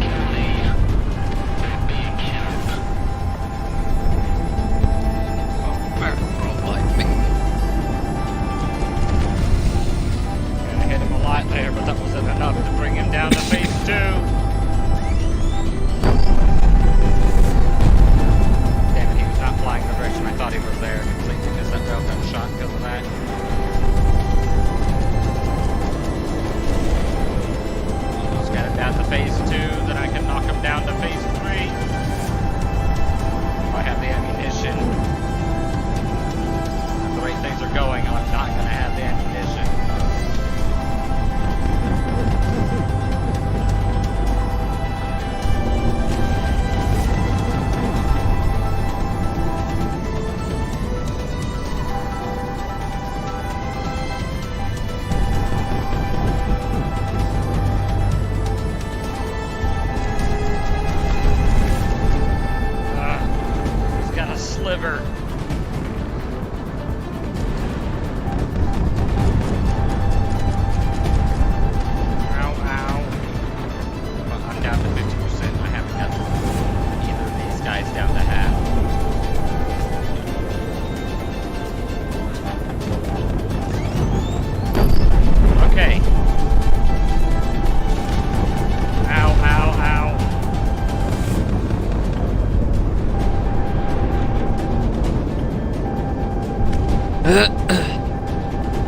Kill me. Let me be a killed. sliver. Ow, ow. Well, I'm down to 50%. I haven't got either of these guys down to half. Okay. Ow, ow, ow.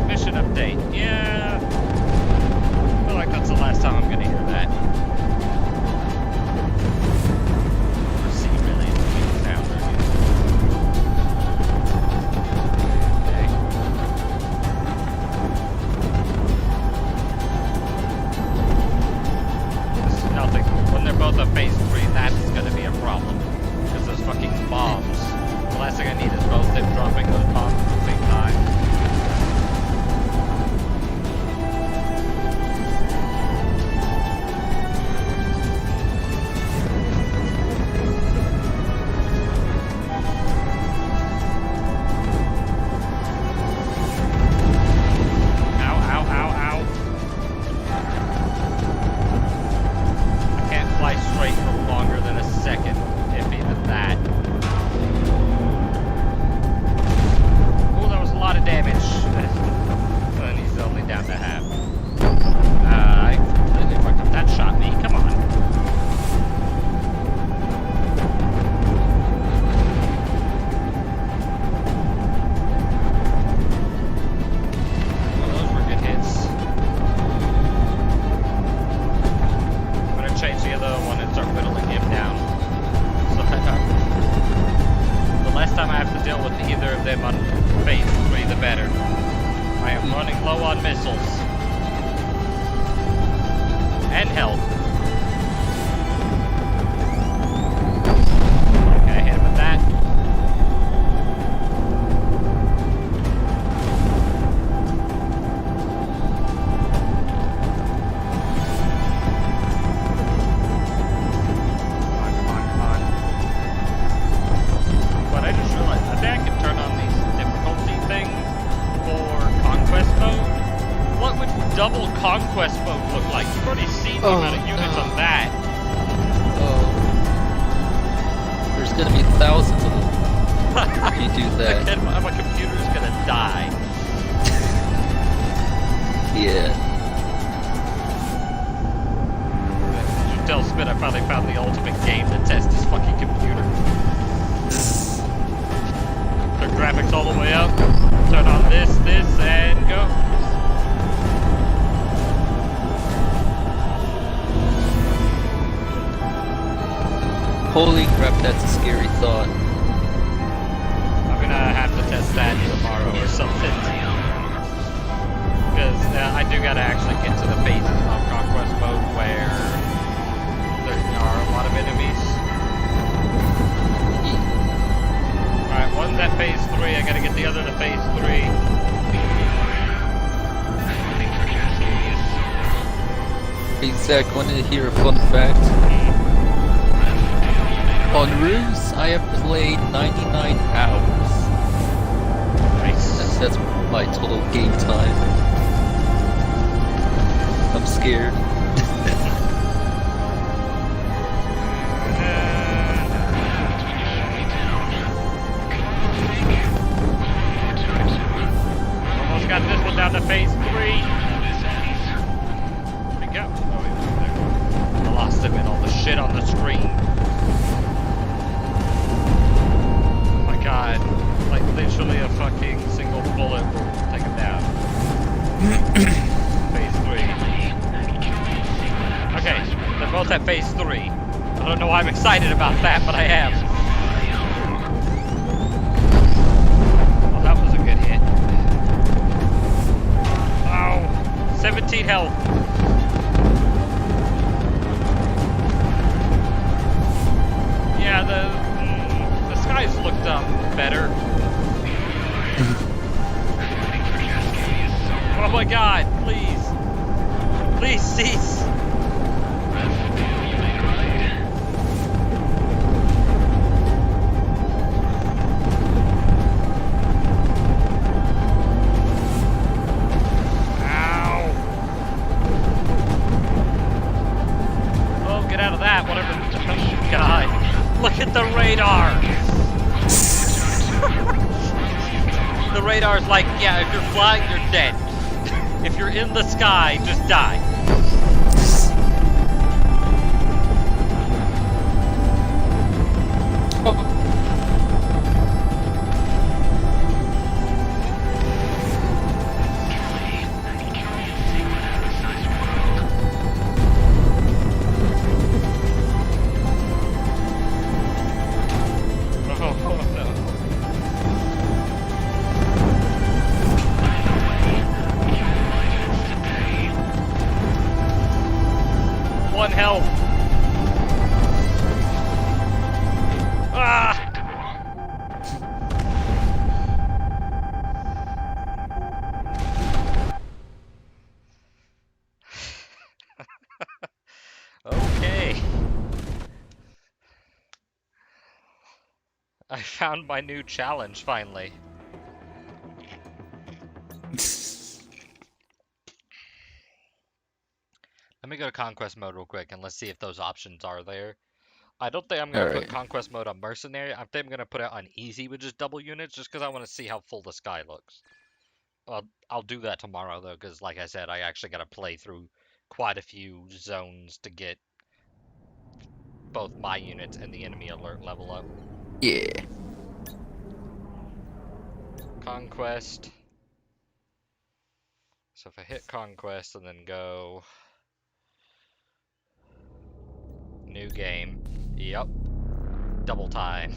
Mission update. Yeah. I feel like that's the last time I'm gonna hear that. Or see really the sound or okay. This is nothing. When they're both at phase 3, that's gonna be a problem. Because those fucking bombs. The last thing I need is both them dropping those bombs at the same time. Ow, ow, ow, ow. I can't fly straight for longer than a second, if even that. Oh, that was a lot of damage. And he's only down to half. I completely fucked up. That shot me. Come on. Well, those were good hits. I'm gonna change the other one and start whittling him down. So the less time I have to deal with either of them on phase 3, the better. I am running low on missiles. And health. Okay, hit him with that. Come on. But I just realized, I think I can turn on these difficulty things for Conquest mode. What would double Conquest mode look like? You've already seen the amount of units on that. Oh. There's gonna be thousands of them if you do that. My computer's gonna die. Yeah. You tell Spit I finally found the ultimate game to test his fucking computer. Turn graphics all the way up. Turn on this, and go. Holy crap, that's a scary thought. I'm gonna have to test that tomorrow or something. Because I do gotta actually get to the phases of Conquest mode where there are a lot of enemies. Alright, one's at phase 3, I gotta get the other to phase 3. Hey Zach, wanted to hear a fun fact? On Ruse, I have played 99 hours. Nice. That's my total game time. I'm scared. Almost got this one down to phase 3. Where'd we go? Oh, wait, there. I lost him in all the shit on the screen. Oh my god. Like, literally a fucking single bullet will take him down. Phase 3. Okay, they're both at phase 3. I don't know why I'm excited about that, but I am. Well, that was a good hit. Oh, 17 health. Yeah, the skies looked better. Oh my god, please. Please cease. radar! The radar's like, yeah, if you're flying, you're dead. If you're in the sky, just die. One health. Ah! Okay. I found my new challenge finally. Let me go to Conquest mode real quick and let's see if those options are there. I don't think I'm going to put Conquest mode on Mercenary. I think I'm going to put it on Easy with just double units just because I want to see how full the sky looks. I'll do that tomorrow though because like I said, I actually got to play through quite a few zones to get both my units and the enemy alert level up. Yeah. Conquest. So if I hit Conquest and then go... New game. Yep. Double time.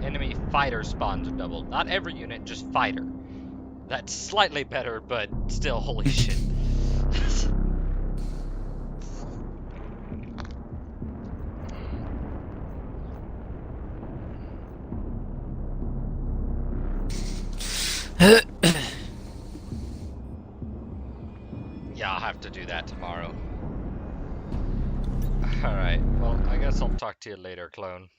Enemy fighter spawns are doubled. Not every unit, just fighter. That's slightly better, but still, holy shit. Yeah, I'll have to do that tomorrow. Alright, well, I guess I'll talk to you later, clone.